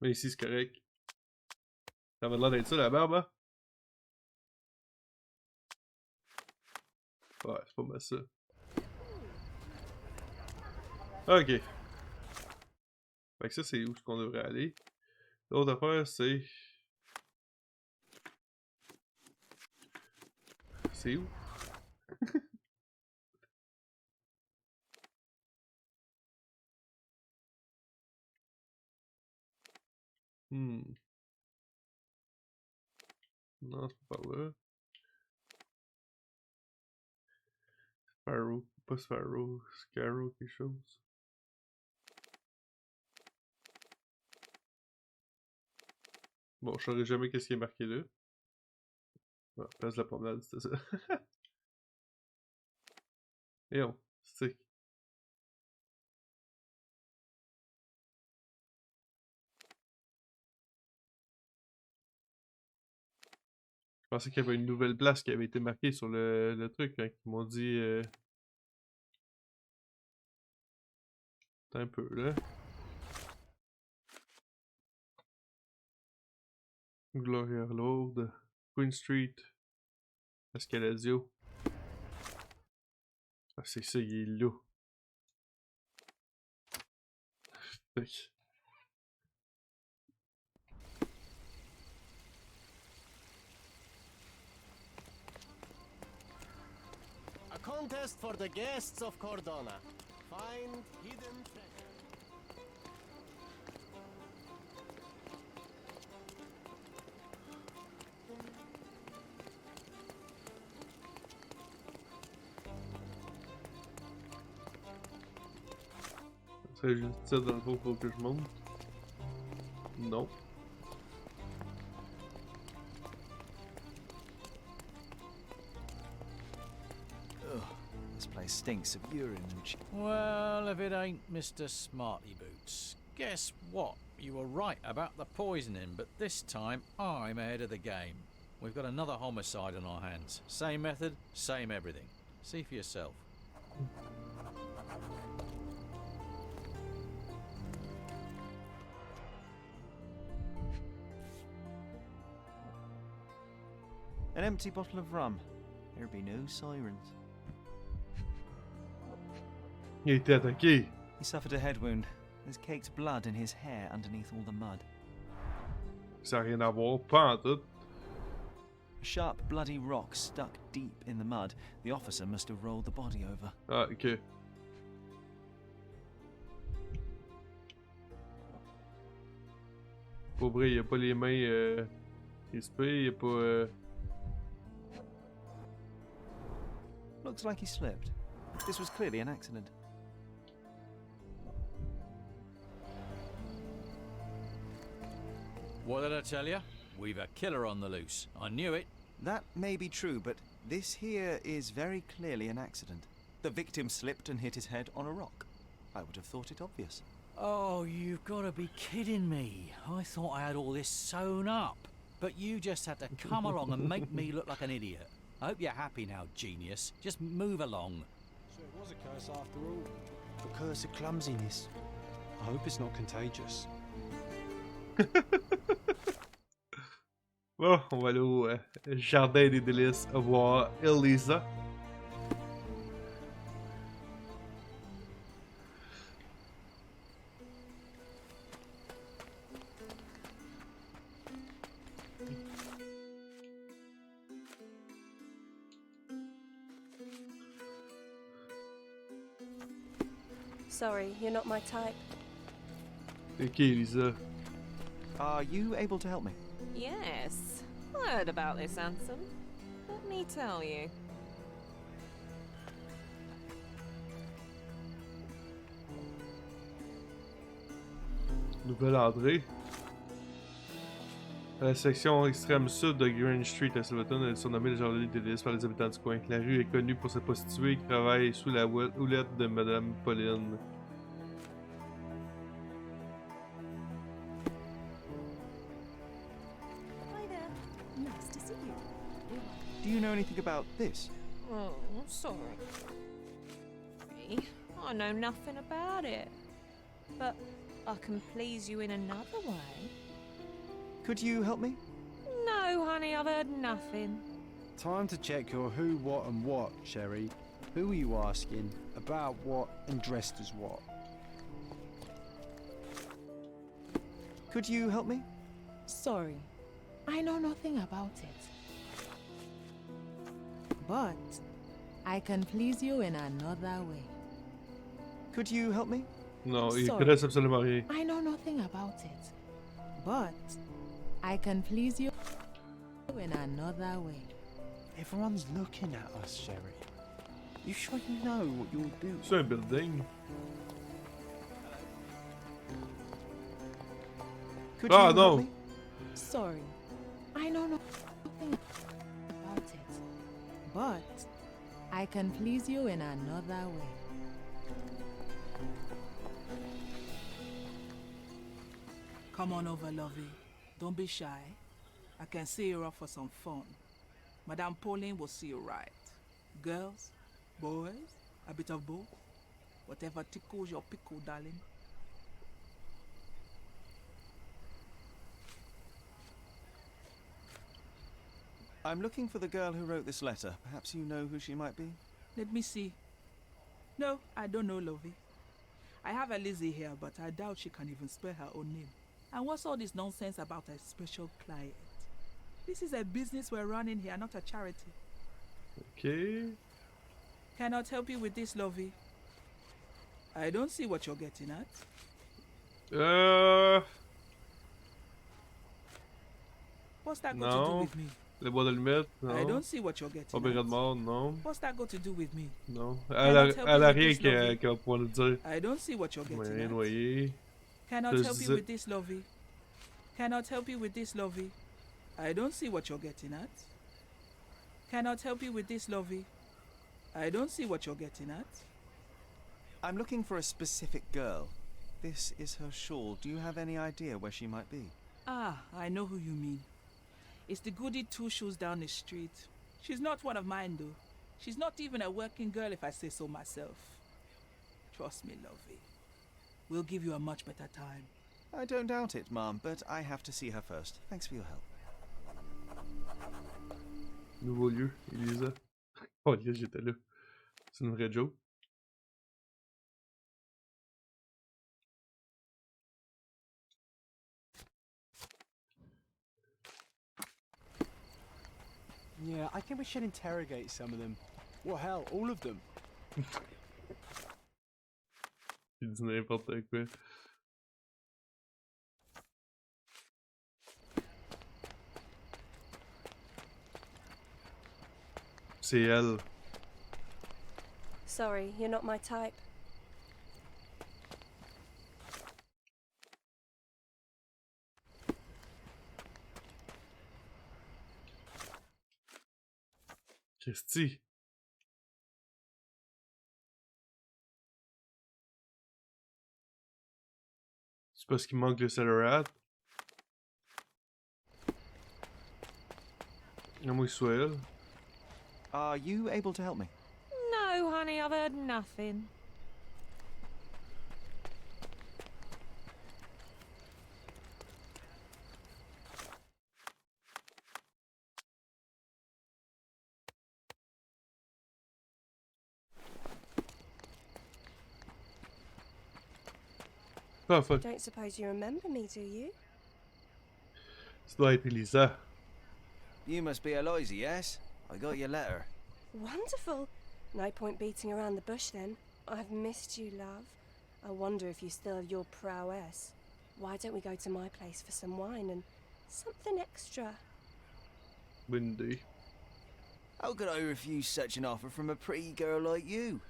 Mais ici, c'est correct. Ça va l'air d'être ça, la barbe, hein? Ouais, c'est pas mal ça. Ok. Fait que ça, c'est où qu'on devrait aller. L'autre affaire, c'est... C'est où? Non, c'est pas là. Sparrow, pas Sparrow, Scarrow, quelque chose. Bon, je saurais jamais qu'est-ce qui est marqué là. Ah, place de la promenade, c'était ça. Et on, stick. Je pensais qu'il y avait une nouvelle place qui avait été marquée sur le truc, hein, qui m'ont dit... Attends un peu, là. Gloria Lord, Queen Street, Escaladio. Ah, c'est ça, il est là. Fuck. A contest for the guests of Cordona. Find hidden treasure. Ça serait juste ça dans le fond pour que je monte. Non. This place stinks of urine and Well, if it ain't Mr. Smarty Boots. Guess what? You were right about the poisoning, but this time I'm ahead of the game. We've got another homicide on our hands. Same method, same everything. See for yourself. an empty bottle of rum. There'd be no sirens. Il a été attaqué. He suffered a head wound. There's caked blood in his hair underneath all the mud. Ça n'a rien à voir, pas en tout. A sharp, bloody rock stuck deep in the mud. The officer must have rolled the body over. Ah, ok. Pour vrai, il a pas les mains crispées, il a pas. Looks like he slipped. This was clearly an accident. What did I tell you? We've a killer on the loose. I knew it. That may be true, but this here is very clearly an accident. The victim slipped and hit his head on a rock. I would have thought it obvious. Oh, you've got to be kidding me. I thought I had all this sewn up. But you just had to come along and make me look like an idiot. I hope you're happy now, genius. Just move along. So it was a curse after all. A curse of clumsiness. I hope it's not contagious. Bon, on va aller au Jardin des Délices voir Elisa. Sorry, you're not my type. Ok, Elisa. Are you able to help me? Yes, I heard about this, Anson. Let me tell you. Nouvelle entrée. À la section extrême sud de Green Street à Silverton, elle est surnommée le Jardin des Délices par les habitants du coin. La rue est connue pour sa prostituée qui travaille sous la houlette de Madame Pauline. Hi there. Nice to see you. Do you know anything about this? Oh, sorry. I know nothing about it. But I can please you in another way. Could you help me? No, honey, I've heard nothing. Time to check your who, what, and what, Sherry. Who are you asking? About what and dressed as what? Could you help me? Sorry, I know nothing about it. But I can please you in another way. Could you help me? Non, ils Sorry. connaissent absolument rien. I know nothing about it. But I can please you in another way. Everyone's looking at us, Sherry. You sure you know what you'll do? C'est un building. Could Ah, you help non! me? Sorry, I know nothing about it. But I can please you in another way. Come on over, lovey. Don't be shy. I can see you're up for some fun. Madame Pauline will see you right. Girls, boys, a bit of both. Whatever tickles your pickle, darling. I'm looking for the girl who wrote this letter. Perhaps you know who she might be? Let me see. No, I don't know, lovey. I have a Lizzie here, but I doubt she can even spell her own name. And what's all this nonsense about a special client? This is a business we're running here, not a charity. Ok. Cannot help you with this, lovey. I don't see what you're getting at. What's that got to do Non. with me? Le bois d'allumette, non. I don't see what you're getting Opéra de at. mort, non. What's that got to do with me? Non. Cannot help Elle you a with rien this, lovey. qu'elle va pouvoir nous dire. I don't see what you're getting Moyen at. noyé. Cannot Plus help you zip. with this, lovey. Cannot help you with this, lovey. I don't see what you're getting at. Cannot help you with this, lovey. I don't see what you're getting at. I'm looking for a specific girl. This is her shawl. Do you have any idea where she might be? Ah, I know who you mean. It's the goody two shoes down the street. She's not one of mine, though. She's not even a working girl, if I say so myself. Trust me, lovey. We'll give you a much better time. I don't doubt it, Mom, but I have to see her first. Thanks for your help. Nouveau lieu, Elisa. Oh, yes, j'étais là. C'est une vraie joke. Yeah, I think we should interrogate some of them. Well, hell, all of them. Il dit n'importe quoi. C'est elle. Sorry, you're not my type. Christy. C'est parce qu'il manque le Celerat. À moins que ce soit elle. Are you able to help me? No, honey, I've heard nothing. Oh fuck. Don't suppose you remember me, do you? Ça doit être Elisa. You must be Eloisa, yes? I got your letter. Wonderful. No point beating around the bush then. I've missed you, love. I wonder if you still have your prowess. Why don't we go to my place for some wine and something extra? Windy. How could I refuse such an offer from a pretty girl like you?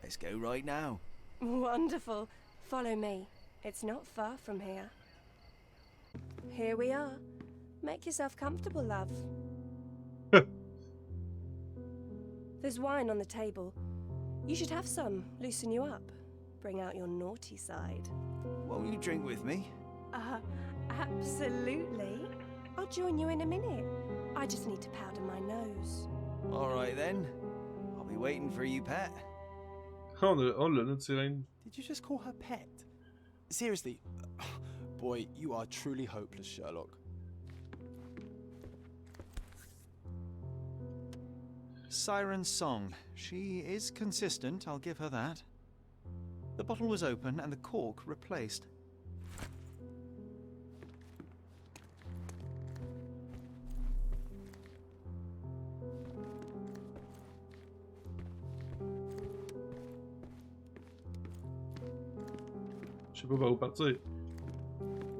Let's go right now. Wonderful. Follow me. It's not far from here. Here we are. Make yourself comfortable, love. There's wine on the table. You should have some. Loosen you up. Bring out your naughty side. Won't you drink with me? Absolutely. I'll join you in a minute. I just need to powder my nose. All right then. I'll be waiting for you, pet. Oh l'a, notre sirène. Did you just call her pet? Seriously? Boy, you are truly hopeless, Sherlock. Siren's song. She is consistent, I'll give her that. The bottle was open and the cork replaced. Je sais pas par où partir.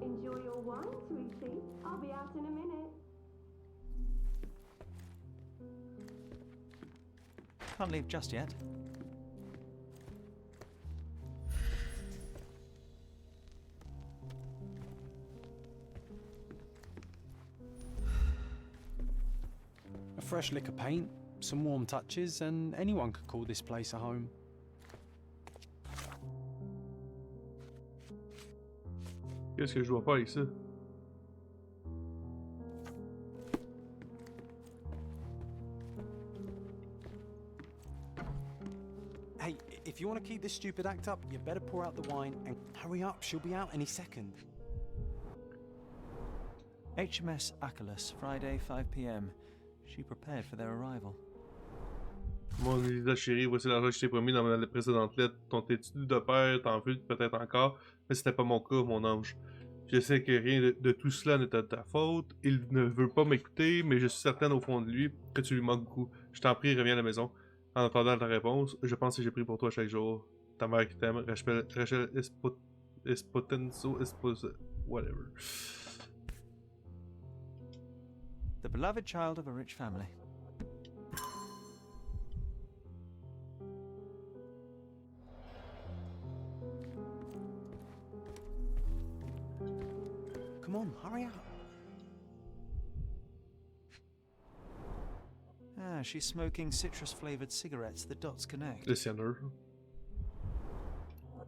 Enjoy your wine, sweetie. I'll be out in a minute. Can't leave just yet. A fresh lick of paint, some warm touches, and anyone could call this place a home. Qu'est-ce que je dois faire avec ça? Hey, if you want to keep this stupid act up, you better pour out the wine and hurry up, she'll be out any second. HMS Achilles, Friday, 5 p.m. She prepared for their arrival. Mon Elisa chérie, voici l'argent que je t'ai promis dans ma précédente lettre. Ton étude de père t'en veut peut-être encore, mais c'était pas mon cas, mon ange. Je sais que rien de tout cela n'est de ta faute. Il ne veut pas m'écouter, mais je suis certaine au fond de lui que tu lui manques beaucoup. Je t'en prie, reviens à la maison. En attendant ta réponse, je pense que j'ai pris pour toi chaque jour. Ta mère qui t'aime, Rachel Espotenso, whatever. The beloved child of a rich family. Come on, hurry up. Ah, she's smoking citrus-flavored cigarettes. The dots connect. Le cyanure.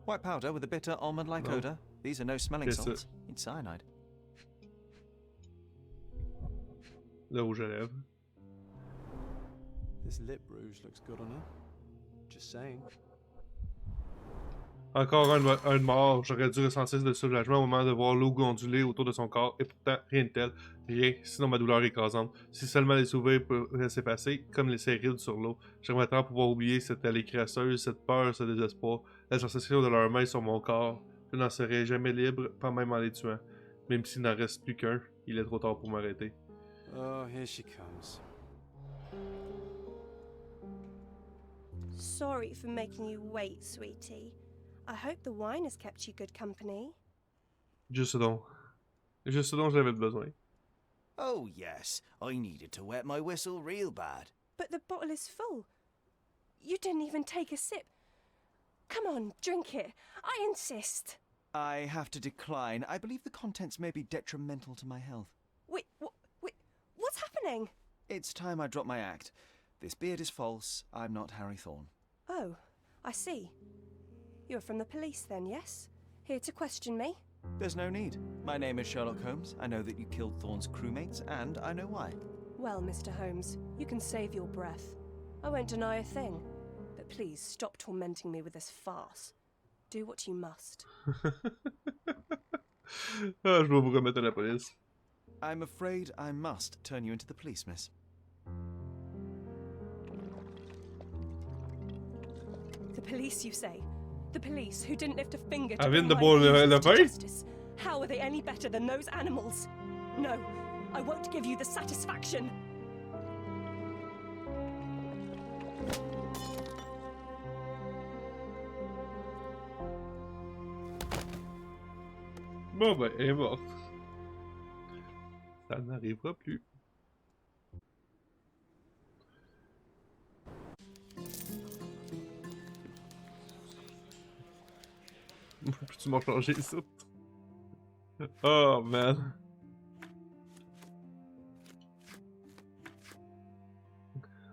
White powder with a bitter almond-like No. odor. These are no smelling Yes, sir. salts. It's cyanide. Le rouge à lèvres. This lip rouge looks good on her. Just saying. Encore un de mort. J'aurais dû ressentir de soulagement au moment de voir l'eau onduler autour de son corps, et pourtant rien de tel. Rien, sinon ma douleur écrasante. Si seulement les souvenirs pouvaient s'effacer, comme les rides sur l'eau. J'aimerais tant pouvoir oublier cette allée crasseuse, cette peur, ce désespoir, la sensation de leurs mains sur mon corps. Je n'en serais jamais libre, pas même en les tuant. Même s'il n'en reste plus qu'un, il est trop tard pour m'arrêter. Oh, here she comes. Sorry for making you wait, sweetie. I hope the wine has kept you good company. Juste ce dont j'avais besoin. Oh, yes. I needed to wet my whistle real bad. But the bottle is full. You didn't even take a sip. Come on, drink it. I insist. I have to decline. I believe the contents may be detrimental to my health. Wait, what's happening? It's time I drop my act. This beard is false. I'm not Harry Thorne. Oh, I see. You're from the police then, yes? Here to question me? There's no need. My name is Sherlock Holmes. I know that you killed Thorne's crewmates, and I know why. Well, Mr. Holmes, you can save your breath. I won't deny a thing. But please, stop tormenting me with this farce. Do what you must. Ah, je vais vous remettre à la police. I'm afraid I must turn you into the police, miss. The police, you say? The police who didn't lift a finger to Elle vient de provide boire le peace to vin? justice. How are they any better than those animals? No, I won't give you the satisfaction. Bon ben, elle est morte. Ça n'arrivera plus. Peux-tu m'en changer ça? Oh man.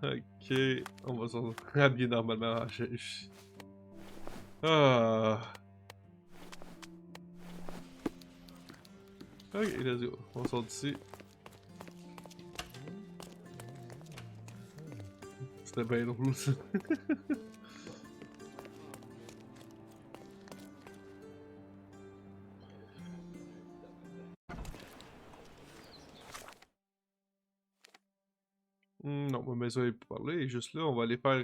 Ok, on va s'en rhabiller normalement. Ah. Ok, let's go. On sort d'ici. C'était bien drôle ça. Non, ma maison est pour parler. Juste là, on va aller faire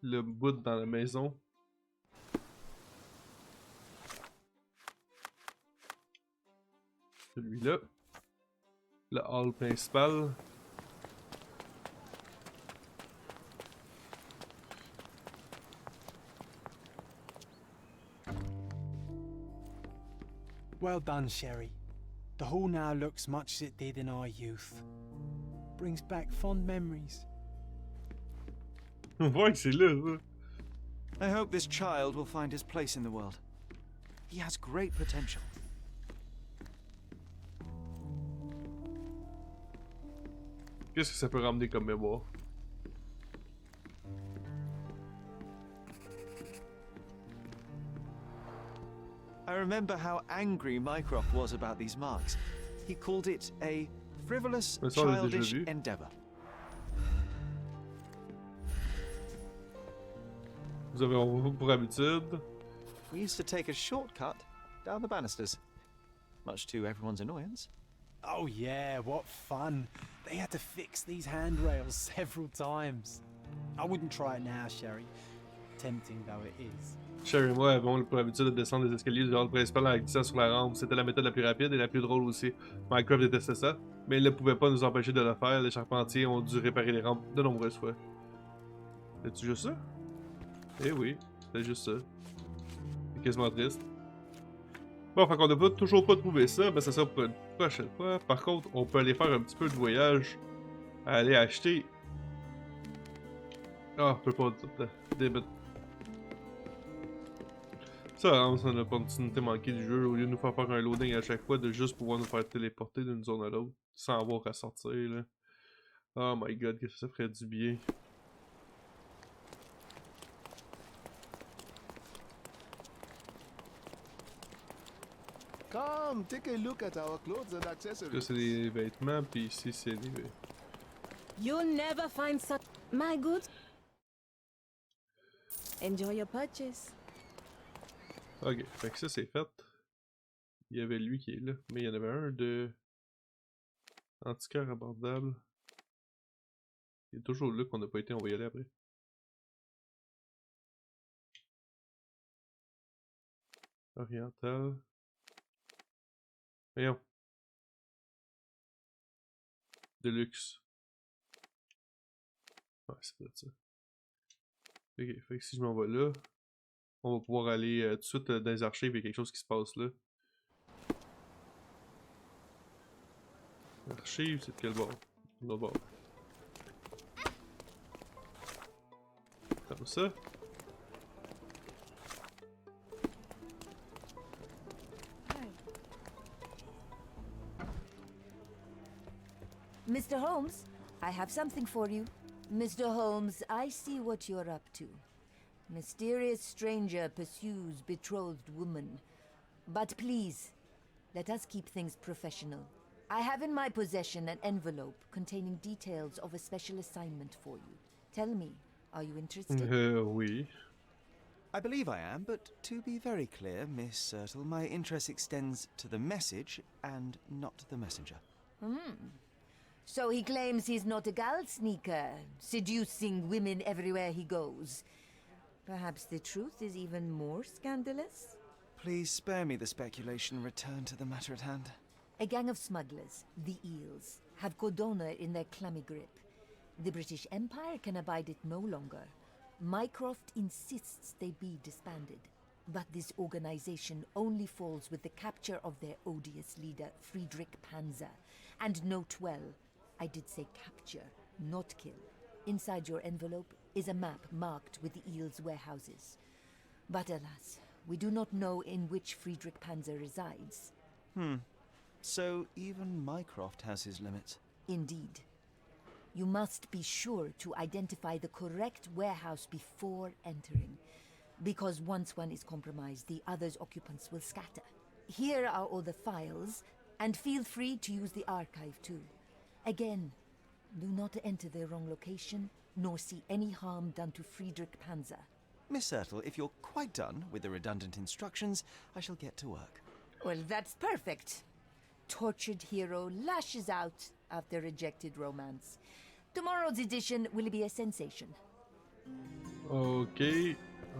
le bout dans la maison. Celui-là. Le hall principal. Well done, Sherry. The hall now looks much as it did in our youth. Brings back fond memories. On voit que c'est là, ça. I hope this child will find his place in the world. He has great potential. Qu'est-ce que ça peut ramener comme mémoire? I remember how angry Mycroft was about these marks. He called it a frivolous, childish endeavor. Vous avez pour habitude. We used to take a shortcut down the banisters, much to everyone's annoyance. Oh yeah, what fun. They had to fix these handrails several times. I wouldn't try it now, Sherry, tempting though it is. Sherry et moi avons pour habitude de descendre les escaliers du hall principal en glissant sur la rampe. C'était la méthode la plus rapide et la plus drôle aussi. Mycroft détestait ça, mais il ne pouvait pas nous empêcher de le faire. Les charpentiers ont dû réparer les rampes de nombreuses fois. C'est-tu juste ça? Eh oui, c'est juste ça. C'est quasiment triste. Bon, fait qu'on n'a toujours pas trouvé ça, mais ça sera pour une prochaine fois. Par contre, on peut aller faire un petit peu de voyage. Aller acheter. Ah, on peut pas débit. Ça rend une opportunité manquée du jeu au lieu de nous faire un loading à chaque fois, de juste pouvoir nous faire téléporter d'une zone à l'autre sans avoir à sortir là. Oh my god, que ça ferait du bien. Come, take a look at our clothes and accessories. Là c'est des vêtements, puis ici c'est des... You'll never find such my goods. Enjoy your purchase. Ok, fait que ça c'est fait. Il y avait lui qui est là, mais il y en avait un de... Antiquaire abordable. Il est toujours là qu'on n'a pas été, on va y aller après. Oriental. Voyons. Deluxe. Ouais, c'est peut-être ça. Ok, fait que si je m'en vais là, on va pouvoir aller tout de suite dans les archives, il y a quelque chose qui se passe là. Archives, c'est de quel bord? De l'autre bord. Comme ça. Mr. Holmes, I have something for you. Mr. Holmes, I see what you're up to. Mysterious stranger pursues betrothed woman. But please, let us keep things professional. I have in my possession an envelope containing details of a special assignment for you. Tell me, are you interested? Oui. I believe I am, but to be very clear, Miss Sirtle, my interest extends to the message and not the messenger. So he claims he's not a gal sneaker, seducing women everywhere he goes. Perhaps the truth is even more scandalous? Please spare me the speculation and return to the matter at hand. A gang of smugglers, the Eels, have Cordona in their clammy grip. The British Empire can abide it no longer. Mycroft insists they be disbanded. But this organization only falls with the capture of their odious leader, Friedrich Panzer. And note well, I did say capture, not kill. Inside your envelope is a map marked with the Eels' warehouses. But alas, we do not know in which Friedrich Panzer resides. So even Mycroft has his limits. Indeed. You must be sure to identify the correct warehouse before entering. Because once one is compromised, the other's occupants will scatter. Here are all the files, and feel free to use the archive too. Again, do not enter the wrong location, nor see any harm done to Friedrich Panzer. Miss Sirtle, if you're quite done with the redundant instructions, I shall get to work. Well, that's perfect. Tortured hero lashes out after rejected romance. Tomorrow's edition will be a sensation. Ok.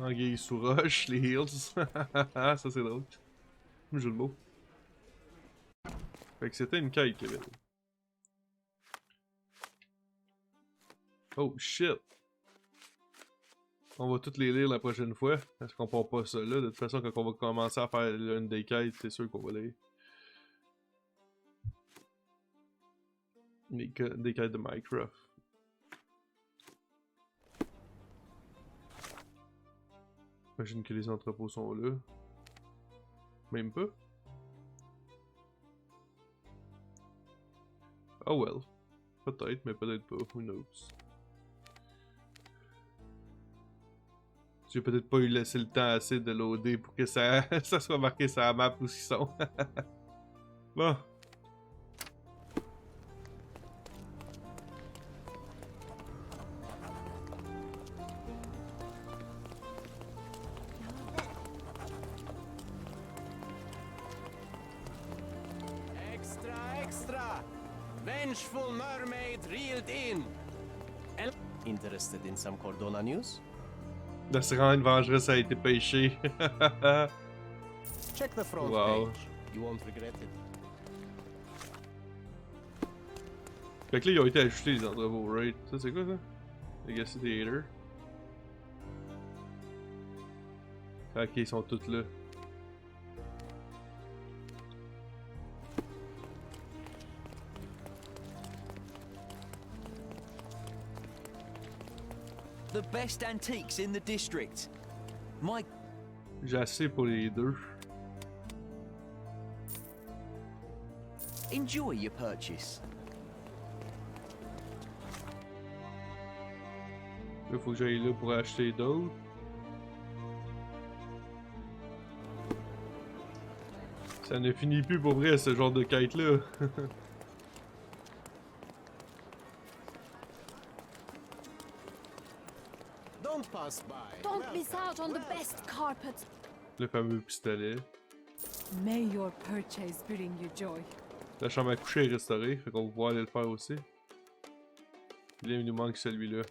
Anguille sous roche, les Hills. Ça c'est drôle. Un jeu de mots. Fait que c'était une quête, Kevin. Oh shit! On va toutes les lire la prochaine fois. Parce qu'on part pas ça là. De toute façon, quand on va commencer à faire une des quêtes, c'est sûr qu'on va lire. Des quêtes de Mycroft. J'imagine que les entrepôts sont là. Même pas. Oh well. Peut-être, mais peut-être pas. Who knows. J'ai peut-être pas eu laissé le temps assez de loader pour que ça, ça soit marqué sur la map où ils sont. Bon. Extra! Vengeful mermaid reeled in! Interested in some Cordona news? La sirène vengeresse a été pêchée. Check the front wow. page. You won't regret it. Fait que là, ils ont été ajoutés les entrepôts, right? Ça, c'est quoi ça? Legacy Theater. Ok, ils sont tous là. The best antiques in the district. My... J'ai assez pour les deux. Enjoy your purchase. Là, faut que j'aille là pour acheter d'autres. Ça ne finit plus pour vrai, ce genre de quête-là. Don't miss out on the best carpet. Le fameux pistolet. May your purchase bring you joy. La chambre à coucher est restaurée, fait qu'on va pouvoir aller le faire aussi. Là, il nous manque celui-là.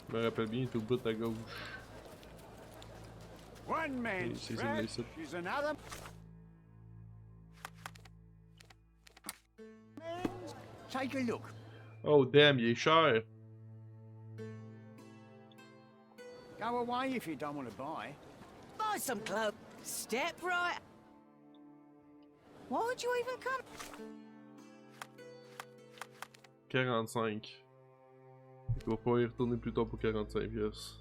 Je me rappelle bien, il est au bout à gauche. When men, C'est Fred. ça. She's another. Take a look. Oh damn, il est cher. Go away if you don't want to buy. Buy some clothes. Step right. Why would you even come? 45. Il va pas y retourner plus tard pour 45 pièces.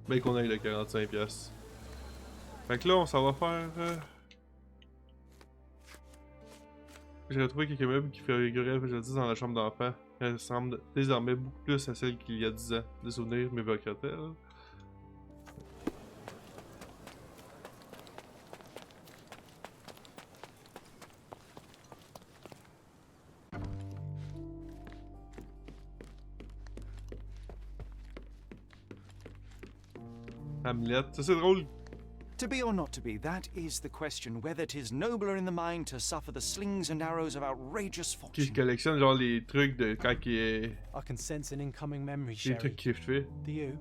Ben qu'on aille le 45 pièces. Fait que là, on s'en va faire... J'ai retrouvé quelques meubles qui figuraient jadis dans la chambre d'enfant. Elles ressemblent désormais beaucoup plus à celles qu'il y a 10 ans. Des souvenirs m'évoquent-elles. Hamlet, ça c'est drôle. To be or not to be, that is the question, whether 'tis nobler in the mind to suffer the slings and arrows of outrageous Qui fortune. collectionne genre les trucs de quand il est... I can sense an incoming memory, Les Sherry. trucs qu'il fait. Do you?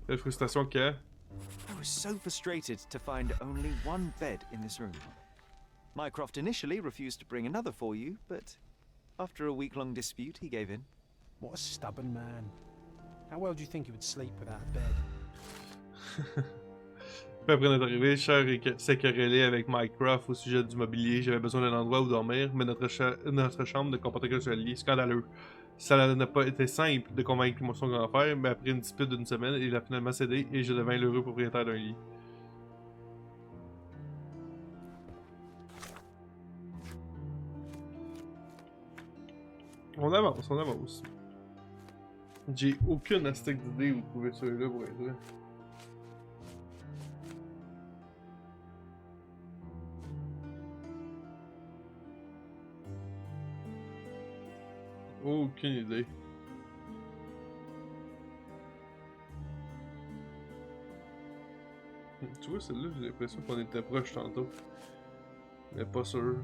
La frustration qu'il y a. I was so frustrated to find only one bed in this room. Mycroft initially refused to bring another for you, but after a week-long dispute, he gave in. What a stubborn man. How well do you think he would sleep without a bed? Puis après notre arrivée, Cher s'est querellé avec Mycroft au sujet du mobilier. J'avais besoin d'un endroit où dormir, mais notre chambre ne comportait qu'un seul lit. Scandaleux. Ça n'a pas été simple de convaincre son grand-père, mais après une dispute d'une semaine, il a finalement cédé et je devins l'heureux propriétaire d'un lit. On avance, on avance. J'ai aucune astuce d'idée où trouver celui-là pour être vrai. Aucune idée. Tu vois, celle-là, j'ai l'impression qu'on était proche tantôt. Mais pas sûr.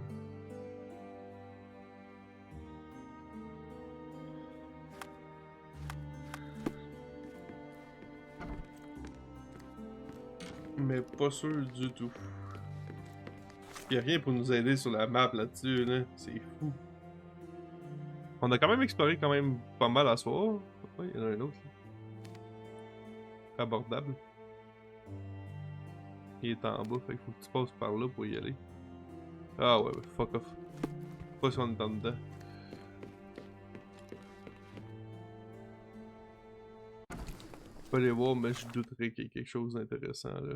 Mais pas sûr du tout. Y'a rien pour nous aider sur la map là-dessus, là. C'est fou. On a quand même exploré quand même pas mal à soir. Ouais, il y en a un autre. Là. Abordable. Il est en bas, fait qu'il faut que tu passes par là pour y aller. Ah ouais, fuck off. Pas si on est en dedans. Pas les voir, mais je douterais qu'il y ait quelque chose d'intéressant là.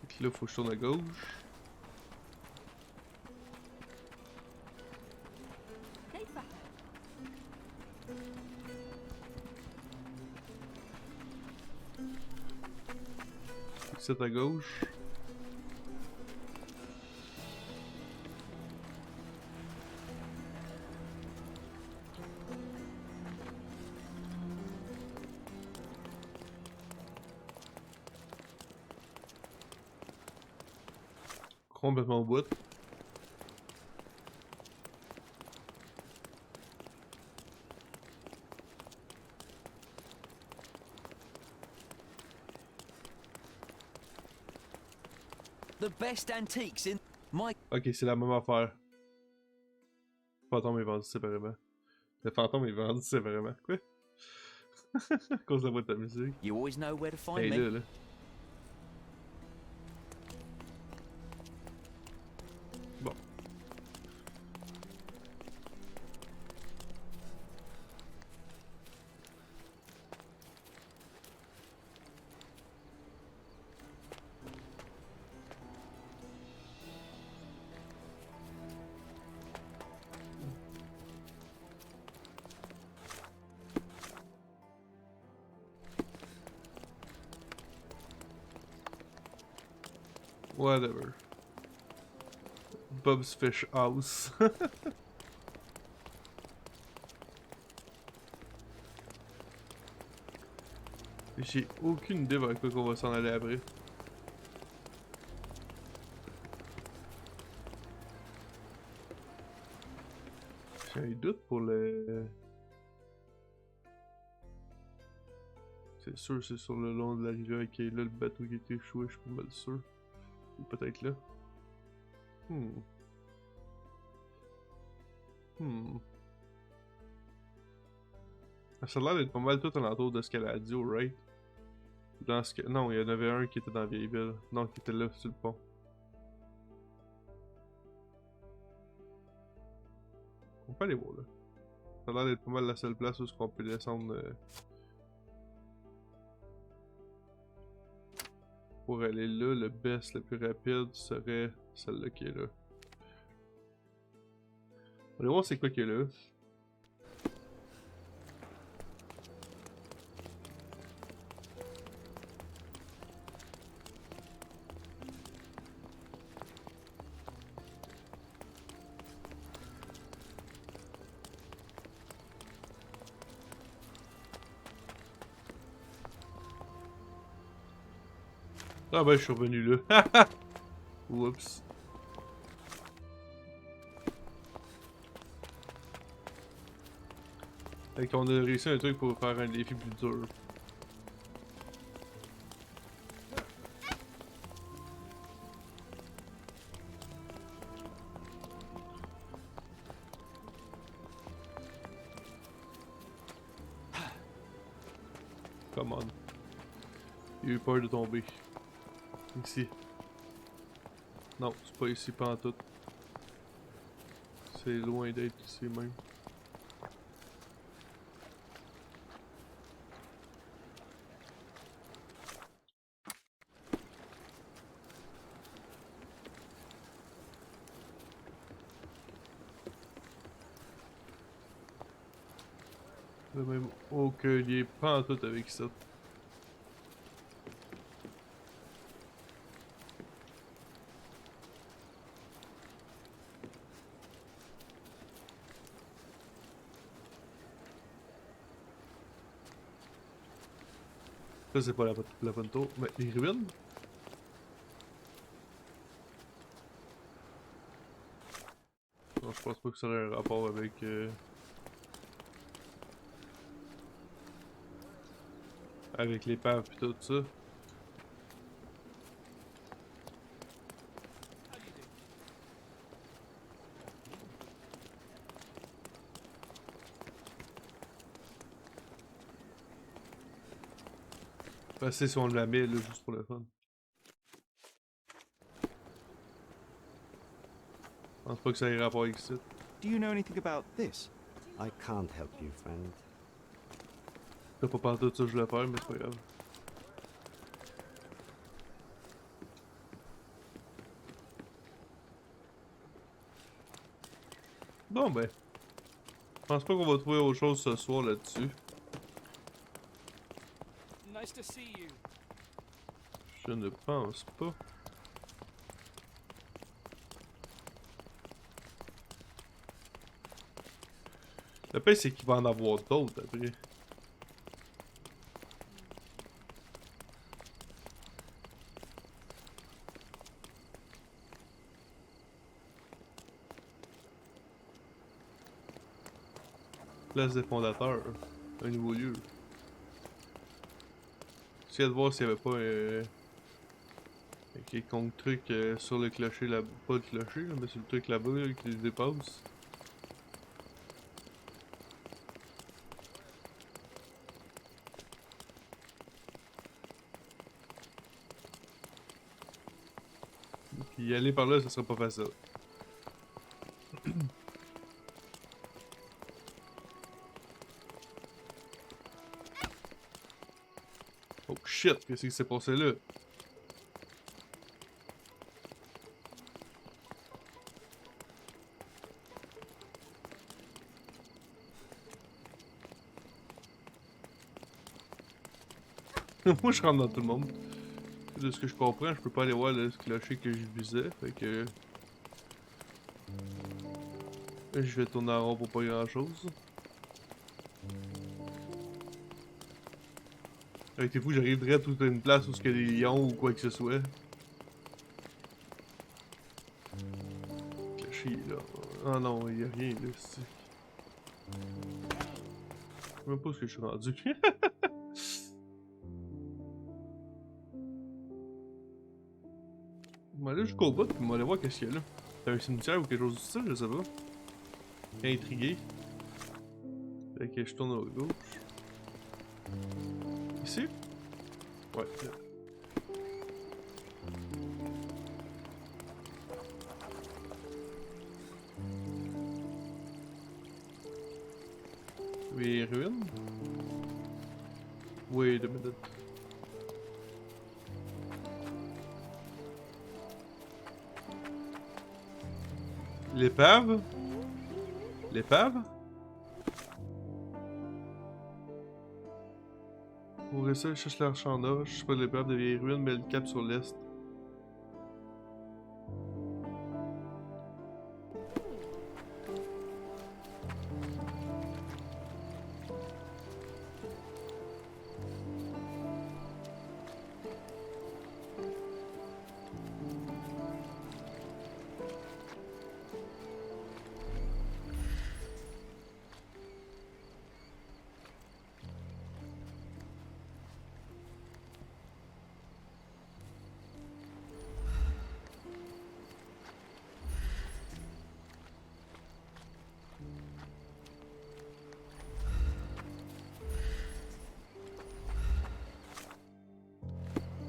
Fait que là, faut que je tourne à gauche. C'est à gauche. Complètement au bout. The best antiques in my... Ok, c'est la même affaire. Le fantôme est vendu séparément. Le fantôme est vendu séparément. Quoi? À cause de la boîte de musique. You always know where to find Hey, me. là. Bon. Whatever. Bob's Fish House. J'ai aucune idée vers quoi qu'on va s'en aller après. des doutes pour le... C'est sûr, c'est sur le long de la rivière qui est là, le bateau qui a été échoué, je suis pas mal sûr. Ou peut-être là. Ça a l'air d'être pas mal tout alentour de ce qu'elle a dit au raid. Dans ce que... Non, il y en avait un qui était dans Vieilleville. Non, qui était là, sur le pont. On peut aller voir là. Ça a l'air d'être pas mal la seule place où on peut descendre pour aller là. Le best, le plus rapide serait celle-là qui est là. On va voir c'est quoi qui est là. Ah ben je suis revenu là. Oups. Fait qu'on a réussi un truc pour faire un défi plus dur. Come on. Il a eu peur de tomber. Ici. Non, c'est pas ici, pas en tout. C'est loin d'être ici même. Le même aucun lien, pas en tout avec ça. Ça c'est pas la bonne tour, mais les ruines? Non, je pense pas que ça aurait un rapport avec... avec l'épave pis tout ça. Ben, c'est si on la met là, juste pour le fun. Je pense pas que ça ait rapport avec ça. Do you know anything about this? I can't help you, friend. T'as pas parlé de ça, je voulais faire, mais c'est pas grave. Bon ben. Je pense pas qu'on va trouver autre chose ce soir là-dessus. Nice to see you. Je ne pense pas. Le pire c'est qu'il va en avoir d'autres après. Place des fondateurs, un nouveau lieu. J'essaie de voir s'il n'y avait pas un quelconque truc sur le clocher là, pas le clocher là, mais sur le truc là-bas là, qui les dépasse. Puis aller par là, ça serait pas facile. Oh shit, qu'est-ce qui s'est passé là? Moi je rentre dans tout le monde. De ce que je comprends, je peux pas aller voir le clocher que je visais, fait que... Je vais tourner en rond pour pas grand chose. Avec vous, j'arriverai à toute une place où il y a des lions ou quoi que ce soit. Clocher là. Ah non, il y a rien là. sais même pas où je suis rendu. On va aller jusqu'au bout, puis on va aller voir qu'est-ce qu'il y a là. C'est un cimetière ou quelque chose du style, je sais pas. Intrigué. Fait que je tourne à gauche. Ici? Ouais, là. Les ruines? Oui, 2 minutes. L'épave? L'épave? Pour ça, je cherche l'archandage. Je sais pas l'épave de vieilles ruines, mais le cap sur l'est.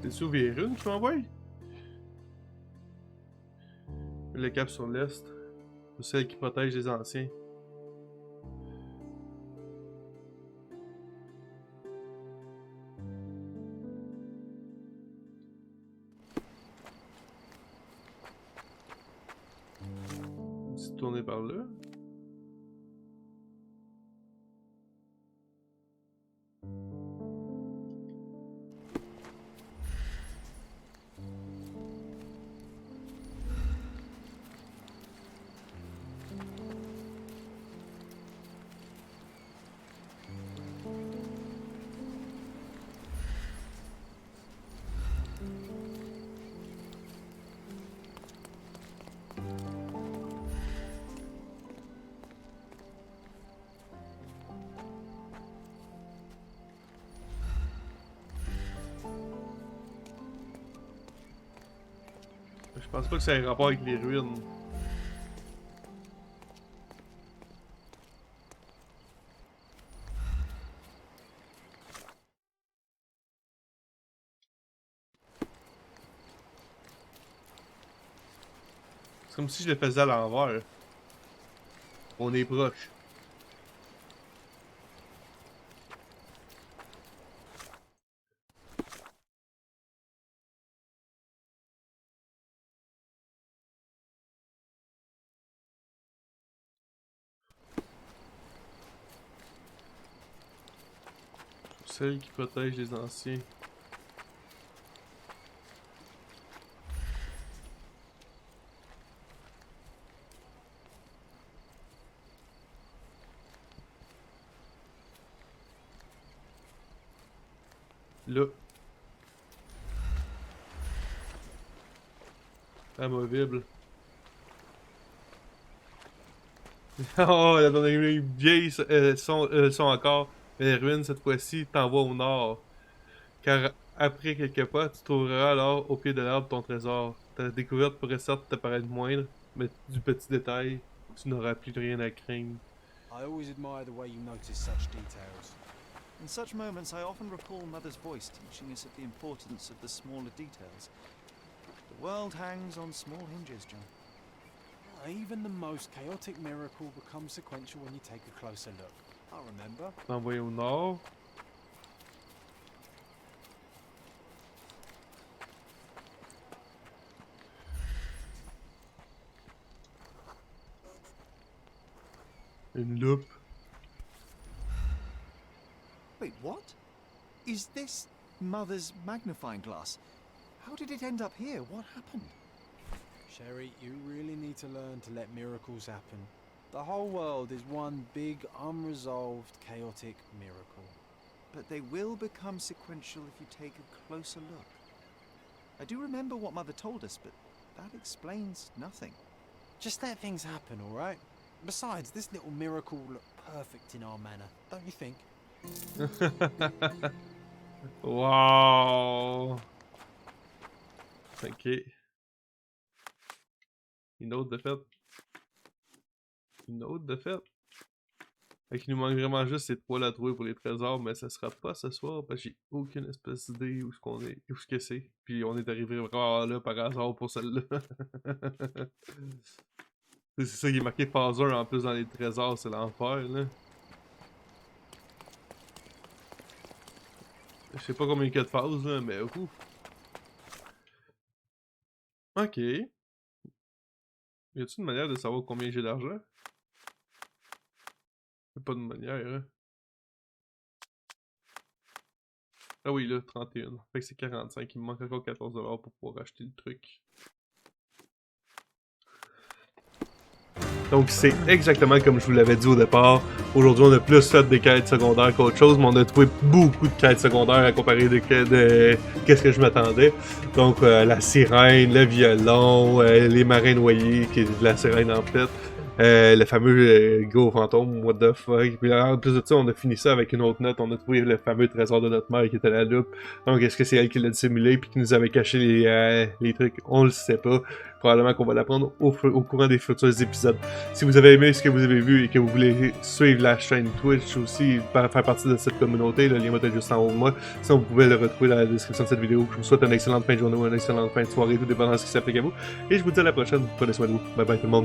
C'est-tu vieilles ruines qui m'envoie? Le cap sur l'est. Celle qui protège les anciens. Une petite tournée par là. Je pense pas que ça ait rapport avec les ruines. C'est comme si je le faisais à l'envers. On est proche. Celle qui protège les anciens. Là. Amovible. Oh, la dernière vieille sont encore. Mais les ruines, cette fois-ci, t'envoient au nord. Car après quelques pas, tu trouveras alors au pied de l'arbre ton trésor. Ta découverte pourrait certes te paraître moindre, mais du petit détail, tu n'auras plus rien à craindre. I always admire the way you notice such details. In such moments, I often recall Mother's voice teaching us of the importance of the smaller details. The world hangs on small hinges, John. Even the most chaotic miracle becomes sequential when you take a closer look. I remember. T'envoyer au nord. Une loupe. Wait, what? Is this Mother's magnifying glass? How did it end up here? What happened? Sherry, you really need to learn to let miracles happen. The whole world is one big, unresolved, chaotic miracle. But they will become sequential if you take a closer look. I do remember what Mother told us, but that explains nothing. Just let things happen, alright? Besides, this little miracle looked perfect in our manner, don't you think? Wow! Ok. Une autre défaite. Une autre défaite. Fait qu'il nous manque vraiment juste ces trois-là à trouver pour les trésors, mais ça sera pas ce soir parce que j'ai aucune espèce d'idée où ce que c'est. Puis on est arrivé vraiment là par hasard pour celle-là. C'est ça qui est marqué phase 1 en plus dans les trésors, c'est l'enfer là. Je sais pas combien il y a de phases là, mais ouf. Ok. Y a-t-il une manière de savoir combien j'ai d'argent? Y'a pas de manière, hein. Ah oui, là, 31. Fait que c'est 45. Il me manque encore 14$ pour pouvoir acheter le truc. Donc c'est exactement comme je vous l'avais dit au départ. Aujourd'hui, on a plus fait des quêtes secondaires qu'autre chose, mais on a trouvé beaucoup de quêtes secondaires à comparer de qu'est-ce que je m'attendais. Donc la sirène, le violon, les marins noyés, qui est de la sirène en fait. Le fameux gros fantôme, what the fuck. Puis en plus de ça, on a fini ça avec une autre note. On a trouvé le fameux trésor de notre mère qui était à la loupe. Donc est-ce que c'est elle qui l'a dissimulé puis qui nous avait caché les trucs? On le sait pas. Probablement qu'on va l'apprendre au courant des futurs épisodes. Si vous avez aimé ce que vous avez vu et que vous voulez suivre la chaîne Twitch aussi, faire partie de cette communauté, le lien va être juste en haut de moi. Sinon, vous pouvez le retrouver dans la description de cette vidéo. Je vous souhaite une excellente fin de journée ou une excellente fin de soirée, tout dépendant de ce qui s'applique à vous. Et je vous dis à la prochaine. Prenez soin de vous. Bye bye tout le monde.